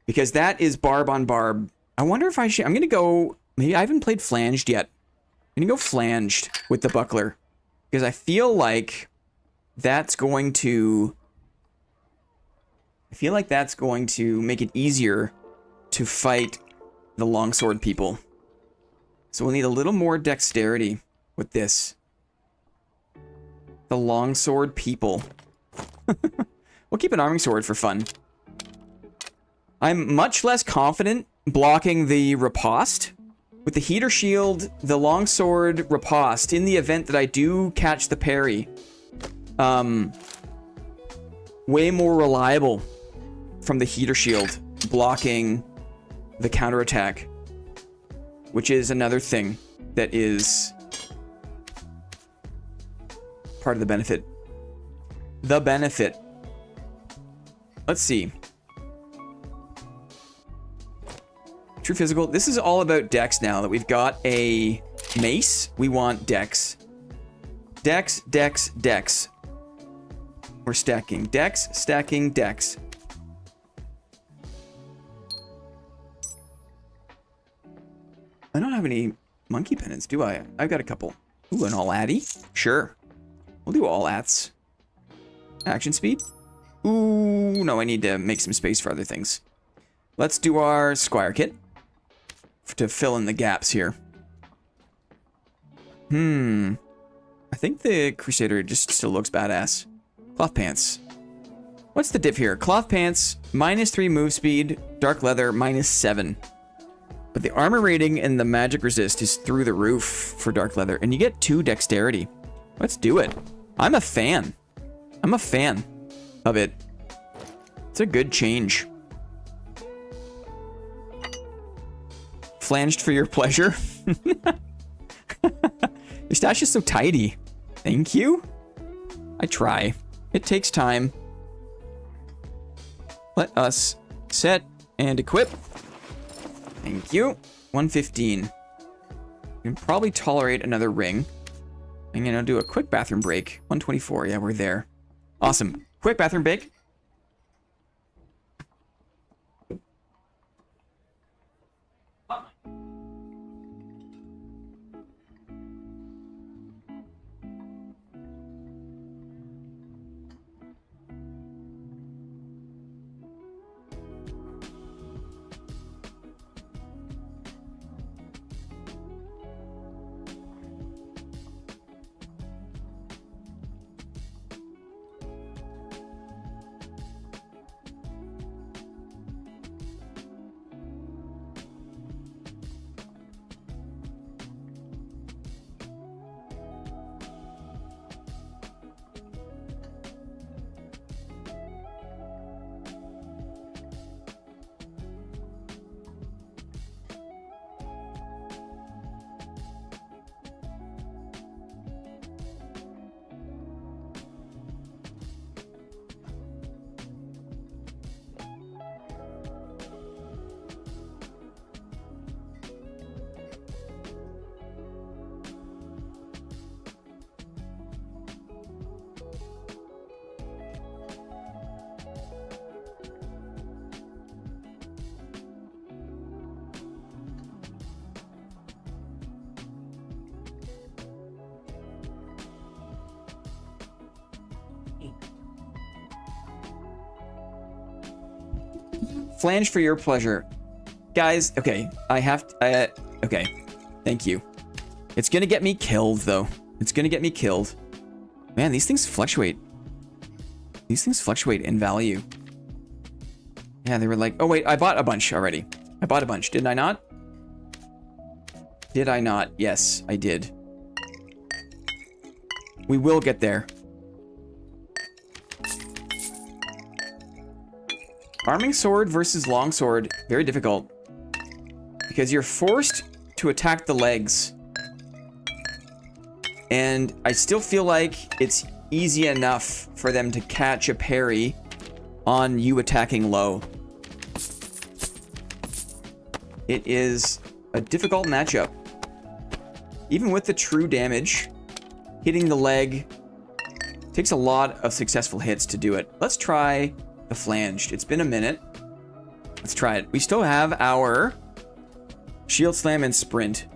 Because that is barb on barb. I wonder if I should... I'm going to go... Maybe I haven't played flanged yet. I'm going to go flanged with the buckler. Because I feel like that's going to... make it easier to fight the longsword people. So we'll need a little more dexterity with this. The longsword people. We'll keep an arming sword for fun. I'm much less confident blocking the riposte. With the heater shield, the longsword riposte, in the event that I do catch the parry, way more reliable from the heater shield blocking the counterattack, which is another thing that is part of the benefit. The benefit. Let's see. True physical. This is all about dex now that we've got a mace. We want dex. Dex, dex, dex. We're stacking. Dex, stacking, dex. I don't have any monkey pennants, do I? I've got a couple. Ooh, an all addy? Sure. We'll do all ats. Action speed? Ooh, no, I need to make some space for other things. Let's do our Squire kit to fill in the gaps here. I think the Crusader just still looks badass. Cloth pants. What's the diff here? Cloth pants, -3 move speed, dark leather, -7. But the armor rating and the magic resist is through the roof for dark leather, and you get 2 dexterity. Let's do it. I'm a fan. I'm a fan of it. It's a good change. Flanged for your pleasure. Your stash is so tidy. Thank you. I try. It takes time. Let us set and equip. Thank you. 115. You can probably tolerate another ring. I'm gonna do a quick bathroom break. 124. Yeah, we're there. Awesome. Quick bathroom break. Flange for your pleasure. Guys, okay. I have to... okay. Thank you. It's gonna get me killed, though. It's gonna get me killed. Man, these things fluctuate. These things fluctuate in value. Yeah, they were like... oh, wait. I bought a bunch already. I bought a bunch. Didn't I not? Did I not? Yes, I did. We will get there. Arming sword versus longsword. Very difficult. Because you're forced to attack the legs. And I still feel like it's easy enough for them to catch a parry on you attacking low. It is a difficult matchup. Even with the true damage, hitting the leg takes a lot of successful hits to do it. Let's try the flanged. It's been a minute. Let's try it. We still have our shield slam and sprint.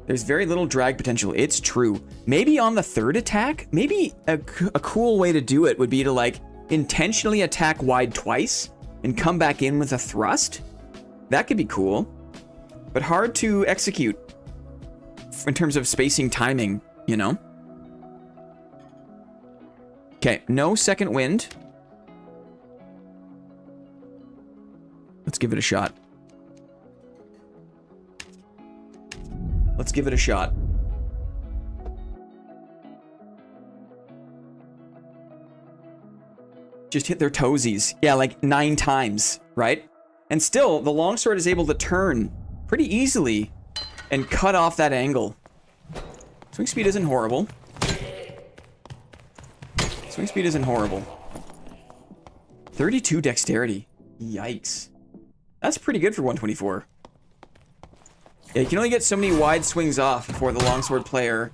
There's very little drag potential. It's true. Maybe on the third attack, maybe a cool way to do it would be to like intentionally attack wide twice and come back in with a thrust. That could be cool, but hard to execute in terms of spacing timing, you know? Okay, no second wind. Let's give it a shot. Let's give it a shot. Just hit their toesies. Yeah, like 9 times, right? And still, the longsword is able to turn pretty easily and cut off that angle. Swing speed isn't horrible. Swing speed isn't horrible. 32 dexterity. Yikes. That's pretty good for 124. Yeah, you can only get so many wide swings off before the longsword player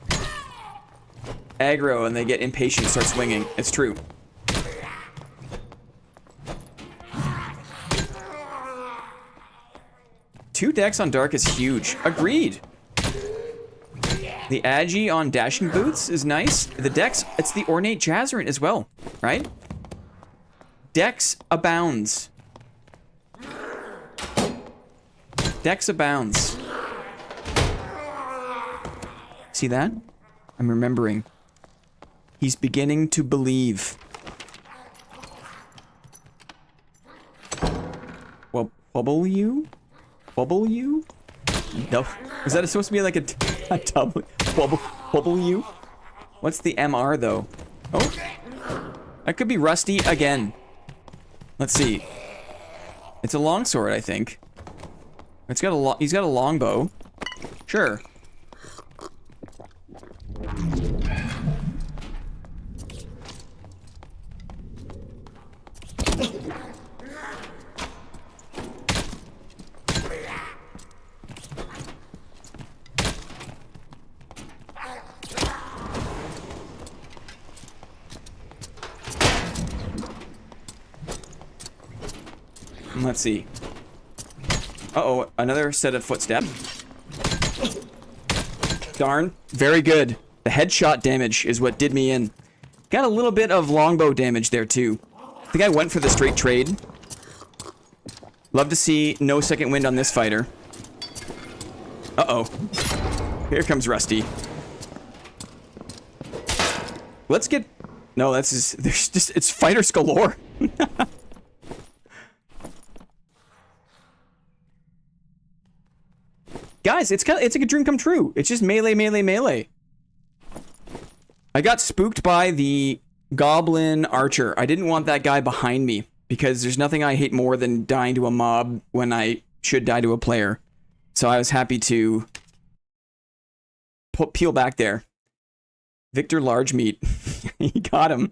aggro and they get impatient and start swinging. It's true. Two dex on Dark is huge. Agreed. The Agi on Dashing Boots is nice. The dex, it's the Ornate Jazzerant as well, right? Dex abounds. Dex abounds. See that? I'm remembering. He's beginning to believe. Wobble you? Wobble you? No. Is that supposed to be like a double? Wobble you? What's the MR though? Oh. That could be Rusty again. Let's see. It's a longsword, I think. It's got he's got a longbow. Sure. Let's see. Uh-oh, another set of footstep. Darn. Very good. The headshot damage is what did me in. Got a little bit of longbow damage there, too. I think I went for the straight trade. Love to see no second wind on this fighter. Uh-oh. Here comes Rusty. Let's get... No, that's just... There's just... It's fighters galore. Guys, it's like a dream come true. It's just melee, melee, melee. I got spooked by the goblin archer. I didn't want that guy behind me because there's nothing I hate more than dying to a mob when I should die to a player. So I was happy to peel back there. Victor Largemeat. He got him.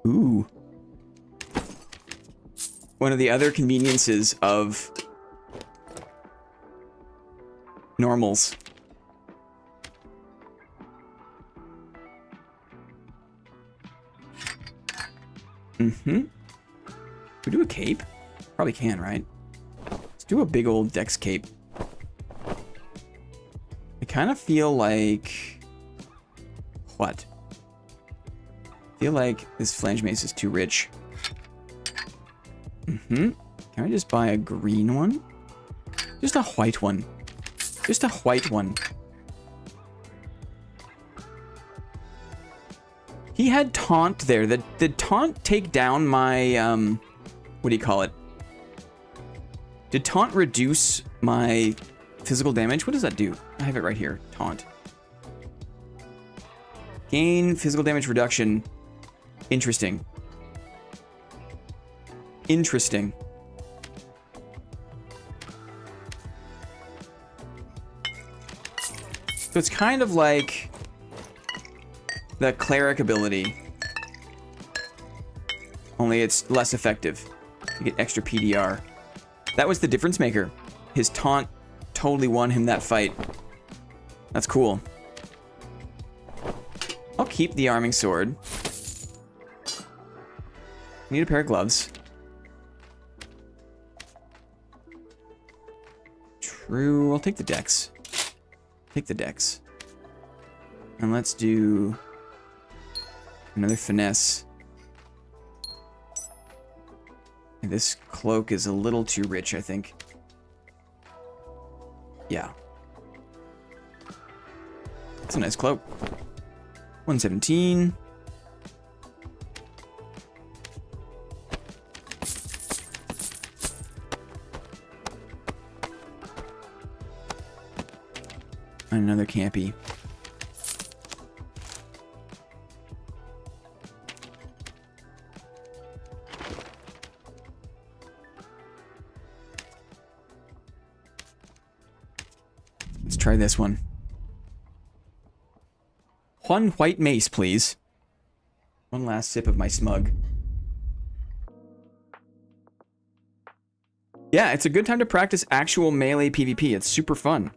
Ooh. One of the other conveniences of normals. Mm-hmm. We do a cape? Probably can, right? Let's do a big old dex cape. I kind of feel like... What? I feel like this flange mace is too rich. Can I just buy a green one? Just a white one. Just a white one. He had taunt there. Did taunt take down my, what do you call it? Did taunt reduce my physical damage? What does that do? I have it right here. Taunt. Gain physical damage reduction. Interesting. Interesting. So it's kind of like the cleric ability. Only it's less effective. You get extra PDR. That was the difference maker. His taunt totally won him that fight. That's cool. I'll keep the arming sword. Need a pair of gloves. True. I'll take the dex. Take the dex. And let's do another finesse. And this cloak is a little too rich, I think. Yeah. It's a nice cloak. 117. Another campy. Let's try this one. One white mace, please. One last sip of my smug. Yeah, it's a good time to practice actual melee PvP. It's super fun.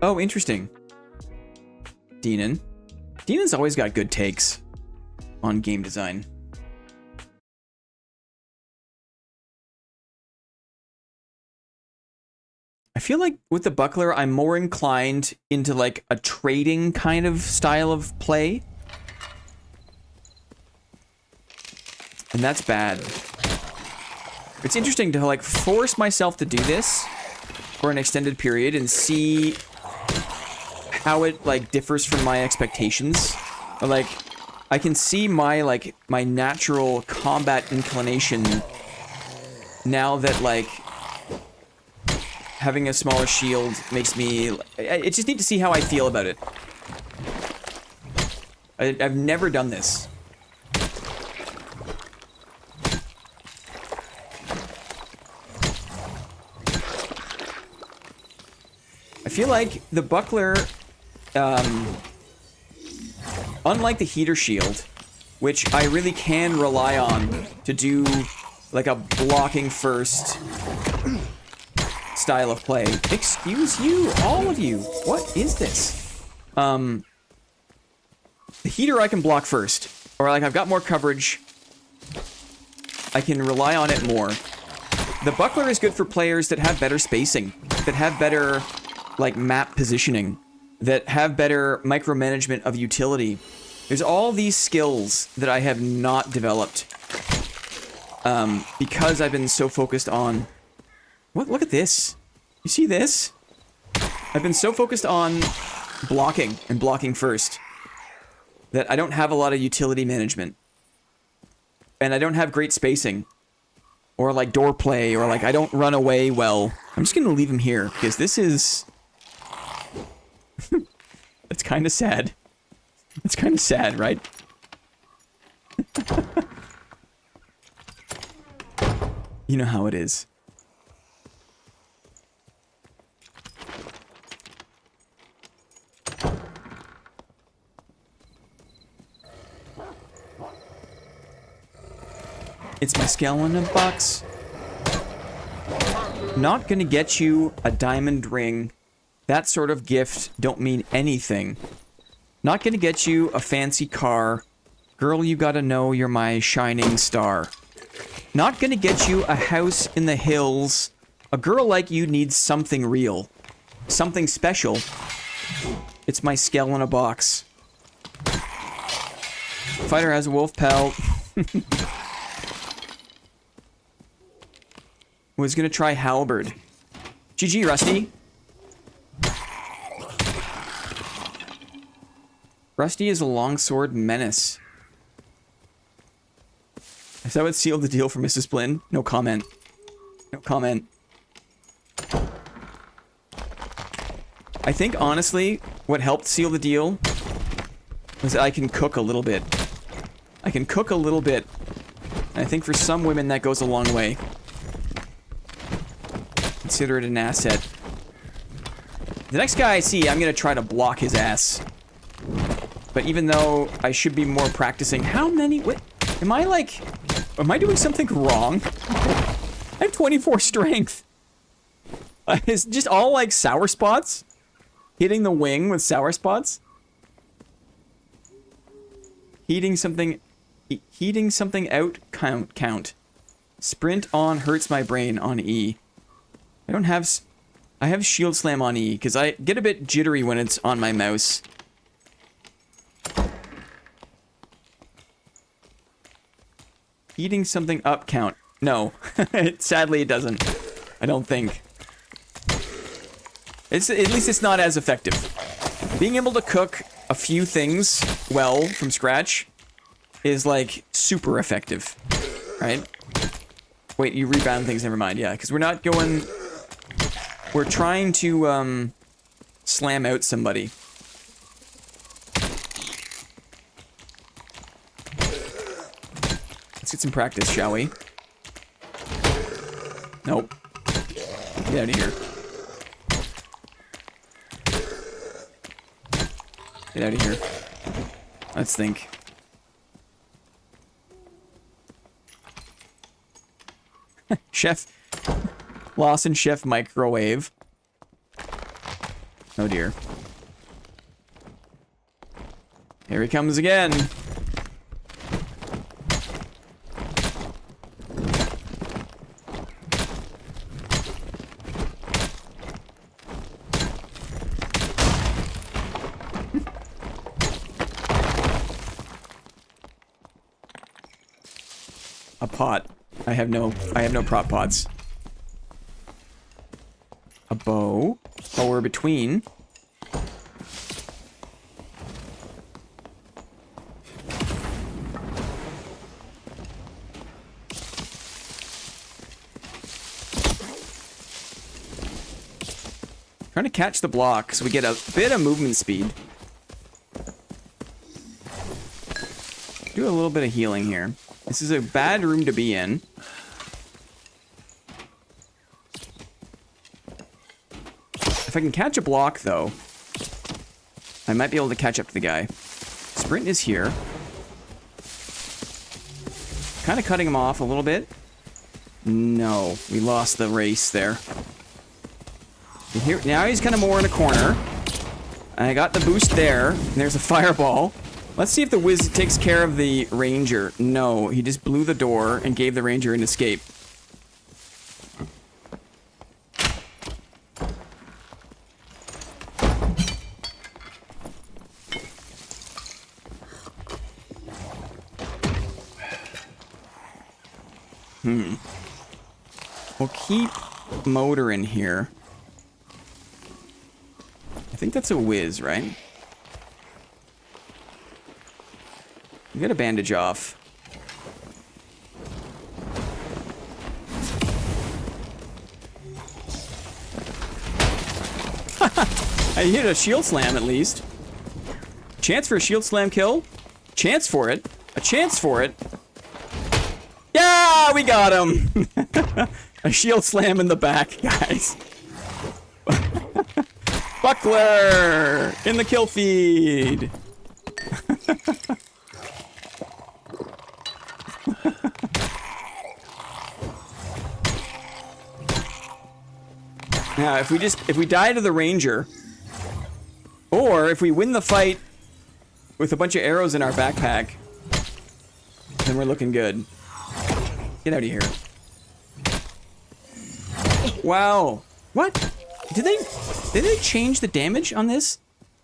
Oh, interesting. Deanon. Deanon's always got good takes on game design. I feel like with the buckler, I'm more inclined into like a trading kind of style of play. And that's bad. It's interesting to like force myself to do this for an extended period and see how it like differs from my expectations. Or, like, I can see my my natural combat inclination now that like having a smaller shield makes me... I just need to see how I feel about it. I've never done this. I feel like the buckler, unlike the heater shield, which I really can rely on to do like a blocking first style of play. Excuse you, all of you. What is this? The heater I can block first. Or like I've got more coverage. I can rely on it more. The buckler is good for players that have better spacing. That have better like map positioning. That have better micromanagement of utility. There's all these skills that I have not developed. Because I've been so focused on... What? Look at this. You see this? I've been so focused on blocking and blocking first that I don't have a lot of utility management. And I don't have great spacing. Or like door play, or like I don't run away well. I'm just gonna leave him here because this is... It's kind of sad. It's kind of sad, right? You know how it is. It's my scale in a box. Not gonna get you a diamond ring. That sort of gift don't mean anything. Not gonna get you a fancy car. Girl, you gotta know you're my shining star. Not gonna get you a house in the hills A girl like you needs something real. Something special. It's my skull in a box. Fighter has a wolf pelt. Was gonna try halberd. GG, Rusty. Rusty is a longsword menace. Is that what sealed the deal for Mrs. Blinn? No comment. No comment. I think, honestly, what helped seal the deal was that I can cook a little bit. I can cook a little bit. And I think for some women that goes a long way. Consider it an asset. The next guy I see, I'm gonna try to block his ass. But even though I should be more practicing, how many? What? Am I doing something wrong? I have 24 strength. It's just all like sour spots. Hitting the wing with sour spots. Heating something out count. Sprint on hurts my brain on E. I have shield slam on E because I get a bit jittery when it's on my mouse. Heating something up count. No. Sadly, it doesn't. I don't think. At least it's not as effective. Being able to cook a few things well from scratch is like super effective. Right? Wait, you rebound things, never mind. Yeah, because we're not going... We're trying to slam out somebody. Let's get some practice, shall we? Nope. Get out of here. Get out of here. Let's think. Chef. Lawson Chef microwave. Oh dear. Here he comes again. A pot. I have no prop pots. A bow. Oh, we're between. Trying to catch the block so we get a bit of movement speed. Do a little bit of healing here. This is a bad room to be in. If I can catch a block, though, I might be able to catch up to the guy. Sprint is here. Kind of cutting him off a little bit. No, we lost the race there. Here, now he's kind of more in a corner. I got the boost there. And there's a fireball. Let's see if the Wiz takes care of the ranger. No, he just blew the door and gave the ranger an escape. We'll keep motor in here. I think that's a Wiz, right? You got a bandage off. I hit a shield slam at least. Chance for a shield slam kill. Chance for it. A chance for it. Yeah, we got him. A shield slam in the back, guys. Buckler in the kill feed. Now, if we die to the ranger, or if we win the fight with a bunch of arrows in our backpack, then we're looking good. Get out of here. Wow. What? Did they change the damage on this?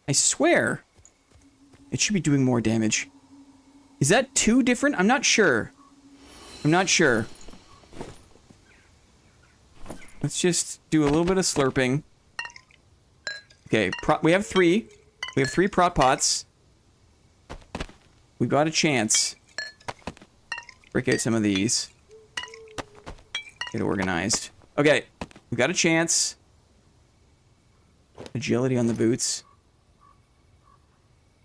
I swear. It should be doing more damage. Is that 2 different? I'm not sure. I'm not sure. Let's just do a little bit of slurping. Okay, we have 3. We have 3 prot pots. We've got a chance. Break out some of these. Get organized. Okay, we got a chance. Agility on the boots.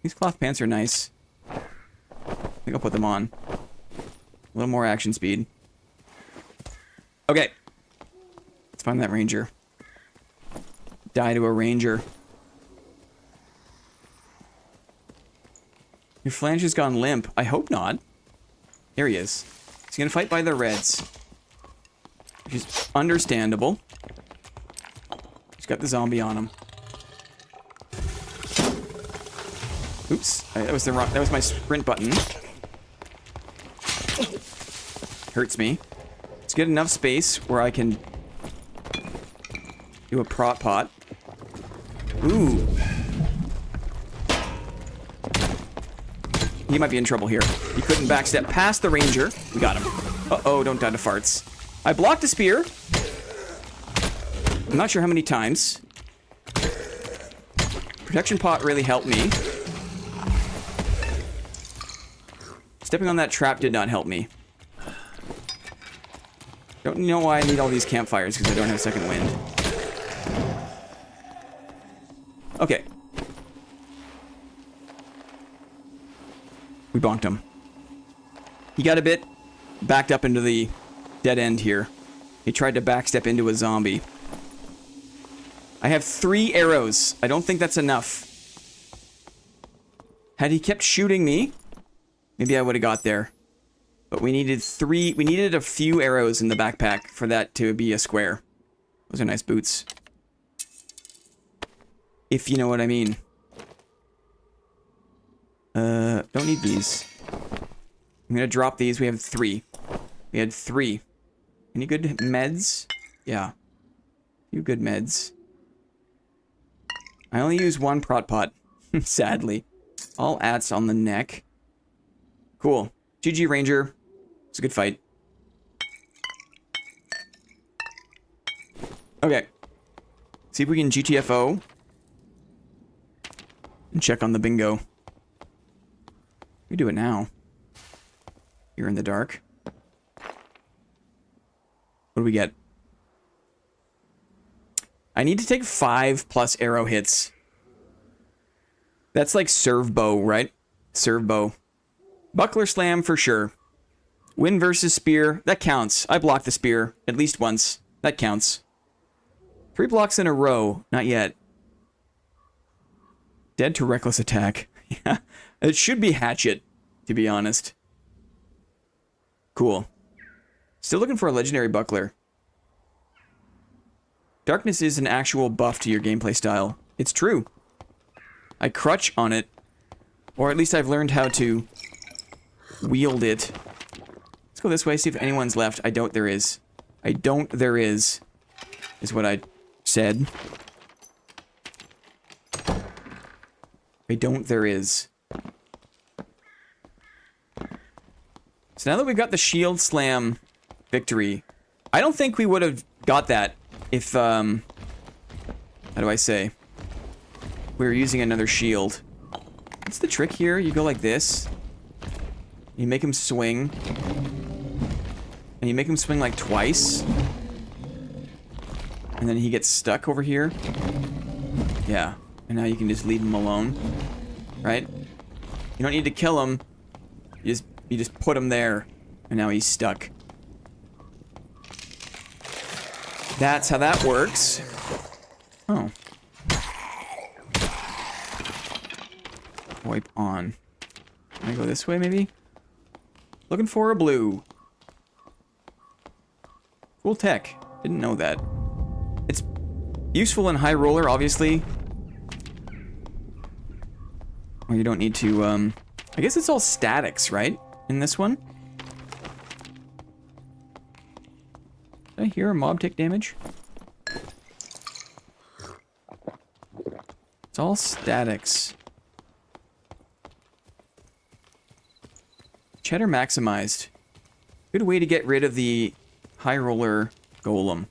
These cloth pants are nice. I think I'll put them on. A little more action speed. Okay. Let's find that ranger. Die to a ranger. Your flange has gone limp. I hope not. There he is. He's gonna fight by the reds. Which is understandable. He's got the zombie on him. Oops. That was the wrong. That was my sprint button. Hurts me. Let's get enough space where I can do a prot pot. Ooh. He might be in trouble here. He couldn't backstep past the ranger. We got him. Uh-oh, don't die to farts. I blocked a spear. I'm not sure how many times. Protection pot really helped me. Stepping on that trap did not help me. Don't know why I need all these campfires, because I don't have second wind. Okay. We bonked him. He got a bit backed up into the dead end here. He tried to backstep into a zombie. I have 3 arrows. I don't think that's enough. Had he kept shooting me, maybe I would have got there. But we needed 3... We needed a few arrows in the backpack for that to be a square. Those are nice boots. If you know what I mean. Don't need these. I'm gonna drop these. We have 3. We had 3. Any good meds? Yeah. A few good meds. I only use 1 prot pot. Sadly. All ats on the neck. Cool. GG Ranger. It's a good fight. Okay. See if we can GTFO. And check on the bingo. We do it now. You're in the dark. What do we get? I need to take 5 plus arrow hits. That's like serve bow, right? Serve bow. Buckler slam for sure. Win versus spear. That counts. I blocked the spear at least once. That counts. 3 blocks in a row. Not yet. Dead to reckless attack. Yeah. It should be hatchet, to be honest. Cool. Still looking for a legendary buckler. Darkness is an actual buff to your gameplay style. It's true. I crutch on it. Or at least I've learned how to wield it. Let's go this way, see if anyone's left. I don't there is. I don't there is what I said. I don't there is. So now that we've got the shield slam victory, I don't think we would have got that if, how do I say? We were using another shield. What's the trick here? You go like this. You make him swing. And you make him swing like twice. And then he gets stuck over here. Yeah. And now you can just leave him alone. Right? You don't need to kill him. You just put him there. And now he's stuck. That's how that works. Oh. Wipe on. Can I go this way, maybe? Looking for a blue. Cool tech. Didn't know that. It's useful in high roller, obviously. Or you don't need to, I guess it's all statics, right? In this one? Did I hear a mob take damage? all statics. Cheddar maximized. Good way to get rid of the high roller golem.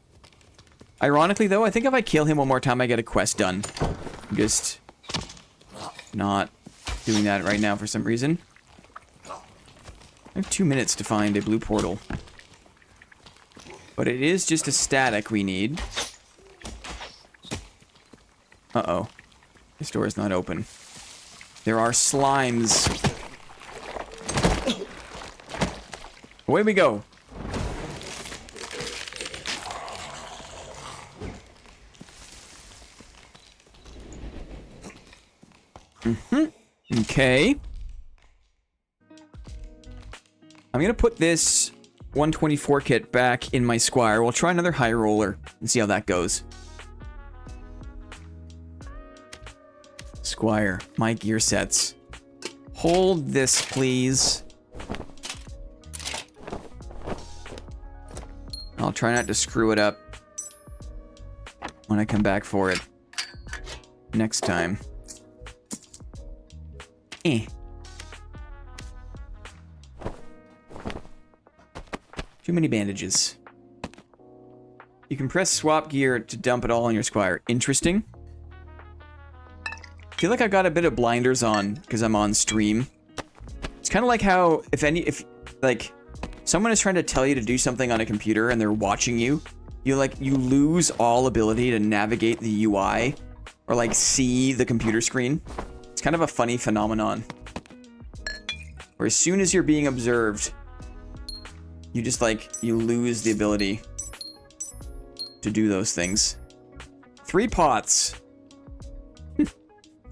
Ironically, though, I think if I kill him one more time, I get a quest done. I'm just not doing that right now for some reason. I have 2 minutes to find a blue portal. But it is just a static we need. Uh-oh. This door is not open. There are slimes. Away we go. Okay. I'm gonna put this 124 kit back in my squire. We'll try another high roller and see how that goes. Squire, my gear sets. Hold this, please. I'll try not to screw it up when I come back for it next time. Too many bandages. You can press swap gear to dump it all on your squire. Interesting. I feel like I've got a bit of blinders on because I'm on stream. It's kind of like how if like someone is trying to tell you to do something on a computer and they're watching you, you lose all ability to navigate the UI or like see the computer screen. It's kind of a funny phenomenon. Where as soon as you're being observed, you just you lose the ability to do those things. 3 pots.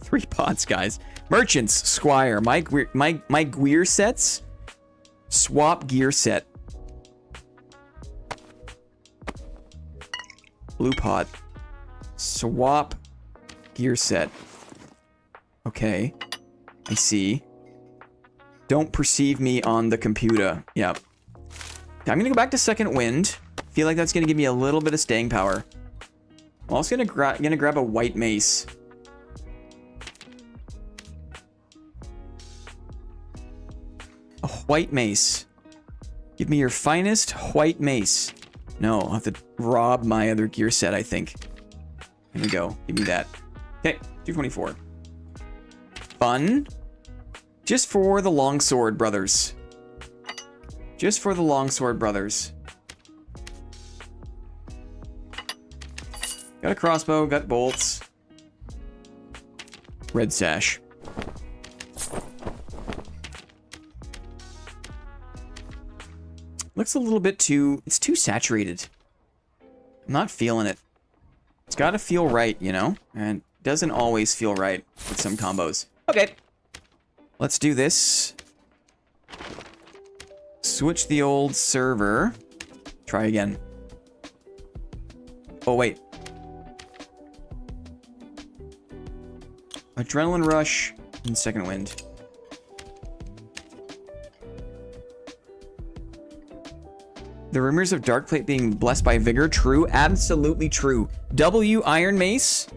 3 pots, guys. Merchants, squire, my gear sets. Swap gear set. Blue pot. Swap gear set. Okay. I see. Don't perceive me on the computer. Yep. I'm gonna go back to second wind. Feel like that's gonna give me a little bit of staying power. I'm also gonna grab a white mace. A white mace. Give me your finest white mace. No, I'll have to rob my other gear set, I think. Here we go. Give me that. Okay, 224. Fun. Just for the longsword brothers. Just for the longsword brothers. Got a crossbow, got bolts. Red sash. Looks a little bit too... It's too saturated. I'm not feeling it. It's gotta feel right, you know? And it doesn't always feel right with some combos. Okay. Let's do this. Switch the old server. Try again. Oh, wait. Adrenaline rush and second wind. The rumors of Darkplate being blessed by vigor, true? Absolutely true. W Ironmace,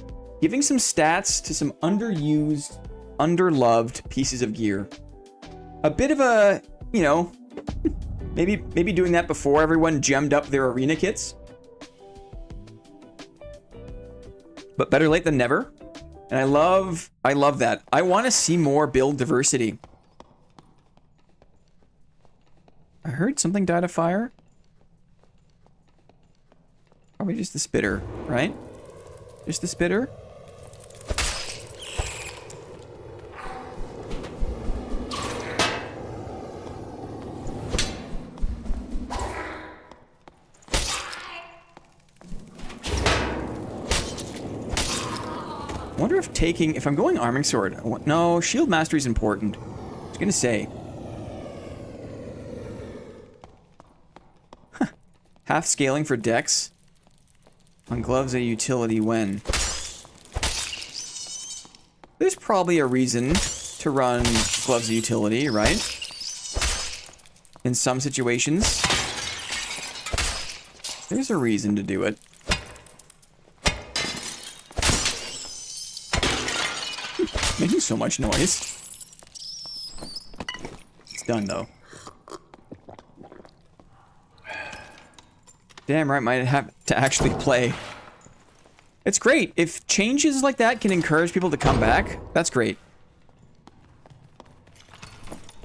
giving some stats to some underused, underloved pieces of gear. A bit of a, you know, maybe doing that before everyone gemmed up their arena kits. But better late than never. And I love that. I want to see more build diversity. I heard something died of fire. Probably just the spitter, right? Just the spitter? I wonder if I'm going arming sword. No, shield mastery is important. I was gonna say. Huh. Half scaling for dex. On gloves a utility when. There's probably a reason to run gloves a utility, right? In some situations. There's a reason to do it. so much noise. It's done, though. Damn right, might have to actually play. It's great. If changes like that can encourage people to come back, that's great.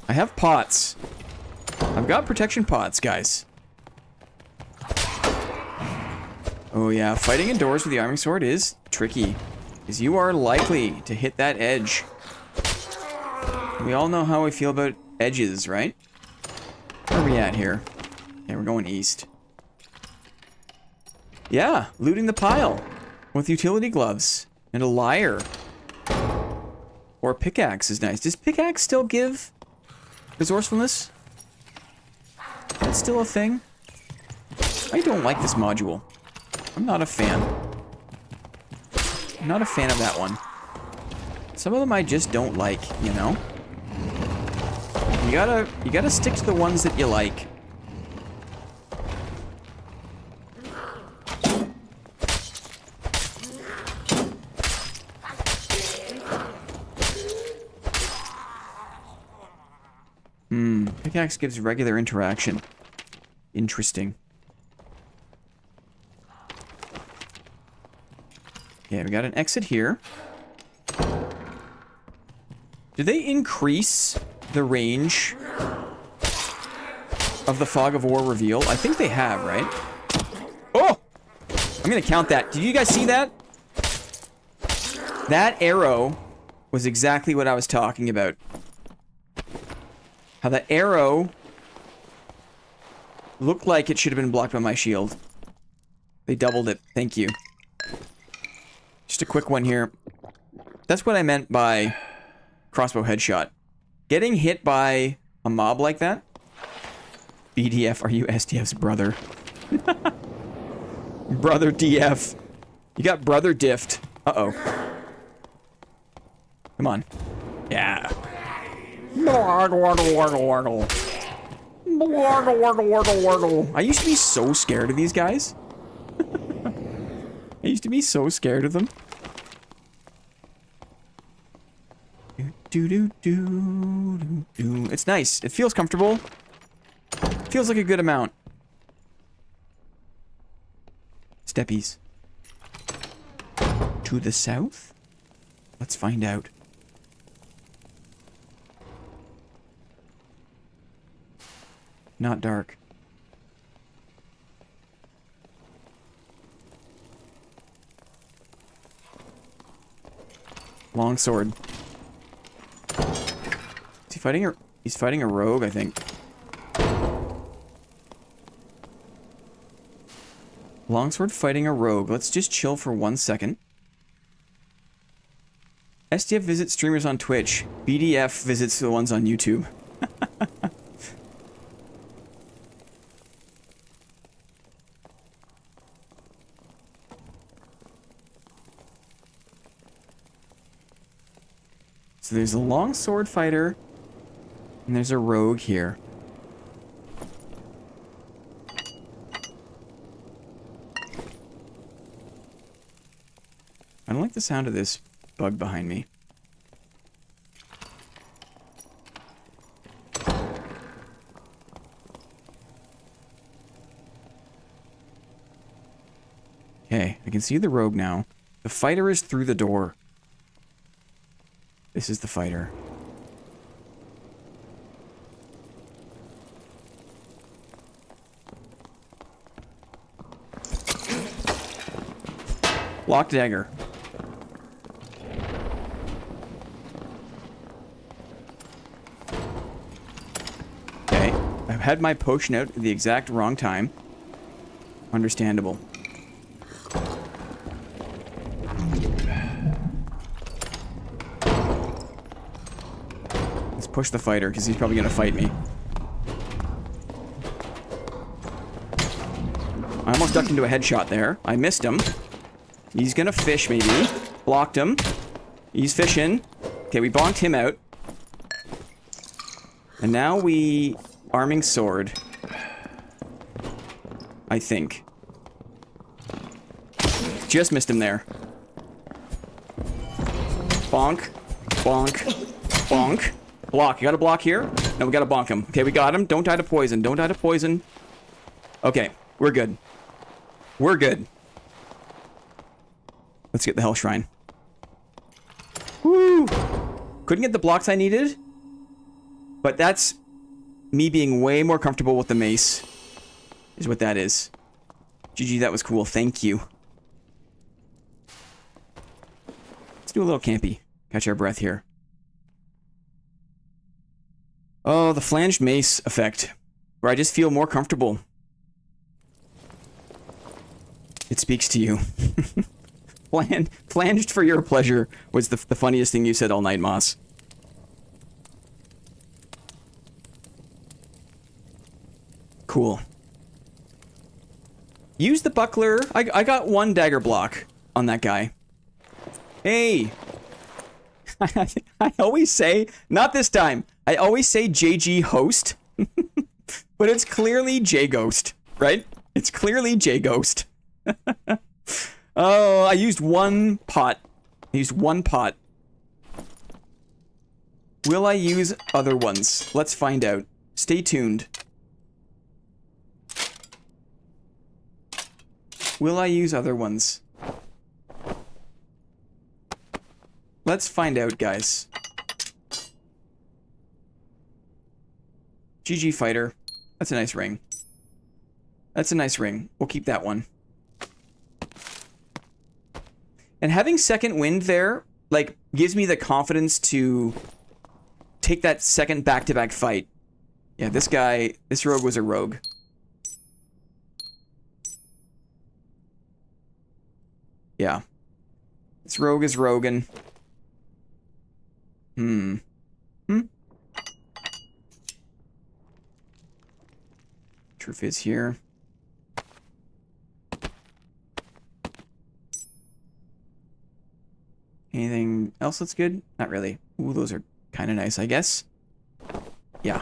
I have pots. I've got protection pots, guys. Oh yeah, fighting indoors with the arming sword is tricky, because you are likely to hit that edge. We all know how we feel about edges, right? Where are we at here? Okay, we're going east. Yeah, looting the pile with utility gloves and a lyre. Or a pickaxe is nice. Does pickaxe still give resourcefulness? That's still a thing? I don't like this module. I'm not a fan. I'm not a fan of that one. Some of them I just don't like, you know? You gotta stick to the ones that you like. Pickaxe gives regular interaction. Interesting. Yeah, we got an exit here. Do they increase the range of the Fog of War reveal? I think they have, right? Oh! I'm gonna count that. Did you guys see that? That arrow was exactly what I was talking about. How the arrow looked like it should have been blocked by my shield. They doubled it. Thank you. Just a quick one here. That's what I meant by crossbow headshot. Getting hit by a mob like that? BDF, are you SDF's brother? Brother DF. You got brother diffed. Uh-oh. Come on. Yeah. I used to be so scared of these guys. I used to be so scared of them. It's nice. It feels comfortable. It feels like a good amount. Steppies. To the south? Let's find out. Not dark. Longsword. Is he fighting a... He's fighting a rogue, I think. Longsword fighting a rogue. Let's just chill for 1 second. SDF visits streamers on Twitch. BDF visits the ones on YouTube. So there's a longsword fighter, and there's a rogue here. I don't like the sound of this bug behind me. Okay, I can see the rogue now. The fighter is through the door. This is the fighter. Locked dagger. Okay. I've had my potion out at the exact wrong time. Understandable. Let's push the fighter, because he's probably going to fight me. I almost ducked into a headshot there. I missed him. He's gonna fish, maybe. Blocked him. He's fishing. Okay, we bonked him out. And now we... Arming sword. I think. Just missed him there. Bonk. Bonk. Bonk. Block. You got a block here? No, we got to bonk him. Okay, we got him. Don't die to poison. Don't die to poison. Okay, we're good. We're good. Let's get the Hell Shrine. Woo! Couldn't get the blocks I needed. But that's me being way more comfortable with the mace. Is what that is. GG, that was cool. Thank you. Let's do a little campy. Catch our breath here. Oh, the flanged mace effect. Where I just feel more comfortable. It speaks to you. Flanged for your pleasure was the funniest thing you said all night, Moss. Cool. Use the buckler. I got one dagger block on that guy. Hey! I always say, not this time, I always say JG host, but it's clearly J Ghost, right? It's clearly J Ghost. Oh, I used one pot. I used one pot. Will I use other ones? Let's find out. Stay tuned. Will I use other ones? Let's find out, guys. GG fighter. That's a nice ring. That's a nice ring. We'll keep that one. And having second wind there, like, gives me the confidence to take that second back-to-back fight. Yeah, this guy, this rogue was a rogue. Yeah. This rogue is Rogan. Truth is here. Anything else that's good? Not really. Ooh, those are kind of nice, I guess. Yeah.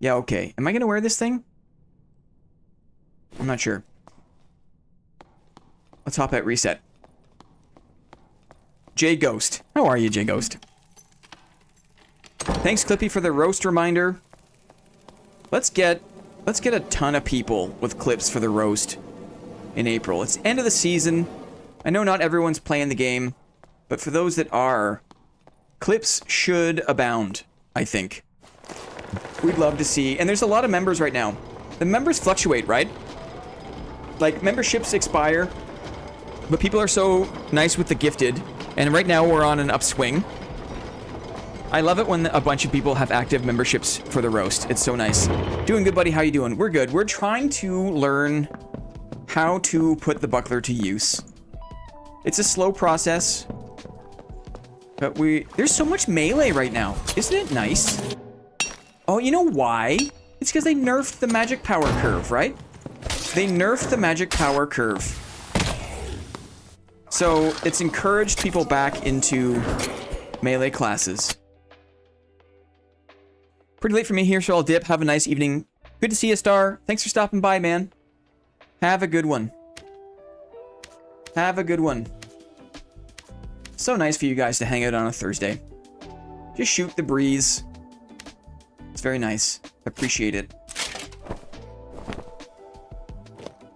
Yeah, okay. Am I gonna wear this thing? I'm not sure. Let's hop at reset. J Ghost. How are you, J Ghost? Thanks, Clippy, for the roast reminder. Let's get a ton of people with clips for the roast in April. It's end of the season. I know not everyone's playing the game, but for those that are, clips should abound, I think. We'd love to see, and there's a lot of members right now. The members fluctuate, right? Like, memberships expire, but people are so nice with the gifted, and right now we're on an upswing. I love it when a bunch of people have active memberships for the roast. It's so nice. Doing good, buddy. How you doing? We're good. We're trying to learn how to put the buckler to use. It's a slow process, but there's so much melee right now. Isn't it nice? Oh, you know why? It's because they nerfed the magic power curve, right? They nerfed the magic power curve. So it's encouraged people back into melee classes. Pretty late for me here, so I'll dip. Have a nice evening. Good to see you, Star. Thanks for stopping by, man. Have a good one. Have a good one. So nice for you guys to hang out on a Thursday. Just shoot the breeze. It's very nice. Appreciate it.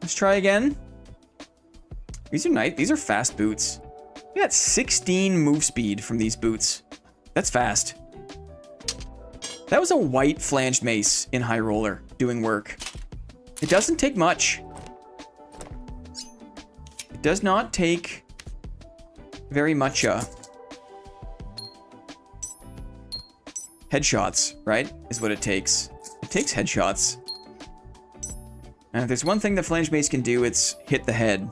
Let's try again. These are nice. These are fast boots. We got 16 move speed from these boots. That's fast. That was a white flanged mace in high roller doing work. It doesn't take much. It does not take very much headshots, right? Is what it takes. It takes headshots. And if there's one thing the flanged mace can do, it's hit the head.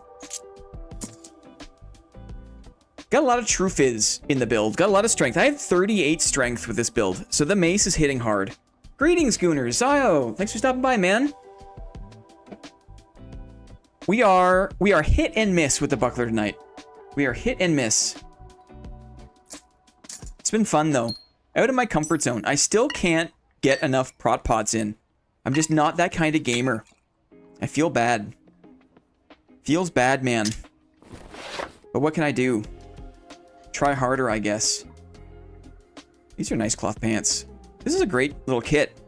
Got a lot of true fizz in the build. Got a lot of strength. I have 38 strength with this build, so the mace is hitting hard. Greetings, Gooners. Zio, thanks for stopping by, man. We are hit and miss with the buckler tonight. We are hit and miss. It's been fun, though. Out of my comfort zone. I still can't get enough prot pots in. I'm just not that kind of gamer. I feel bad. Feels bad, man. But what can I do? Try harder, I guess. These are nice cloth pants. This is a great little kit.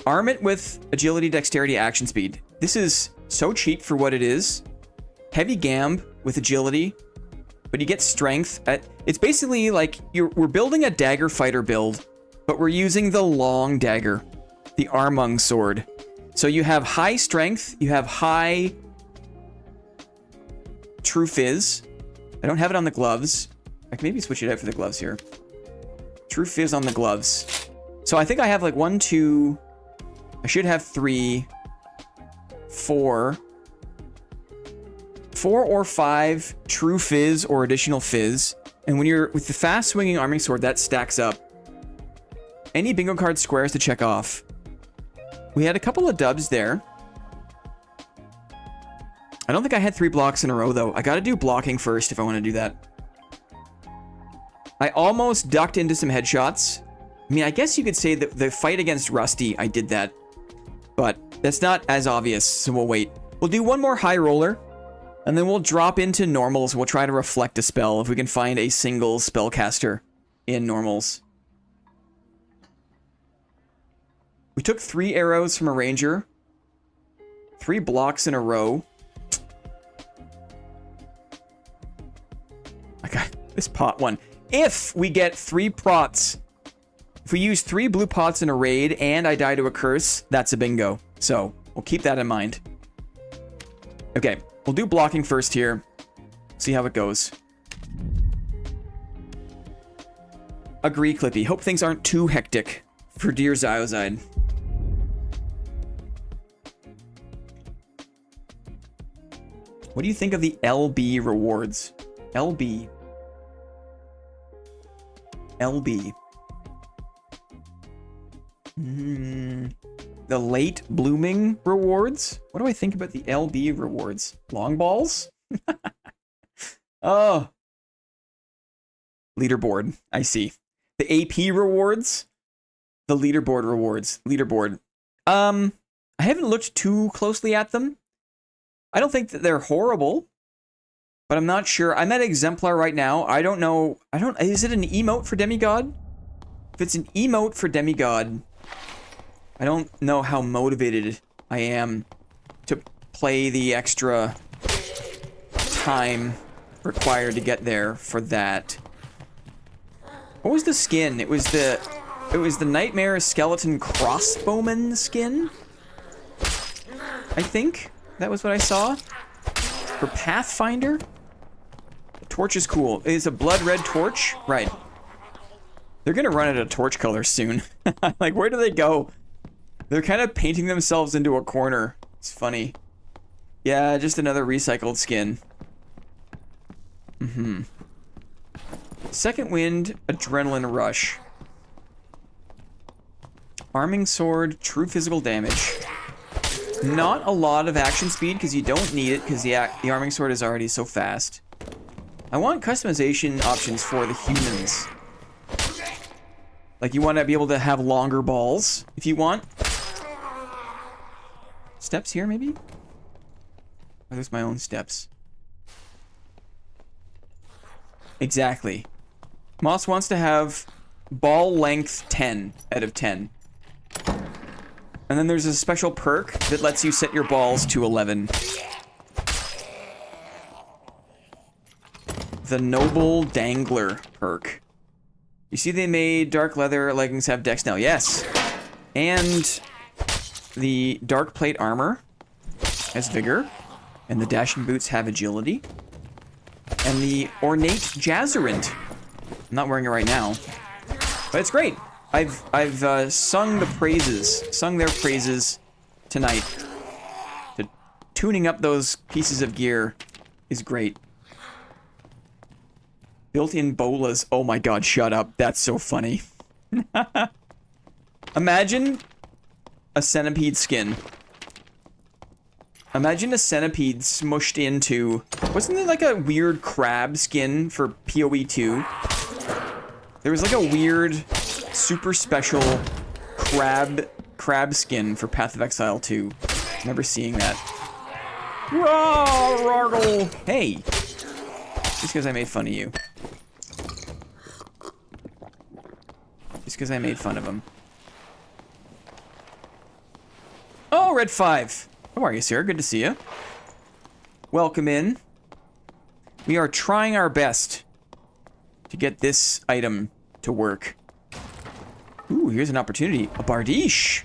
Arm it with agility, dexterity, action speed. This is so cheap for what it is. Heavy gamb with agility, but you get strength. It's basically like we're building a dagger fighter build, but we're using the long dagger, the Armung sword. So you have high strength, you have high true fizz. I don't have it on the gloves. I can maybe switch it out for the gloves here. True fizz on the gloves. So I think I have like 1, 2. I should have 3, 4. 4 or 5 true fizz or additional fizz. And when you're with the fast swinging arming sword, that stacks up. Any bingo card squares to check off. We had a couple of dubs there. I don't think I had 3 blocks in a row though. I gotta do blocking first if I want to do that. I almost ducked into some headshots. I mean, I guess you could say that the fight against Rusty, I did that. But that's not as obvious, so we'll wait. We'll do one more high roller, and then we'll drop into normals. We'll try to reflect a spell if we can find a single spellcaster in normals. We took 3 arrows from a ranger. 3 blocks in a row. I got this pot one. If we get 3 pots, if we use 3 blue pots in a raid and I die to a curse, that's a bingo. So we'll keep that in mind. Okay, we'll do blocking first here. See how it goes. Agree, Clippy. Hope things aren't too hectic for dear Zyozide. What do you think of the LB rewards? LB. LB. The late blooming rewards? What do I think about the LB rewards? Long balls? Oh. Leaderboard. I see. The AP rewards? The leaderboard rewards. Leaderboard. I haven't looked too closely at them. I don't think that they're horrible. But I'm not sure. I'm at Exemplar right now. I don't know. Is it an emote for Demigod? If it's an emote for Demigod, I don't know how motivated I am to play the extra time required to get there for that. What was the skin? It was the Nightmare Skeleton Crossbowman skin? I think that was what I saw. For Pathfinder? The torch is cool. It's a blood red torch? Right. They're gonna run out of torch color soon. Like, where do they go? They're kind of painting themselves into a corner. It's funny. Yeah, just another recycled skin. Second wind, adrenaline rush. Arming sword, true physical damage. Not a lot of action speed because you don't need it because the arming sword is already so fast. I want customization options for the humans. Like, you want to be able to have longer balls if you want. Steps here, maybe? Or there's my own steps. Exactly. Moss wants to have ball length 10 out of 10. And then there's a special perk that lets you set your balls to 11. The Noble Dangler perk. You see they made dark leather leggings have dex now. Yes. And the dark plate armor has vigor. And the dashing boots have agility. And the ornate jazzerant. I'm not wearing it right now. But it's great. I've sung their praises tonight. Tuning up those pieces of gear is great. Built-in bolas. Oh my god, shut up. That's so funny. Imagine a centipede skin. Imagine a centipede smushed into... Wasn't there like a weird crab skin for PoE 2? There was like a weird, super special crab skin for Path of Exile 2. I remember seeing that. Hey! Just because I made fun of you. because I made fun of him. Oh, red 5. How are you, sir? Good to see you. Welcome in. We are trying our best to get this item to work. Ooh, here's an opportunity. A Bardiche.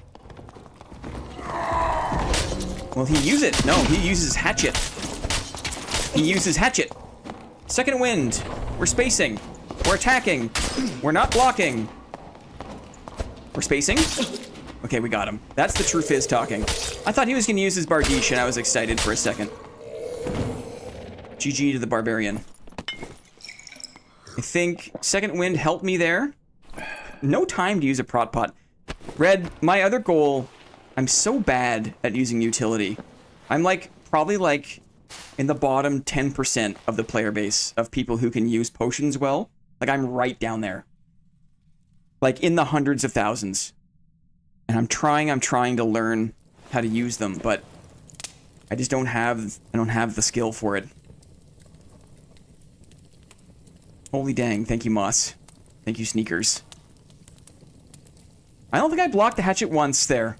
Will he use it? No, he uses hatchet. He uses hatchet. Second wind. We're spacing. We're attacking. We're not blocking. We're spacing. Okay, we got him. That's the true Fizz talking. I thought he was going to use his Bardiche, and I was excited for a second. GG to the Barbarian. I think second wind helped me there. No time to use a prot pot. Red, my other goal... I'm so bad at using utility. I'm like, probably like in the bottom 10% of the player base of people who can use potions well. Like I'm right down there. Like in the hundreds of thousands. And I'm trying to learn how to use them, but I just don't have the skill for it. Holy dang, thank you, Moss. Thank you, Sneakers. I don't think I blocked the hatchet once there.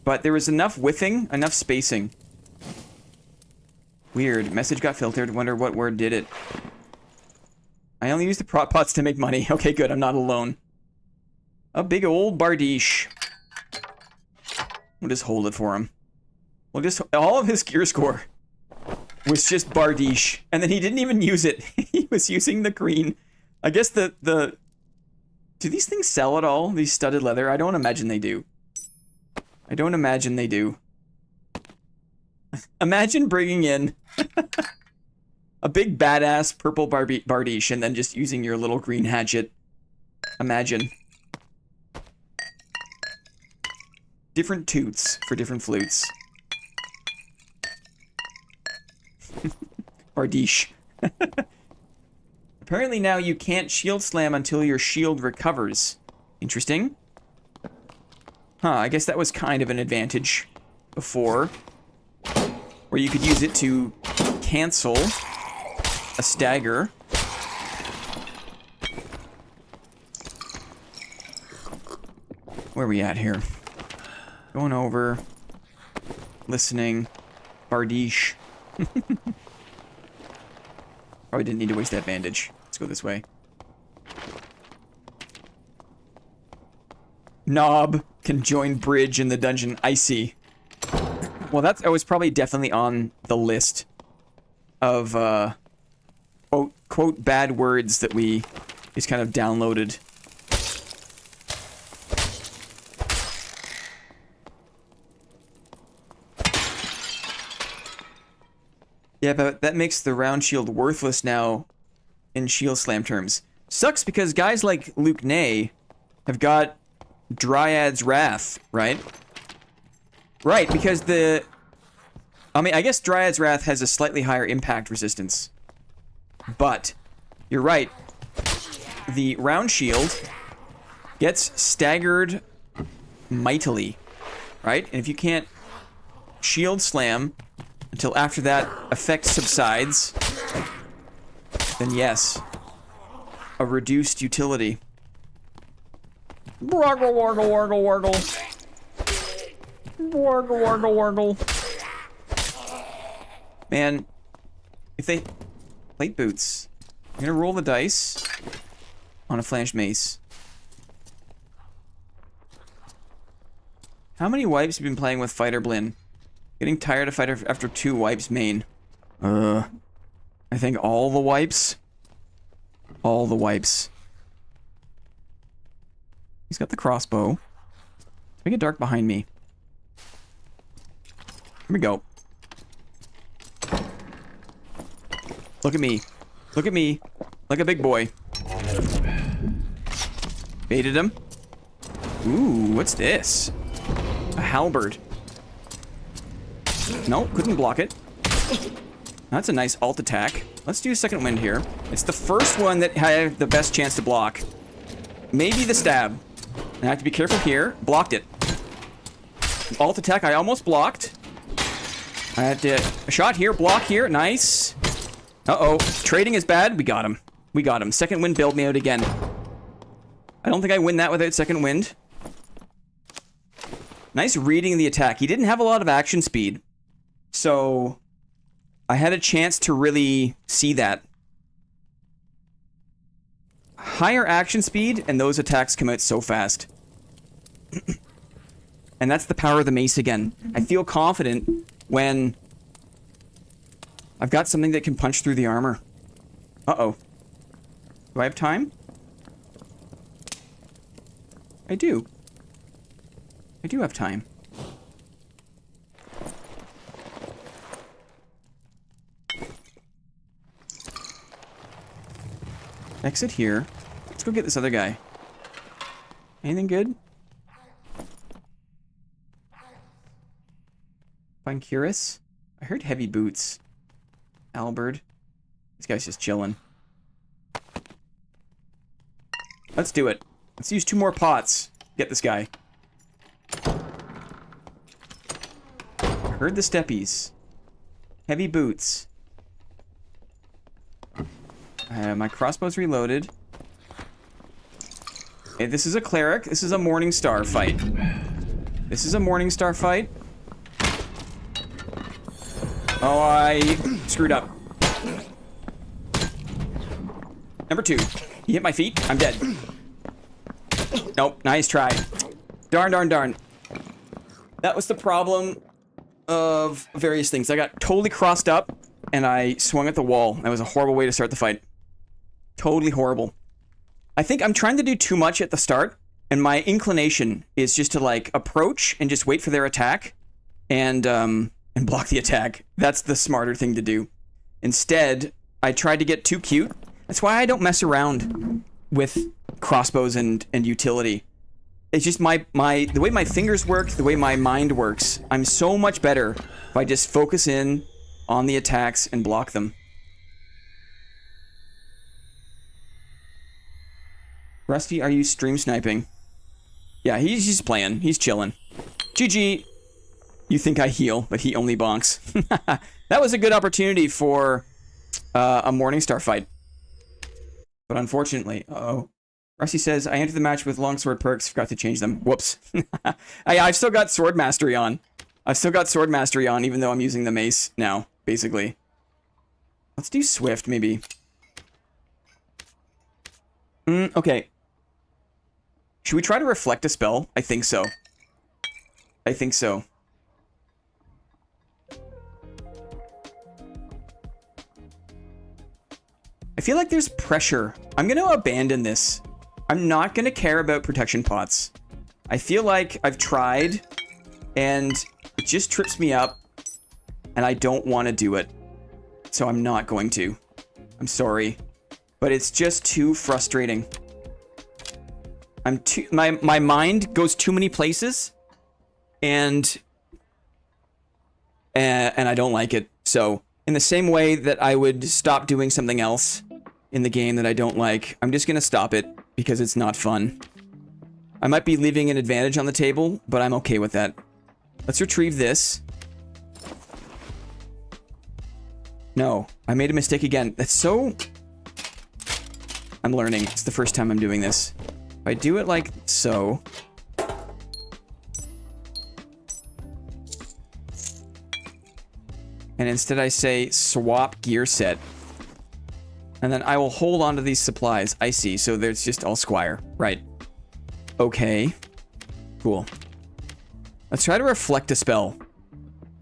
But there was enough whiffing, enough spacing. Weird. Message got filtered. Wonder what word did it. I only use the prop pots to make money. Okay, good. I'm not alone. A big old Bardiche. We'll just hold it for him. We'll just... All of his gear score was just Bardiche. And then he didn't even use it. He was using the green. I guess the... Do these things sell at all? These studded leather? I don't imagine they do. I don't imagine they do. Imagine bringing in a big badass purple Bardiche and then just using your little green hatchet. Imagine. Different toots for different flutes. Bardiche. Apparently now you can't shield slam until your shield recovers. Interesting. Huh, I guess that was kind of an advantage before. Where you could use it to cancel a stagger. Where are we at here? Going over. Listening. Bardiche. Probably didn't need to waste that bandage. Let's go this way. Knob can join bridge in the dungeon. I see. Well, that was probably definitely on the list of quote bad words that we just kind of downloaded. Yeah, but that makes the round shield worthless now in shield slam terms. Sucks because guys like Luke Ney have got Dryad's Wrath, right? Right, because I mean, I guess Dryad's Wrath has a slightly higher impact resistance. But, you're right. The round shield gets staggered mightily, right? And if you can't shield slam until after that effect subsides, then yes, a reduced utility. Wargle, wargle, wargle, wargle. Wargle, wargle, wargle. Man, if they... Plate boots. I'm gonna roll the dice on a flanged mace. How many wipes have you been playing with Fighter Blinn? Getting tired of Fighter after 2 wipes main. I think all the wipes. All the wipes. He's got the crossbow. Make it dark behind me. Here we go. Look at me. Look at me. Like a big boy. Baited him. Ooh, what's this? A halberd. Nope, couldn't block it. That's a nice alt attack. Let's do a second wind here. It's the first one that I have the best chance to block. Maybe the stab. And I have to be careful here. Blocked it. Alt attack, I almost blocked. I had to... A shot here, block here. Nice. Uh-oh. Trading is bad. We got him. We got him. Second wind bailed me out again. I don't think I win that without second wind. Nice reading of the attack. He didn't have a lot of action speed, so I had a chance to really see that. Higher action speed, and those attacks come out so fast. And that's the power of the mace again. I feel confident when I've got something that can punch through the armor. Uh-oh. Do I have time? I do. I do have time. Exit here. Let's go get this other guy. Anything good? Find Curus? I heard heavy boots. Albert. This guy's just chilling. Let's do it. Let's use 2 more pots. Get this guy. I heard the steppies. Heavy boots. My crossbow's reloaded. Okay, this is a cleric. This is a Morning Star fight. This is a Morning Star fight. Oh, I screwed up. Number 2. He hit my feet. I'm dead. Nope. Nice try. Darn, darn, darn. That was the problem of various things. I got totally crossed up, and I swung at the wall. That was a horrible way to start the fight. Totally horrible. I think I'm trying to do too much at the start, and my inclination is just to, like, approach and just wait for their attack, and block the attack. That's the smarter thing to do. Instead, I tried to get too cute. That's why I don't mess around with crossbows and utility. It's just the way my fingers work, the way my mind works. I'm so much better if I just focus in on the attacks and block them. Rusty, are you stream sniping? Yeah, he's just playing. He's chilling. GG. You think I heal, but he only bonks. That was a good opportunity for a Morningstar fight. But unfortunately, uh-oh. Rusty says, I entered the match with longsword perks, forgot to change them. Whoops. I've still got sword mastery on. I've still got sword mastery on, even though I'm using the mace now, basically. Let's do swift, maybe. Okay. Should we try to reflect a spell? I think so. I think so. I feel like there's pressure. I'm going to abandon this. I'm not going to care about protection pots. I feel like I've tried, and it just trips me up, and I don't want to do it. So I'm not going to. I'm sorry. But it's just too frustrating. My mind goes too many places, and I don't like it. So in the same way that I would stop doing something else in the game that I don't like, I'm just going to stop it because it's not fun. I might be leaving an advantage on the table, but I'm okay with that. Let's retrieve this. No, I made a mistake again. That's so... I'm learning. It's the first time I'm doing this. If I do it like so... and instead I say swap gear set. And then I will hold on to these supplies. I see. So there's just all squire. Right. Okay. Cool. Let's try to reflect a spell.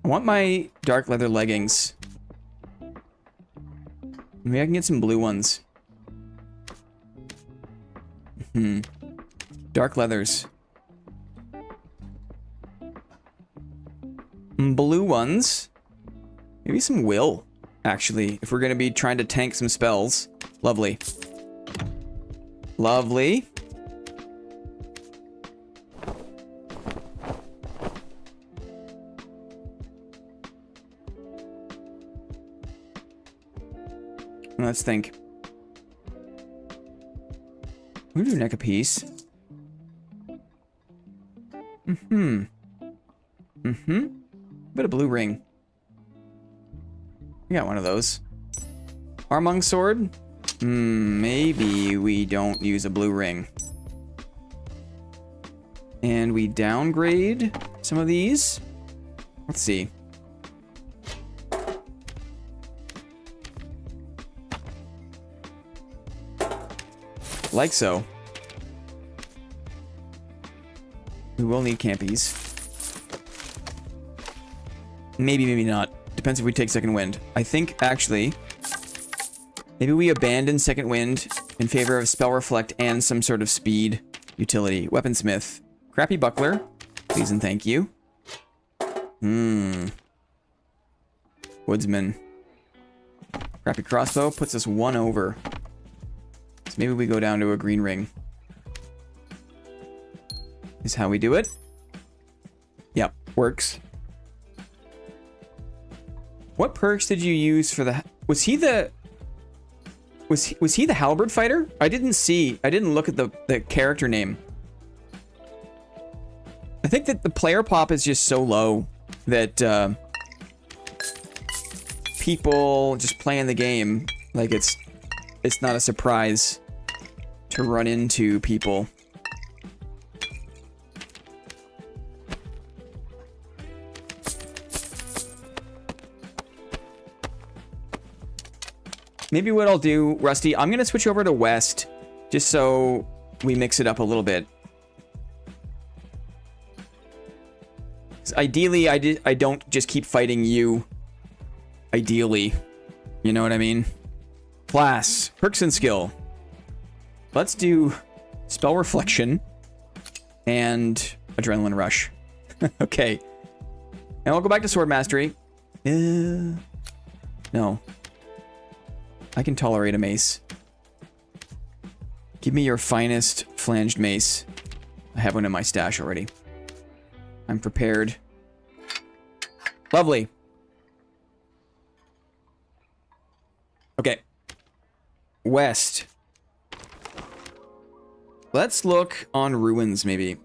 I want my dark leather leggings. Maybe I can get some blue ones. Dark leathers. Blue ones. Maybe some will, actually, if we're going to be trying to tank some spells. Lovely. Lovely. Let's think. We do neck a piece. Bit of blue ring. We got one of those. Armung sword? Maybe we don't use a blue ring. And we downgrade some of these. Let's see. Like so. We will need campies. Maybe, maybe not. Depends if we take second wind. I think, actually, maybe we abandon second wind in favor of spell reflect and some sort of speed utility. Weaponsmith. Crappy buckler. Please and thank you. Woodsman. Crappy crossbow puts us 1 over. So maybe we go down to a green ring. Is how we do it. Yep, works. What perks did you use for the... Was he the halberd fighter? I didn't look at the character name. I think that the player pop is just so low that people just playing the game, like it's not a surprise to run into people. Maybe what I'll do, Rusty, I'm going to switch over to West, just so we mix it up a little bit. 'Cause ideally, I don't just keep fighting you. Ideally. You know what I mean? Class. Perks and skill. Let's do Spell Reflection and Adrenaline Rush. Okay. And I'll go back to Sword Mastery. No. I can tolerate a mace. Give me your finest flanged mace. I have one in my stash already. I'm prepared. Lovely. Okay. West. Let's look on ruins, maybe.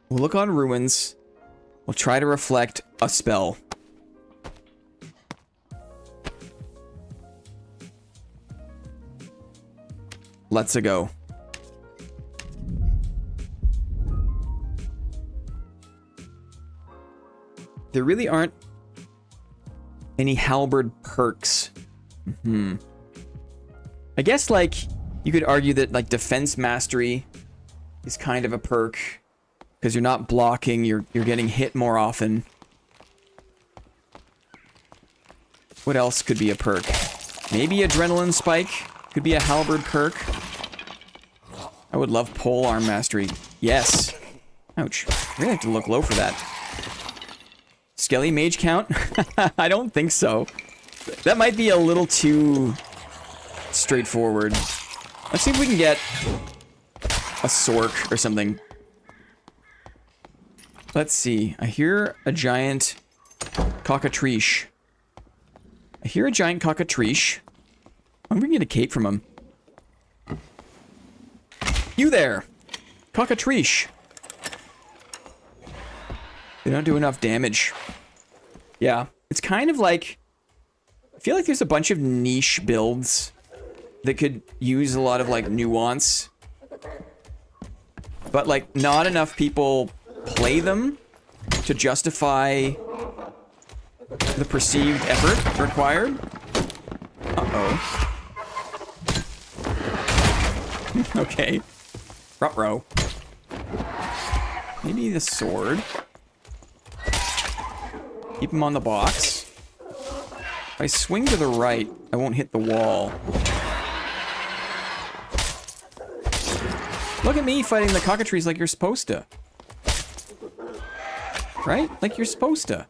We'll look on ruins. We'll try to reflect a spell. Let's go. There really aren't any halberd perks. I guess, like, you could argue that, like, defense mastery is kind of a perk because you're not blocking, you're getting hit more often. What else could be a perk? Maybe adrenaline spike could be a halberd perk. I would love pole arm mastery. Yes. Ouch. We're gonna have to look low for that. Skelly mage count? I don't think so. That might be a little too straightforward. Let's see if we can get a sork or something. Let's see. I hear a giant cockatrice. I hear a giant cockatrice. I'm gonna get a cape from him. You there! Cockatrice! They don't do enough damage. Yeah, it's kind of like... I feel like there's a bunch of niche builds that could use a lot of, like, nuance. But, like, not enough people play them to justify the perceived effort required. Uh-oh. Okay. Ruh-roh. Maybe the sword. Keep him on the box. If I swing to the right, I won't hit the wall. Look at me fighting the cockatrice like you're supposed to. Right? Like you're supposed to.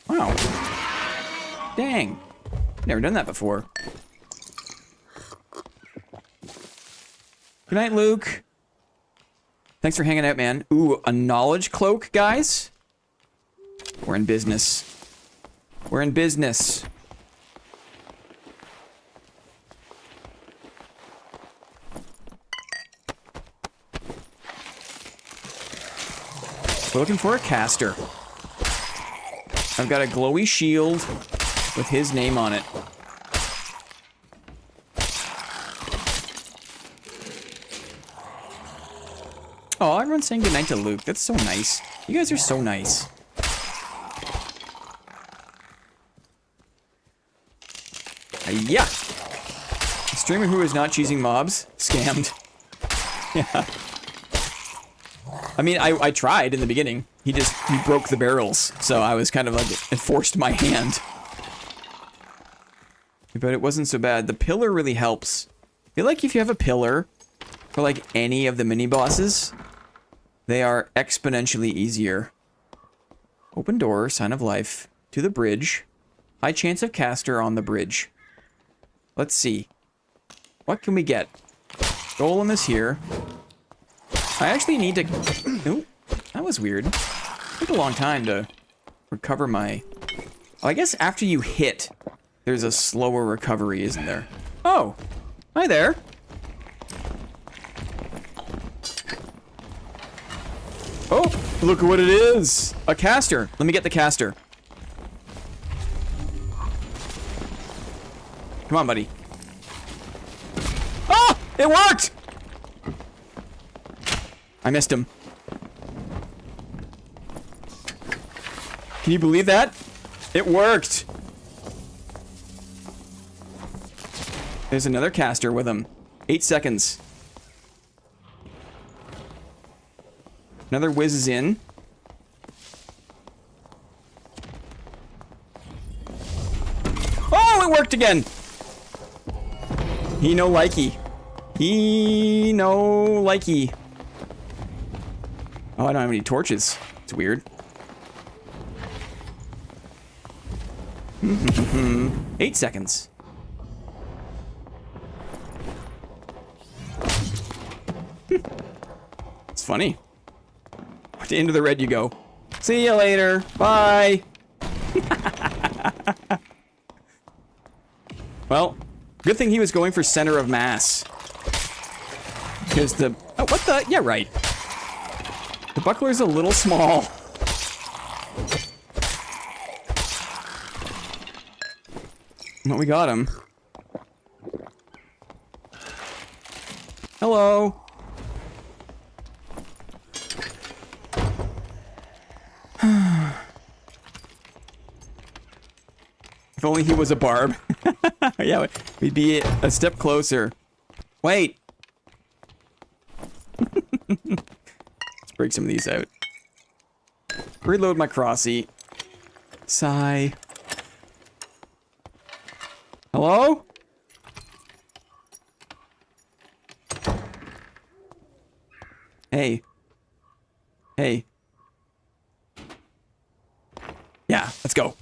Wow. Dang. Never done that before. Good night, Luke. Thanks for hanging out, man. Ooh, a knowledge cloak, guys? We're in business. We're in business. We're looking for a caster. I've got a glowy shield with his name on it. everyone's saying goodnight to Luke? That's so nice. You guys are so nice. Yeah. A streamer who is not choosing mobs. Scammed. Yeah. I mean, I tried in the beginning. He broke the barrels. So I was kind of like, it forced my hand. But it wasn't so bad. The pillar really helps. I feel like if you have a pillar for like any of the mini bosses, they are exponentially easier. Open door, sign of life. To the bridge. High chance of caster on the bridge. Let's see. What can we get? Golem is here. I actually need to... Ooh, that was weird. It took a long time to recover my... Oh, I guess after you hit, there's a slower recovery, isn't there? Oh, hi there. Oh, look at what it is. A caster. Let me get the caster. Come on, buddy. Oh, it worked! I missed him. Can you believe that? It worked. There's another caster with him. 8 seconds. Another whiz is in. Oh, it worked again. He no likey. He no likey. Oh, I don't have any torches. It's weird. 8 seconds. It's funny. Into the red you go. See you later. Bye. Well, good thing he was going for center of mass. Because the... Oh, what the... Yeah, right. The buckler's a little small. Well, we got him. Hello. If only he was a barb. Yeah, we'd be a step closer. Wait. Let's break some of these out. Reload my crossy. Sigh. Hello? Hey. Hey. Yeah, let's go.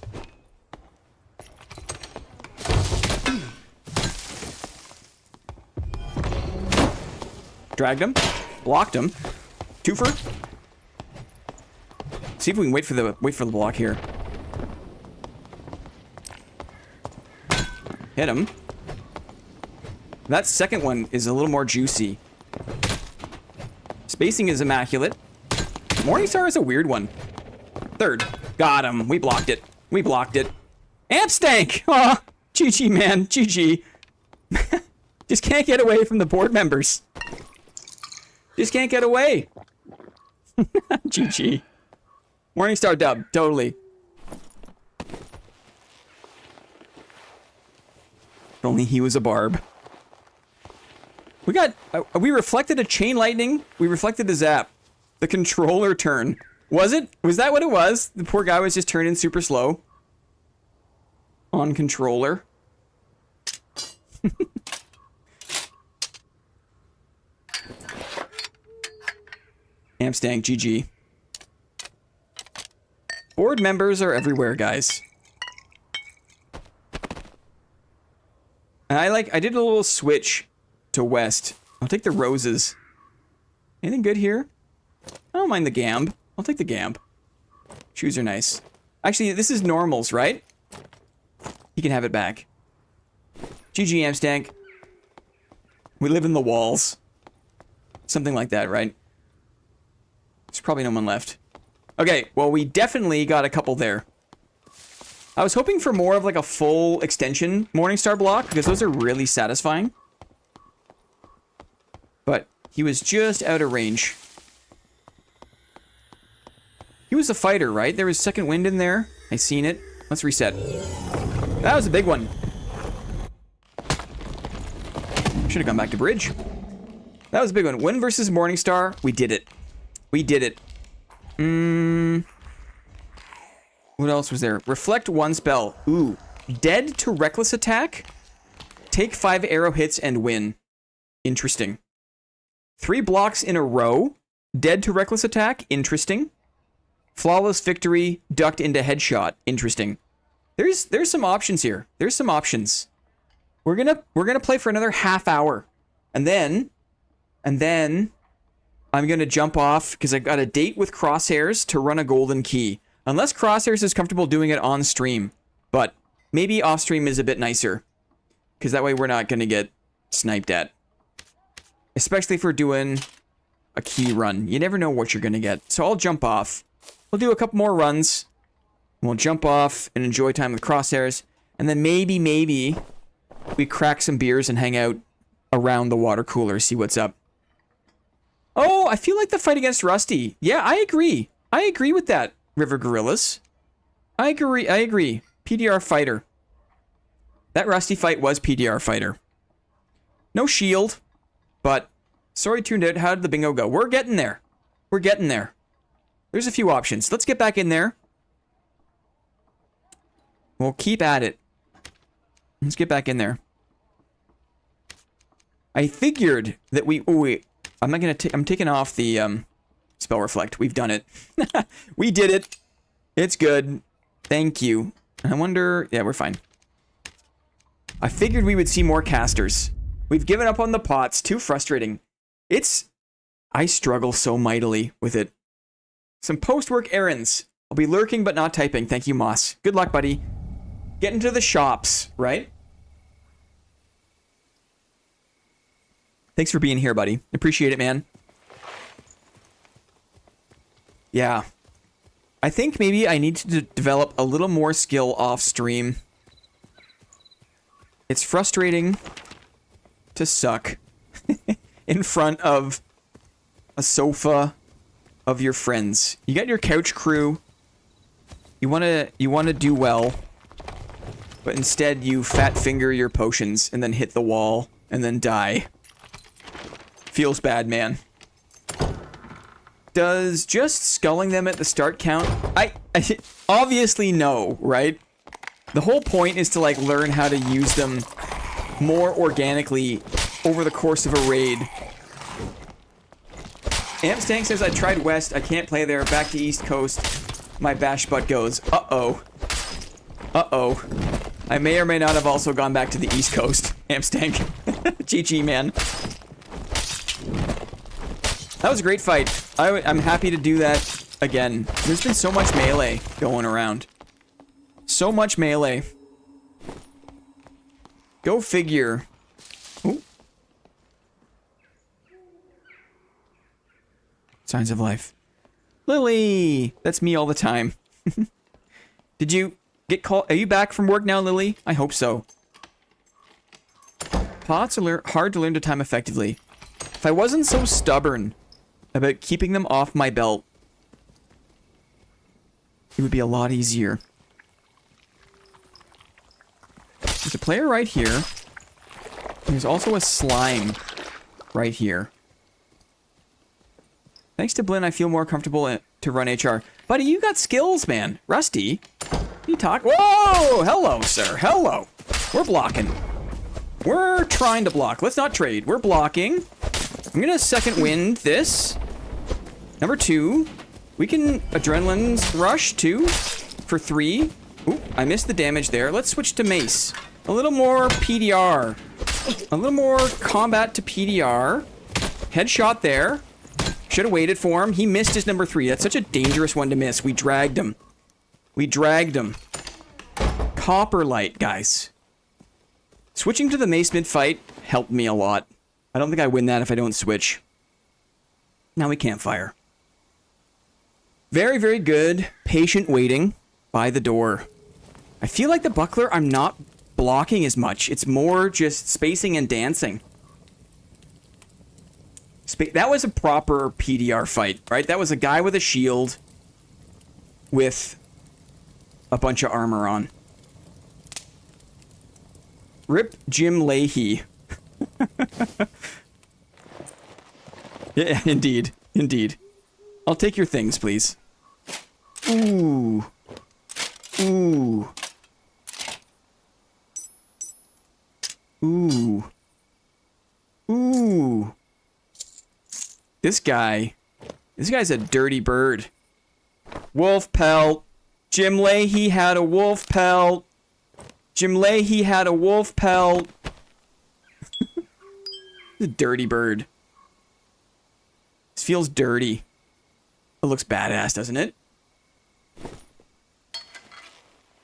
Dragged him. Blocked him. Twofer. See if we can wait for the block here. Hit him. That second one is a little more juicy. Spacing is immaculate. Morningstar is a weird one. Third. Got him. We blocked it. We blocked it. Amp stank! Aw, GG, man. GG. Just can't get away from the board members. Just can't get away. GG. Morningstar dub. Totally. If only he was a barb. We got... we reflected a chain lightning. We reflected a zap. The controller turn. Was it? Was that what it was? The poor guy was just turning super slow. On controller. Amstank, GG. Board members are everywhere, guys. And I did a little switch to west. I'll take the roses. Anything good here? I don't mind the gamb. I'll take the gamb. Shoes are nice. Actually, this is normals, right? He can have it back. GG, Amstank. We live in the walls. Something like that, right? There's probably no one left. Okay, well, we definitely got a couple there. I was hoping for more of like a full extension Morningstar block, because those are really satisfying. But he was just out of range. He was a fighter, right? There was second wind in there. I seen it. Let's reset. That was a big one. Should have gone back to bridge. That was a big one. Wind versus Morningstar. We did it. We did it. What else was there? Reflect 1 spell. Ooh. Dead to reckless attack. Take 5 arrow hits and win. Interesting. 3 blocks in a row. Dead to reckless attack. Interesting. Flawless victory. Ducked into headshot. Interesting. There's some options here. There's some options. We're gonna play for another half hour. And then I'm gonna jump off because I got a date with Crosshairs to run a golden key. Unless Crosshairs is comfortable doing it on stream. But maybe off stream is a bit nicer. Because that way we're not gonna get sniped at. Especially if we're doing a key run. You never know what you're gonna get. So I'll jump off. We'll do a couple more runs. We'll jump off and enjoy time with Crosshairs. And then maybe we crack some beers and hang out around the water cooler, see what's up. Oh, I feel like the fight against Rusty. Yeah, I agree. I agree with that, River Gorillas. I agree. PDR fighter. That Rusty fight was PDR fighter. No shield, but sorry tuned out. How did the bingo go? We're getting there. We're getting there. There's a few options. Let's get back in there. We'll keep at it. Let's get back in there. I figured that we... Oh, wait. I'm not gonna I'm taking off the spell reflect. We've done it. We did it. It's good. Thank you. I wonder... Yeah, we're fine. I figured we would see more casters. We've given up on the pots. Too frustrating. I struggle so mightily with it. Some post-work errands. I'll be lurking but not typing. Thank you, Moss. Good luck, buddy. Get into the shops, right? Thanks for being here, buddy. Appreciate it, man. Yeah. I think maybe I need to develop a little more skill off stream. It's frustrating to suck in front of a sofa of your friends. You got your couch crew. You wanna do well, but instead you fat finger your potions and then hit the wall and then die. Feels bad, man. Does just sculling them at the start count? I obviously no, right? The whole point is to like learn how to use them more organically over the course of a raid. Amstank says, I tried west, I can't play there, back to east coast. My bash butt goes, uh-oh. Uh-oh. I may or may not have also gone back to the east coast. Amstank. GG, man. That was a great fight. I'm happy to do that again. There's been so much melee going around. So much melee. Go figure. Ooh. Signs of life. Lily! That's me all the time. Did you get called? Are you back from work now, Lily? I hope so. Pots are hard to learn to time effectively. If I wasn't so stubborn about keeping them off my belt, it would be a lot easier. There's a player right here. There's also a slime right here. Thanks to Blinn, I feel more comfortable to run HR. Buddy, you got skills, man. Rusty, you talk. Whoa! Hello, sir. Hello. We're blocking. We're trying to block. Let's not trade. We're blocking. I'm gonna second wind this. Number 2. We can adrenaline rush 2 for 3. Ooh, I missed the damage there. Let's switch to mace. A little more PDR. A little more combat to PDR. Headshot there. Should have waited for him. He missed his number 3. That's such a dangerous one to miss. We dragged him. We dragged him. Copper light, guys. Switching to the mace mid-fight helped me a lot. I don't think I win that if I don't switch. Now we can't fire. Very, very good. Patient waiting by the door. I feel like the buckler, I'm not blocking as much. It's more just spacing and dancing. That was a proper PDR fight, right? That was a guy with a shield with a bunch of armor on. Rip Jim Leahy. Yeah, indeed. Indeed. I'll take your things, please. Ooh. Ooh. Ooh. Ooh. This guy's a dirty bird. Wolf pelt. Jim Leahy had a wolf pelt. Jim Leahy had a wolf pelt. The dirty bird. This feels dirty. It looks badass, doesn't it?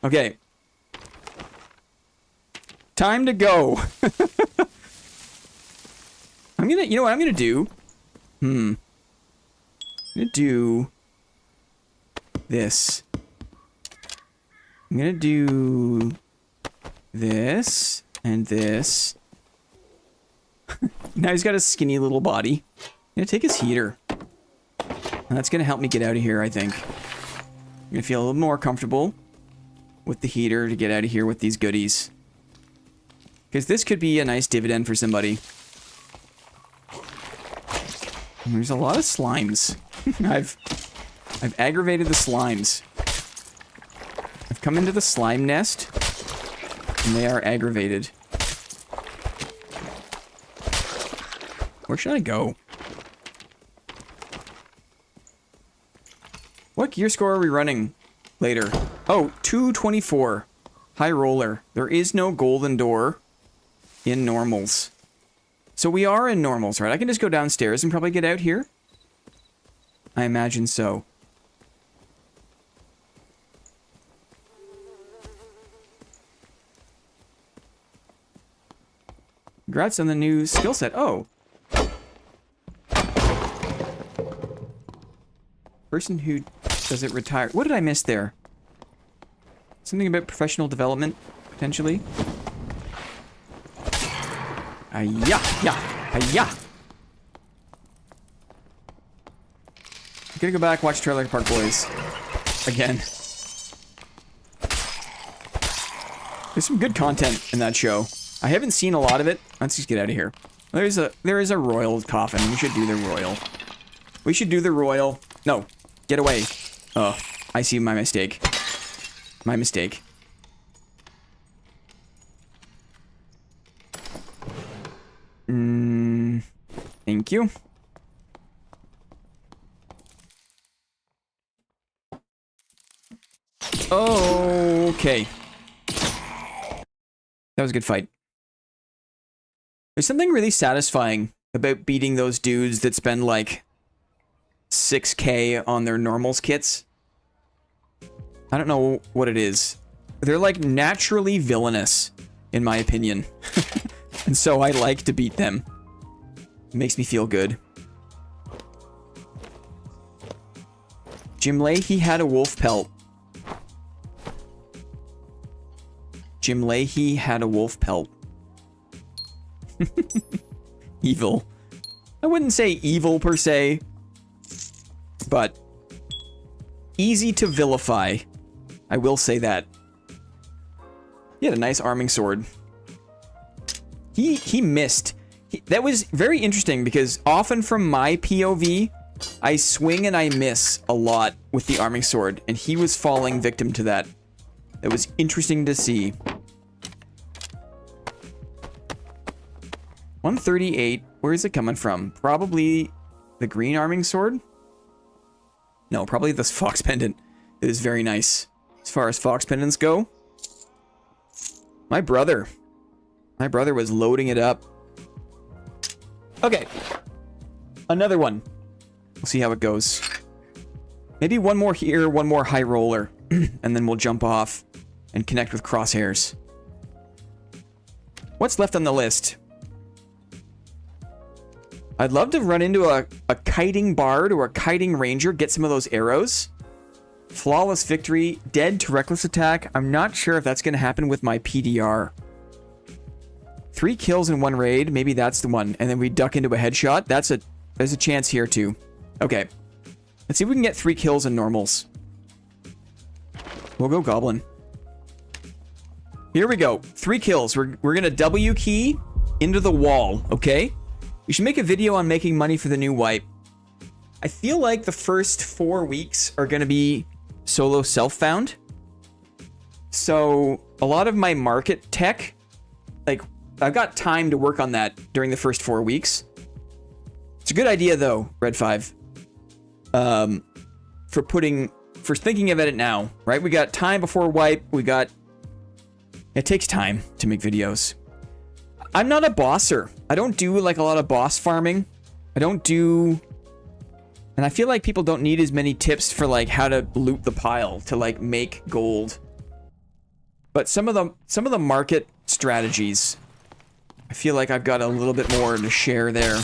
Okay. Time to go. You know what I'm gonna do? I'm gonna do this. I'm gonna do this and this. Now he's got a skinny little body. I'm gonna take his heater. And that's gonna help me get out of here, I think. I'm gonna feel a little more comfortable with the heater to get out of here with these goodies. Because this could be a nice dividend for somebody. And there's a lot of slimes. I've aggravated the slimes. I've come into the slime nest, and they are aggravated. Where should I go? What gear score are we running later? Oh, 224. High roller. There is no golden door in normals. So we are in normals, right? I can just go downstairs and probably get out here. I imagine so. Congrats on the new skill set. Oh. Person who doesn't retire. What did I miss there? Something about professional development, potentially. Hi-ya! Ya! Hi-ya! I'm gonna go back, watch Trailer Park Boys. Again. There's some good content in that show. I haven't seen a lot of it. Let's just get out of here. There is a royal coffin. We should do the royal. We should do the royal. No. Get away. Oh, I see my mistake. My mistake. Thank you. Okay. That was a good fight. There's something really satisfying about beating those dudes that spend like 6K on their normals kits. I don't know what it is. They're like naturally villainous, in my opinion. And so I like to beat them. It makes me feel good. Jim Leahy had a wolf pelt. Jim Leahy had a wolf pelt. Evil. I wouldn't say evil per se, but easy to vilify. I will say that. He had a nice arming sword. He missed. That was very interesting because often from my POV, I swing and I miss a lot with the arming sword, and he was falling victim to that. That was interesting to see. 138. Where is it coming from? Probably the green arming sword? No, probably this fox pendant. It is very nice. As far as fox pendants go. My brother was loading it up. Okay. Another one. We'll see how it goes. Maybe one more here, one more high roller. And then we'll jump off and connect with crosshairs. What's left on the list? I'd love to run into a kiting bard or a kiting ranger, get some of those arrows. Flawless victory, dead to reckless attack. I'm not sure if that's going to happen with my PDR. 3 kills in 1 raid, maybe that's the one. And then we duck into a headshot. There's a chance here too. Okay. Let's see if we can get 3 kills in normals. We'll go goblin. Here we go. 3 kills. We're gonna W key into the wall, okay? We should make a video on making money for the new wipe. I feel like the first 4 weeks are gonna be solo self-found. So a lot of my market tech, like, I've got time to work on that during the first 4 weeks. It's a good idea though, Red 5. For thinking of it now, right? We got time before wipe. It takes time to make videos. I'm not a bosser. I don't do like a lot of boss farming. And I feel like people don't need as many tips for like how to loot the pile to like make gold. But some of the market strategies, I feel like I've got a little bit more to share there.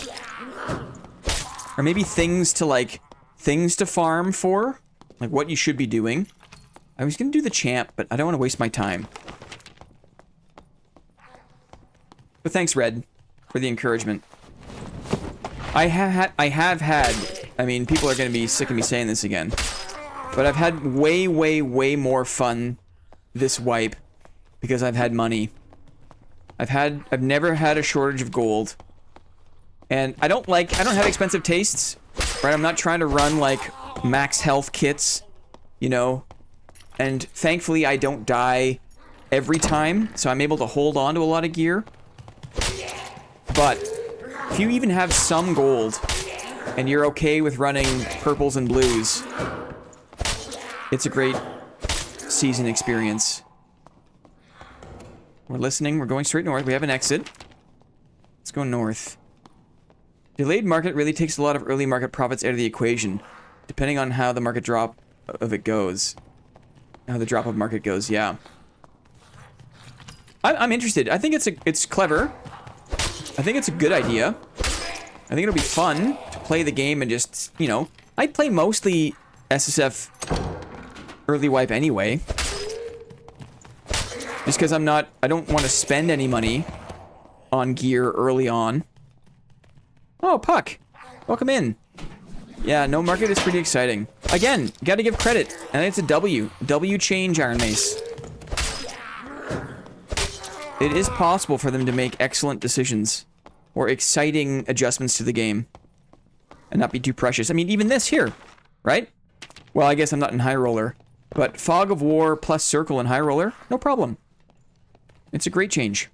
Or maybe things to farm for, like what you should be doing. I was gonna do the champ, but I don't want to waste my time. But thanks, Red, for the encouragement. I have had, I mean, people are gonna be sick of me saying this again, but I've had way, way, way more fun this wipe because I've had money. I've never had a shortage of gold. And I don't have expensive tastes, right? I'm not trying to run like max health kits, you know? And thankfully I don't die every time, so I'm able to hold on to a lot of gear. But if you even have some gold and you're okay with running purples and blues, it's a great season experience. We're listening. We're going straight north. We have an exit. Let's go north. Delayed market really takes a lot of early market profits out of the equation, depending on how the market drop of it goes. How the drop of market goes, yeah. I'm interested. I think it's clever. I think it's a good idea. I think it'll be fun to play the game and just, you know, I play mostly SSF early wipe anyway. Just because I don't want to spend any money on gear early on. Oh, Puck. Welcome in. Yeah, no market is pretty exciting. Again, you gotta give credit. And it's a W. W change, Ironmace. It is possible for them to make excellent decisions. Or exciting adjustments to the game. And not be too precious. I mean, even this here. Right? Well, I guess I'm not in High Roller. But Fog of War plus Circle in High Roller, no problem. It's a great change.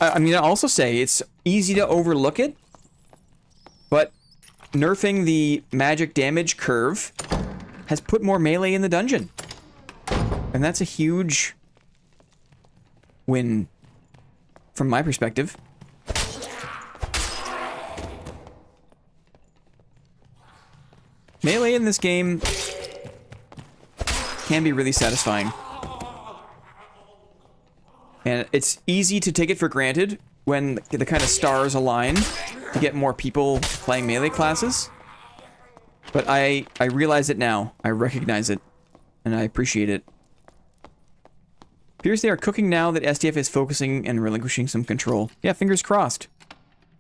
I'm gonna also say it's easy to overlook it, but nerfing the magic damage curve has put more melee in the dungeon. And that's a huge win from my perspective. Melee in this game can be really satisfying. And it's easy to take it for granted when the kind of stars align to get more people playing melee classes. But I realize it now. I recognize it. And I appreciate it. Appears they are cooking now that SDF is focusing and relinquishing some control. Yeah, fingers crossed.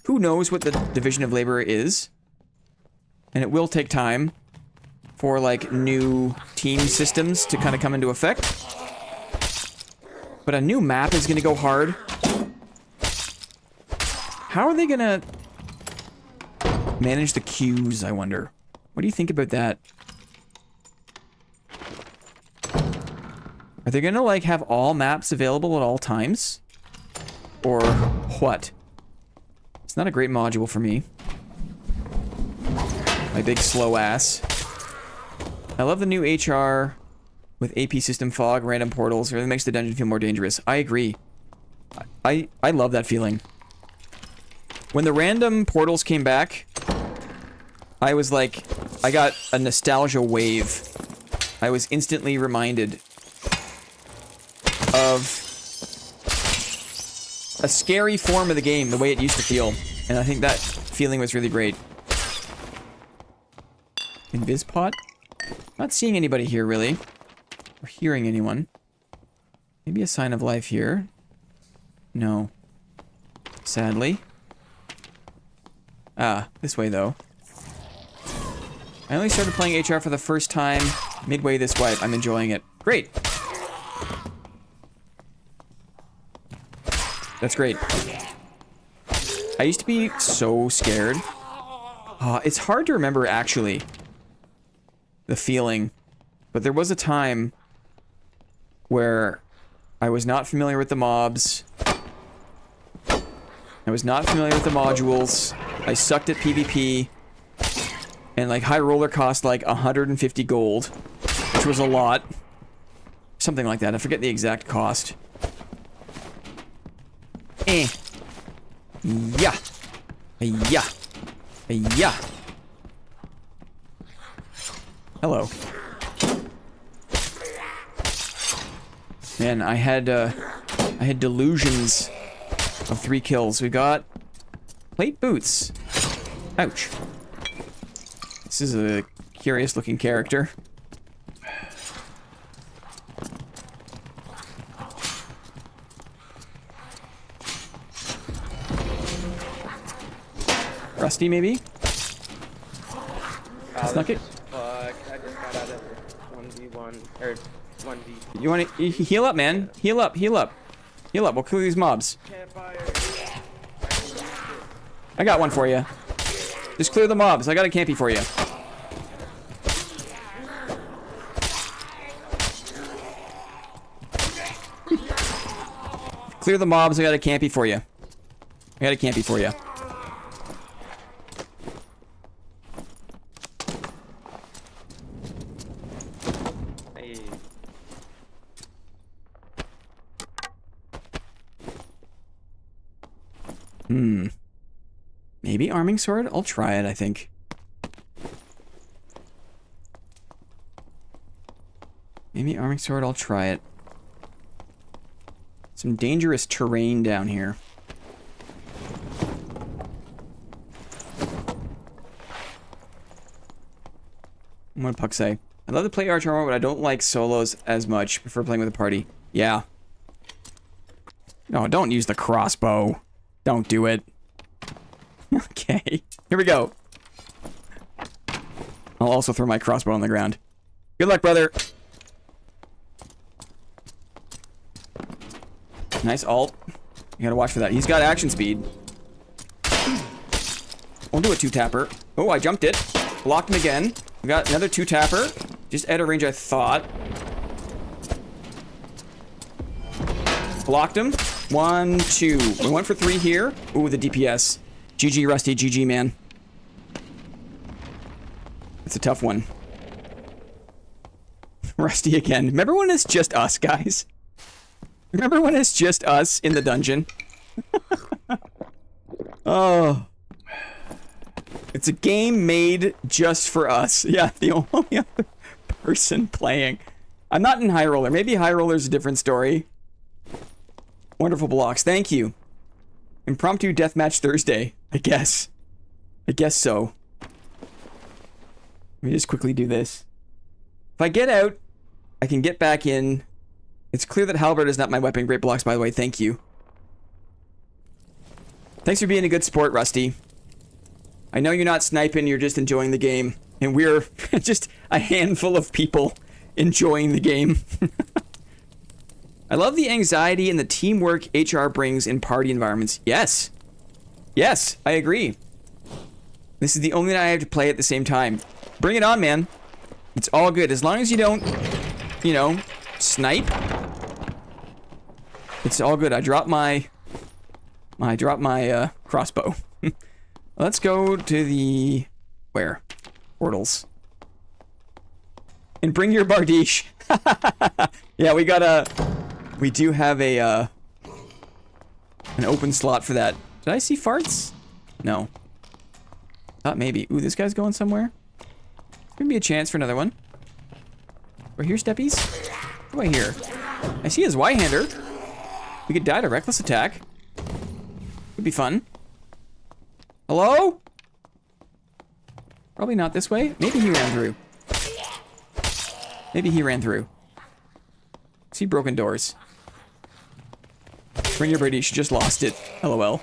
Who knows what the division of labor is? And it will take time for, like, new team systems to kind of come into effect. But a new map is going to go hard. How are they going to manage the queues, I wonder? What do you think about that? Are they going to, like, have all maps available at all times? Or what? It's not a great module for me. My big slow ass. I love the new HR with AP system fog, random portals. It really makes the dungeon feel more dangerous. I agree. I love that feeling. When the random portals came back, I was like, I got a nostalgia wave. I was instantly reminded of a scary form of the game, the way it used to feel. And I think that feeling was really great. Invispot? Not seeing anybody here, really. Or hearing anyone. Maybe a sign of life here. No. Sadly. Ah, this way, though. I only started playing HR for the first time midway this wipe. I'm enjoying it. Great. That's great. I used to be so scared. It's hard to remember, actually, the feeling. But there was a time where I was not familiar with the mobs. I was not familiar with the modules. I sucked at PvP. And, like, high roller cost, like, 150 gold. Which was a lot. Something like that. I forget the exact cost. Yeah. Yeah. Yeah. Hello. Man, I had delusions of 3 kills. We got plate boots. Ouch. This is a curious looking character. Rusty, maybe? Snuck it? Fuck, I just got out of 1v1, or 1v. You wanna heal up, man? Heal up, heal up. Heal up, we'll kill these mobs. Campfire. I got one for you. Just clear the mobs, I got a campy for you. Clear the mobs, I got a campy for you. I got a campy for you. Maybe arming sword? I'll try it, I think. Maybe arming sword, I'll try it. Some dangerous terrain down here. What did Puck say? I love to play archer armor, but I don't like solos as much. Prefer playing with a party. Yeah. No, don't use the crossbow. Don't do it. Okay. Here we go. I'll also throw my crossbow on the ground. Good luck, brother. Nice ult. You gotta watch for that. He's got action speed. We'll do a 2-tapper. Oh, I jumped it. Blocked him again. We got another 2-tapper. Just out of range, I thought. Blocked him. 1, 2. We went for 3 here. Ooh, the DPS. GG, Rusty. GG, man. It's a tough one. Rusty again. Remember when it's just us, guys? Remember when it's just us in the dungeon? Oh. It's a game made just for us. Yeah, the only other person playing. I'm not in High Roller. Maybe High Roller's a different story. Wonderful blocks. Thank you. Impromptu deathmatch Thursday. I guess. I guess so. Let me just quickly do this. If I get out, I can get back in. It's clear that halberd is not my weapon. Great blocks, by the way. Thank you. Thanks for being a good sport, Rusty. I know you're not sniping, you're just enjoying the game. And we're just a handful of people enjoying the game. I love the anxiety and the teamwork HR brings in party environments. Yes. Yes, I agree. This is the only night I have to play at the same time. Bring it on, man. It's all good. As long as you don't, you know, snipe. It's all good. I dropped my crossbow. Let's go to the... where? Portals. And bring your Bardiche. Yeah, we got a... we do have a, an open slot for that. Did I see farts? No. Thought maybe. Ooh, this guy's going somewhere. Could be a chance for another one. We're here, steppies. What do I hear? I see his Y-hander. We could die to reckless attack. Would be fun. Hello? Probably not this way. Maybe he ran through. Maybe he ran through. See broken doors. Bring your Brady, she just lost it. LOL.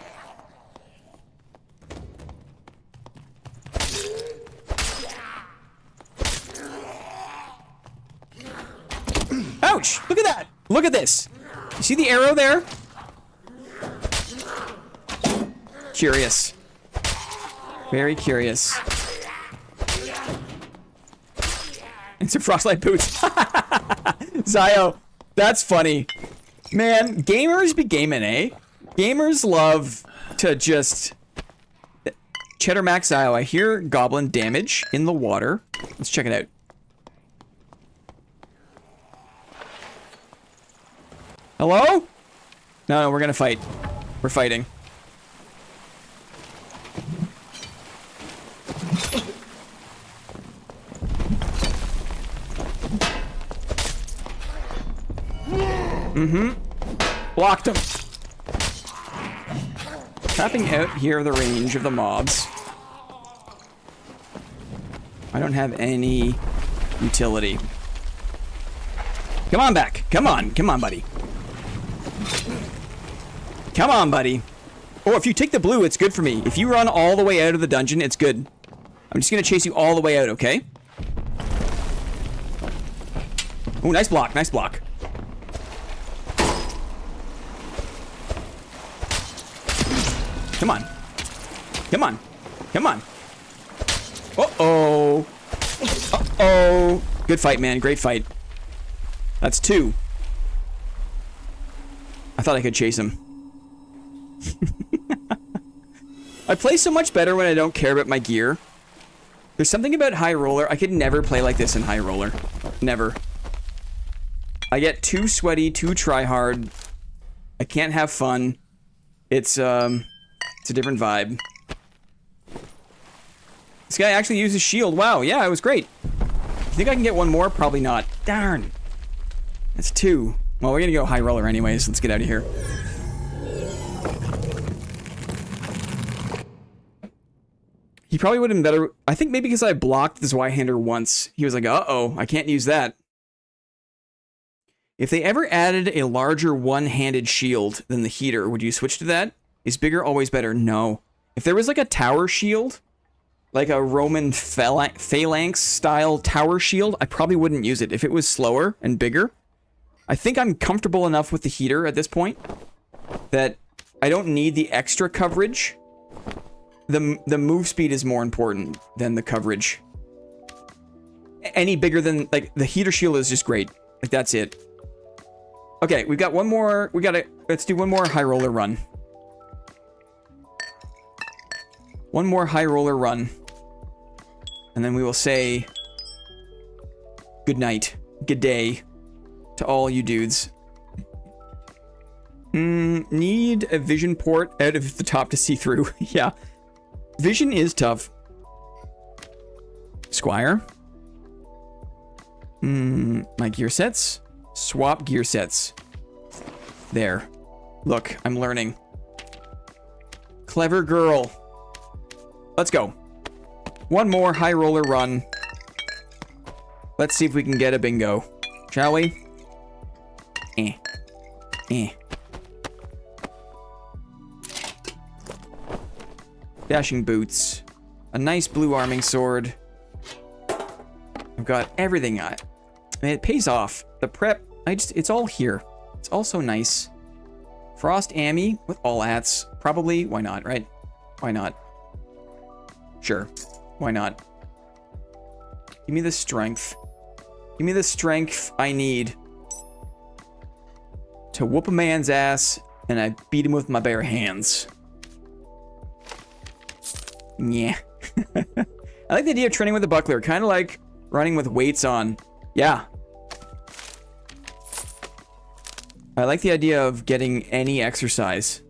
Ouch! Look at that! Look at this! You see the arrow there? Curious. Very curious. And some frostlight boots. Zio, that's funny. Man, gamers be gaming, eh? Gamers love to just... Cheddar Max Zio, I hear goblin damage in the water. Let's check it out. Hello? No, we're gonna fight. We're fighting. Blocked him. Tapping out here the range of the mobs. I don't have any utility. Come on back. Come on. Come on, buddy. Come on, buddy. Oh, if you take the blue, it's good for me. If you run all the way out of the dungeon, it's good. I'm just gonna chase you all the way out, okay? Oh, nice block. Nice block. Come on. Come on. Come on. Uh-oh. Uh-oh. Good fight, man. Great fight. That's 2. I thought I could chase him. I play so much better when I don't care about my gear. There's something about High Roller. I could never play like this in High Roller. Never. I get too sweaty, too try hard. I can't have fun. It's a different vibe. This guy actually uses shield. Wow, yeah, it was great. You think I can get one more? Probably not. Darn. That's 2. Well, we're gonna go High Roller anyways. Let's get out of here. He probably would have been better. I think maybe because I blocked this Y-hander once, he was like, uh-oh, I can't use that. If they ever added a larger one-handed shield than the heater, would you switch to that? Is bigger always better? No. If there was like a tower shield, like a Roman phalanx style tower shield, I probably wouldn't use it. If it was slower and bigger, I think I'm comfortable enough with the heater at this point that I don't need the extra coverage. The move speed is more important than the coverage. Any bigger than, like, the heater shield is just great. Like, that's it. Okay, we've got one more. Let's do one more High Roller run. One more High Roller run. And then we will say good night, good day to all you dudes. Need a vision port out of the top to see through. Yeah. Vision is tough. Squire. My gear sets. Swap gear sets. There. Look, I'm learning. Clever girl. Let's go. One more High Roller run. Let's see if we can get a bingo. Shall we? Dashing boots. A nice blue arming sword. I've got everything. I mean, it pays off. The prep, it's all here. It's all so nice. Frost Ammy with all hats. Probably. Why not, right? Why not? Sure. Why not? Give me the strength. Give me the strength I need to whoop a man's ass, and I beat him with my bare hands. Yeah. I like the idea of training with a buckler. Kind of like running with weights on. Yeah. I like the idea of getting any exercise.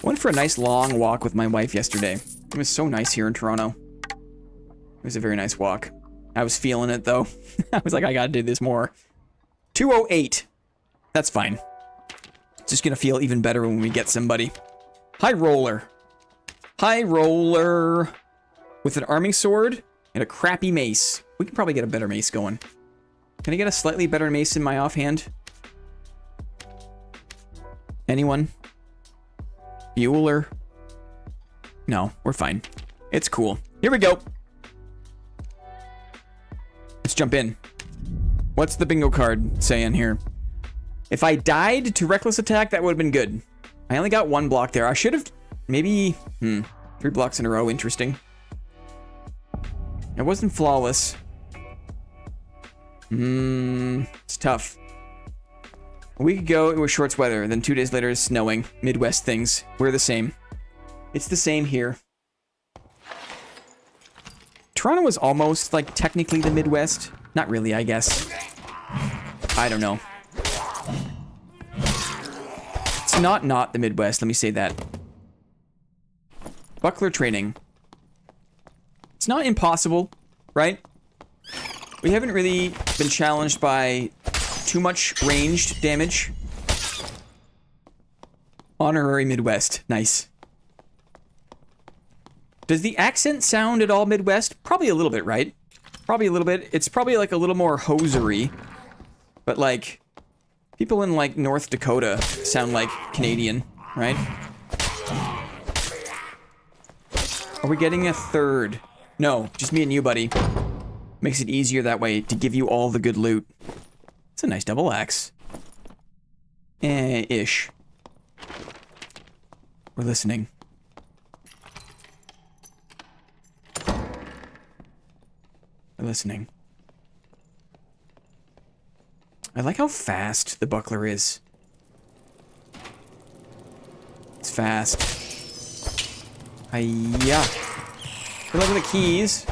Went for a nice long walk with my wife yesterday. It was so nice here in Toronto. It was a very nice walk. I was feeling it though. I was like, I gotta do this more. 208. That's fine. It's just gonna feel even better when we get somebody. High Roller. High Roller. With an arming sword and a crappy mace. We can probably get a better mace going. Can I get a slightly better mace in my offhand? Anyone? Bueller? No, we're fine. It's cool. Here we go. Let's jump in. What's the bingo card saying here? If I died to reckless attack, that would have been good. I only got 1 block there. I should have maybe 3 blocks in a row. Interesting. It wasn't flawless. It's tough. A week ago, it was short weather. Then 2 days later, it's snowing. Midwest things. We're the same. It's the same here. Toronto was almost, like, technically the Midwest. Not really, I guess. I don't know. It's not the Midwest, let me say that. Buckler training. It's not impossible, right? We haven't really been challenged by too much ranged damage. Honorary Midwest. Nice. Does the accent sound at all Midwest? Probably a little bit, right? Probably a little bit. It's probably like a little more hosiery. But like, people in like North Dakota sound like Canadian, right? Are we getting a third? No, just me and you, buddy. Makes it easier that way to give you all the good loot. It's a nice double axe. Ish. We're listening. We're listening. I like how fast the buckler is. It's fast. Hiya. Good luck with the keys.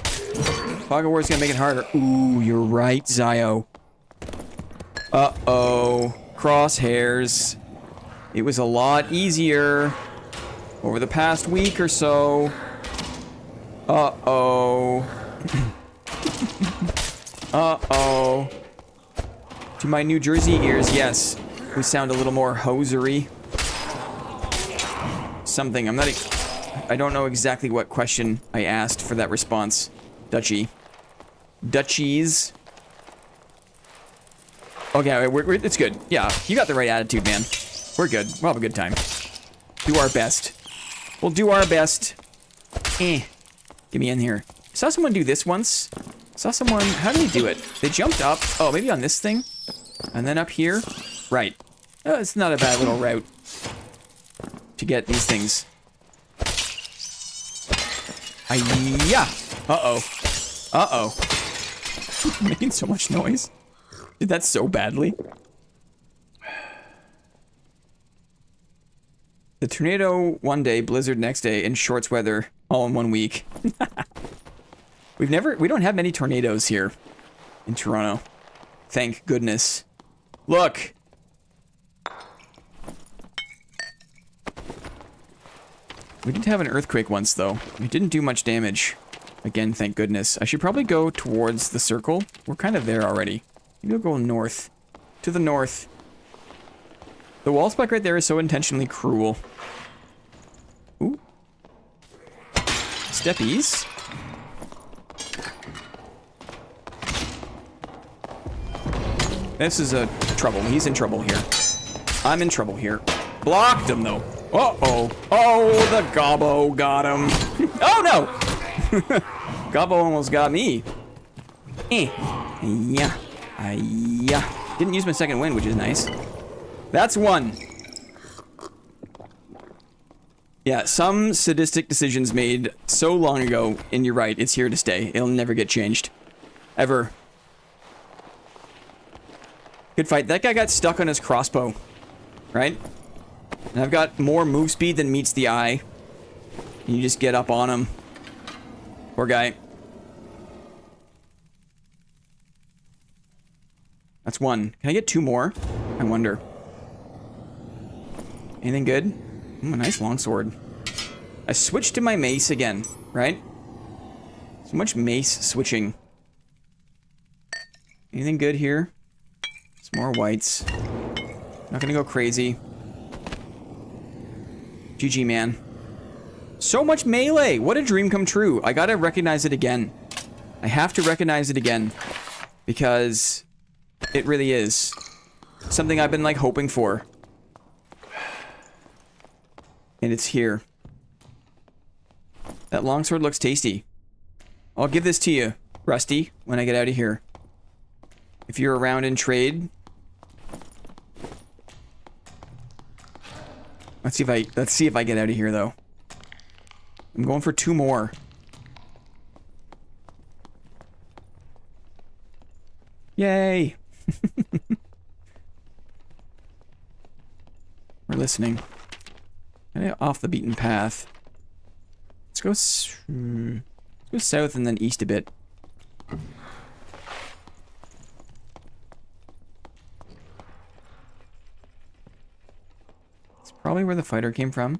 Fog of War's gonna make it harder. Ooh, you're right, Zio. Uh-oh. Crosshairs. It was a lot easier over the past week or so. Uh-oh. Uh-oh. To my New Jersey ears, yes. We sound a little more hosiery. Something. I don't know exactly what question I asked for that response. Dutchie. Dutchies. Okay, it's good. Yeah, you got the right attitude, man. We're good. We'll have a good time. Do our best. We'll do our best. Get me in here. Saw someone do this once. Saw someone... How did they do it? They jumped up. Oh, maybe on this thing? And then up here? Right. Oh, it's not a bad little route to get these things. Hiya! Uh-oh. Uh-oh. Making so much noise. Did that so badly. The tornado one day, blizzard next day, and shorts weather all in 1 week. We don't have many tornadoes here in Toronto. Thank goodness. Look! We did have an earthquake once, though. It didn't do much damage. Again, thank goodness. I should probably go towards the circle. We're kind of there already. Maybe we'll go north. To the north. The wall spike right there is so intentionally cruel. Ooh. Steppies. This is a trouble. He's in trouble here. I'm in trouble here. Blocked him, though. Uh-oh. Oh, the gobbo got him. Oh, no! Gobbo almost got me. Yeah. Yeah. Didn't use my second wind, which is nice. That's 1. Yeah, some sadistic decisions made so long ago, and you're right, it's here to stay. It'll never get changed. Ever. Good fight. That guy got stuck on his crossbow. Right? And I've got more move speed than meets the eye. And you just get up on him. Poor guy. That's 1. Can I get 2 more? I wonder. Anything good? Ooh, a nice longsword. I switched to my mace again, right? So much mace switching. Anything good here? Some more whites. Not gonna go crazy. GG, man. So much melee! What a dream come true. I gotta recognize it again. I have to recognize it again. Because it really is. Something I've been, like, hoping for. And it's here. That longsword looks tasty. I'll give this to you, Rusty, when I get out of here. If you're around in trade. Let's see if I get out of here though. I'm going for 2 more. Yay! We're listening. Off the beaten path. Let's go south and then east a bit. It's probably where the fighter came from.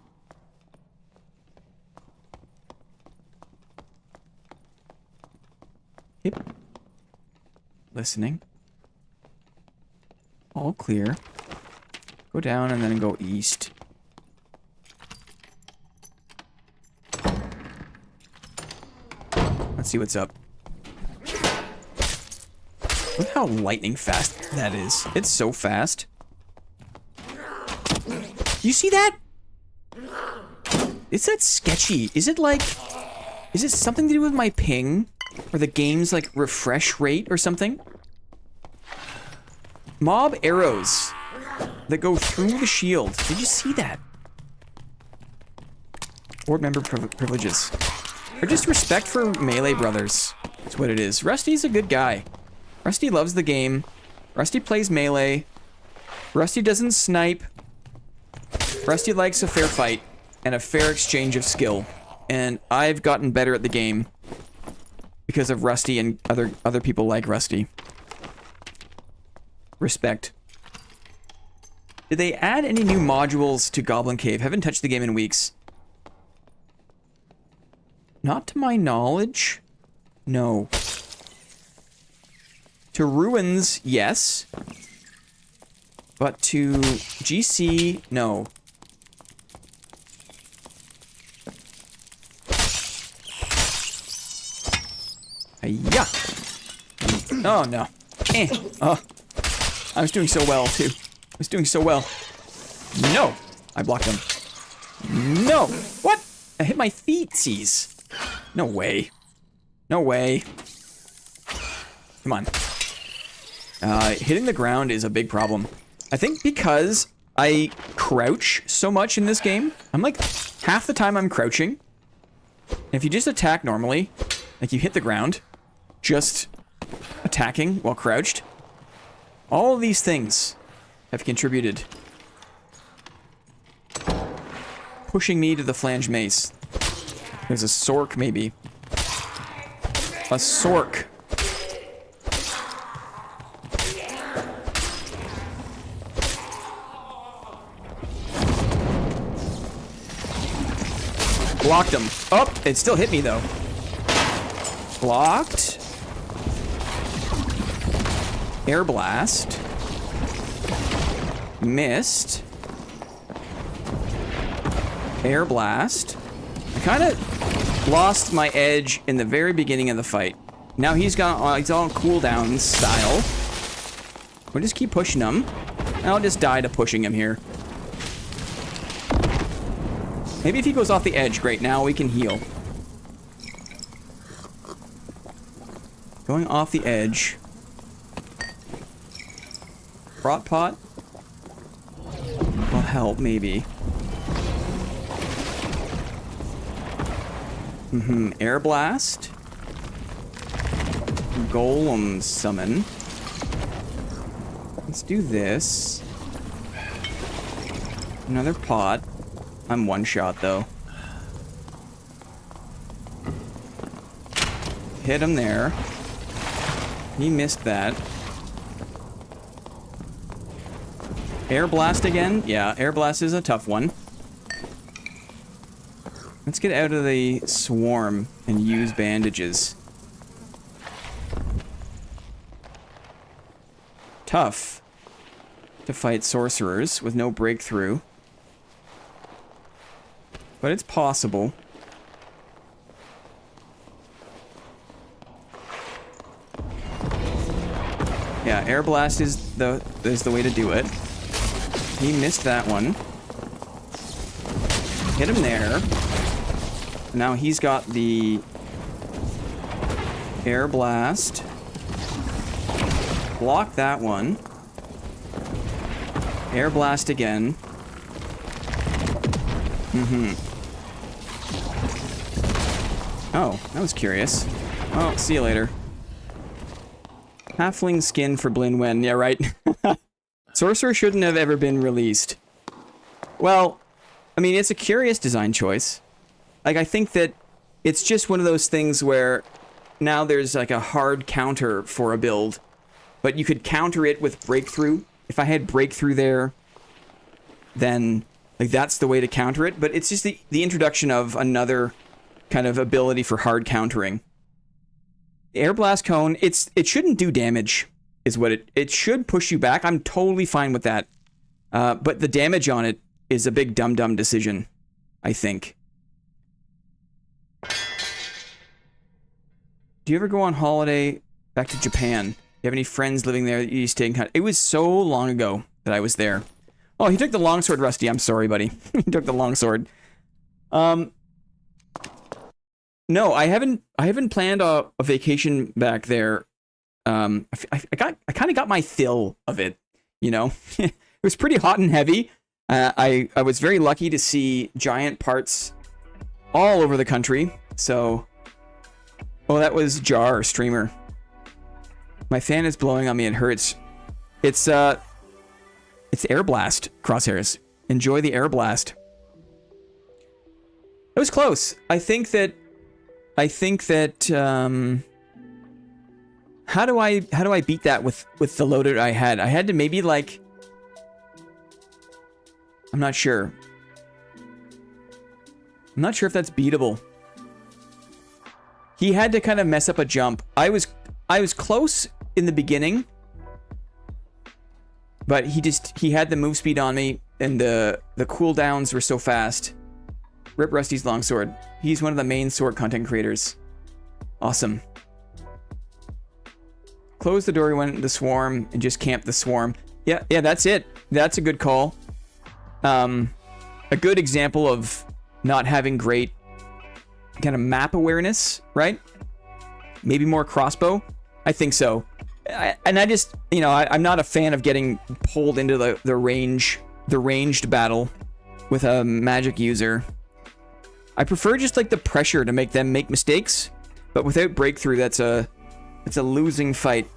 Yep. Listening. All clear. Go down and then go east. Let's see what's up. Look how lightning fast that is. It's so fast. You see that? Is that sketchy? Is it like... Is it something to do with my ping? Or the game's like refresh rate or something? Mob arrows that go through the shield. Did you see that? Board member privileges. Or just respect for melee brothers. That's what it is. Rusty's a good guy. Rusty loves the game. Rusty plays melee. Rusty doesn't snipe. Rusty likes a fair fight and a fair exchange of skill. And I've gotten better at the game because of Rusty and other people like Rusty. Respect. Did they add any new modules to Goblin Cave? Haven't touched the game in weeks. Not to my knowledge. No. To Ruins, yes. But to GC, no. Yeah. Oh, no. Oh. I was doing so well, too. I was doing so well. No. I blocked him. No. What? I hit my feetsies. No way. No way. Come on. Hitting the ground is a big problem. I think because I crouch so much in this game, I'm like, half the time I'm crouching. And if you just attack normally, like you hit the ground, just attacking while crouched, all of these things have contributed. Pushing me to the flange mace. There's a sork, maybe. A sork. Blocked him. Oh, it still hit me, though. Blocked. Air blast. Missed. Air blast. I kind of lost my edge in the very beginning of the fight. Now he's on cooldown style. We'll just keep pushing him. I'll just die to pushing him here. Maybe if he goes off the edge, great, now we can heal. Going off the edge. Rot pot will help, maybe. Air blast. Golem summon. Let's do this. Another pot. I'm one shot though. Hit him there. He missed that. Air blast again? Yeah, air blast is a tough one. Let's get out of the swarm and use bandages. Tough to fight sorcerers with no breakthrough. But it's possible. Yeah, air blast is the way to do it. He missed that one. Hit him there. Now he's got the air blast. block that one. Air blast again. Oh, that was curious. Oh, see you later. Halfling skin for Blin Wen. Yeah, right. Sorcerer shouldn't have ever been released. Well, I mean, it's a curious design choice. Like, I think that it's just one of those things where now there's like a hard counter for a build, but you could counter it with breakthrough. If I had breakthrough there, then like that's the way to counter it. But it's just the introduction of another kind of ability for hard countering. Air blast cone, it shouldn't do damage, is what it should push you back. I'm totally fine with that. But the damage on it is a big dumb decision, I think. Do you ever go on holiday back to Japan? Do you have any friends living there that you used to take? It was so long ago that I was there. Oh, he took the longsword, Rusty. I'm sorry, buddy. He took the longsword. No, I haven't planned a vacation back there. I kind of got my fill of it, you know. It was pretty hot and heavy. I was very lucky to see giant parts all over the country. So, oh, that was Jar, streamer. My fan is blowing on me. It hurts. It's air blast, Crosshairs. Enjoy the air blast. It was close. I think that how do I beat that with the loader I had? I had to maybe like, I'm not sure. I'm not sure if that's beatable. He had to kind of mess up a jump. I was close in the beginning, but he had the move speed on me, and the cooldowns were so fast. Rip Rusty's longsword. He's one of the main sword content creators. Awesome. Close the door, we went into the swarm and just camp the swarm. Yeah, that's it. That's a good call. A good example of not having great kind of map awareness, right? Maybe more crossbow? I think so. And I just, you know, I'm not a fan of getting pulled into the ranged battle with a magic user. I prefer just like the pressure to make them make mistakes, but without breakthrough, it's a losing fight.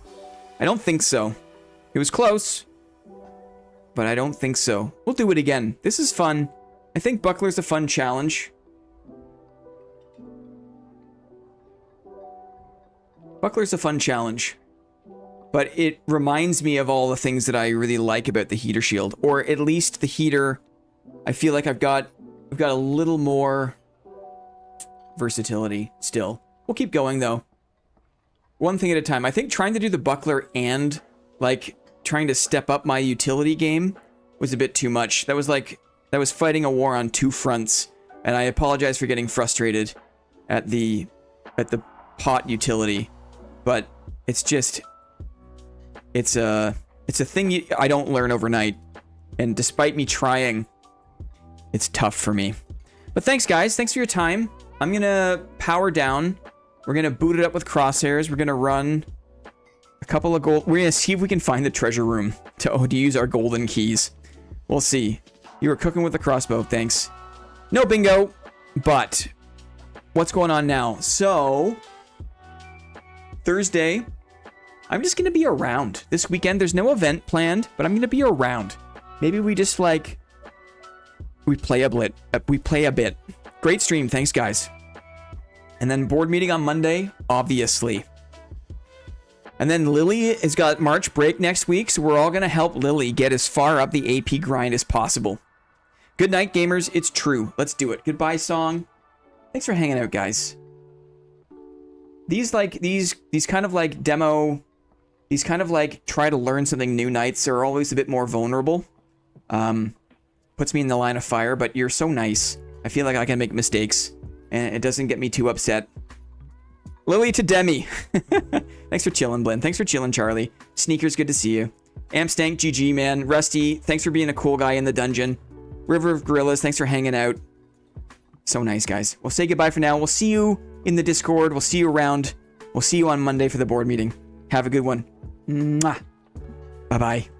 I don't think so. It was close, but I don't think so. We'll do it again. This is fun. I think Buckler's a fun challenge. Buckler's a fun challenge, but it reminds me of all the things that I really like about the heater shield, or at least the heater. I feel like I've got a little more versatility still. We'll keep going though. One thing at a time. I think trying to do the buckler and like trying to step up my utility game was a bit too much. That was fighting a war on two fronts, and I apologize for getting frustrated at the pot utility, but it's a thing I don't learn overnight, and despite me trying, it's tough for me. But thanks guys, thanks for your time. I'm gonna power down. We're gonna boot it up with crosshairs. We're gonna run a couple of gold. We're gonna see if we can find the treasure room to use our golden keys. We'll see. You were cooking with the crossbow, thanks. No bingo, but what's going on now? So, Thursday, I'm just gonna be around. This weekend, there's no event planned, but I'm gonna be around. Maybe we just like, we play a bit. Great stream, thanks guys. And then board meeting on Monday, obviously. And then Lily has got March break next week, so we're all gonna help Lily get as far up the AP grind as possible. Good night, gamers. It's true. Let's do it. Goodbye song. Thanks for hanging out, guys. These kind of like demo, these kind of like try to learn something new nights are always a bit more vulnerable. Puts me in the line of fire, but you're so nice. I feel like I can make mistakes, and it doesn't get me too upset. Lily to Demi. Thanks for chilling, Blinn. Thanks for chilling, Charlie. Sneakers, good to see you. Amstank, GG, man. Rusty, thanks for being a cool guy in the dungeon. River of Gorillas, thanks for hanging out. So nice, guys. We'll say goodbye for now. We'll see you in the Discord. We'll see you around. We'll see you on Monday for the board meeting. Have a good one. Mwah. Bye-bye.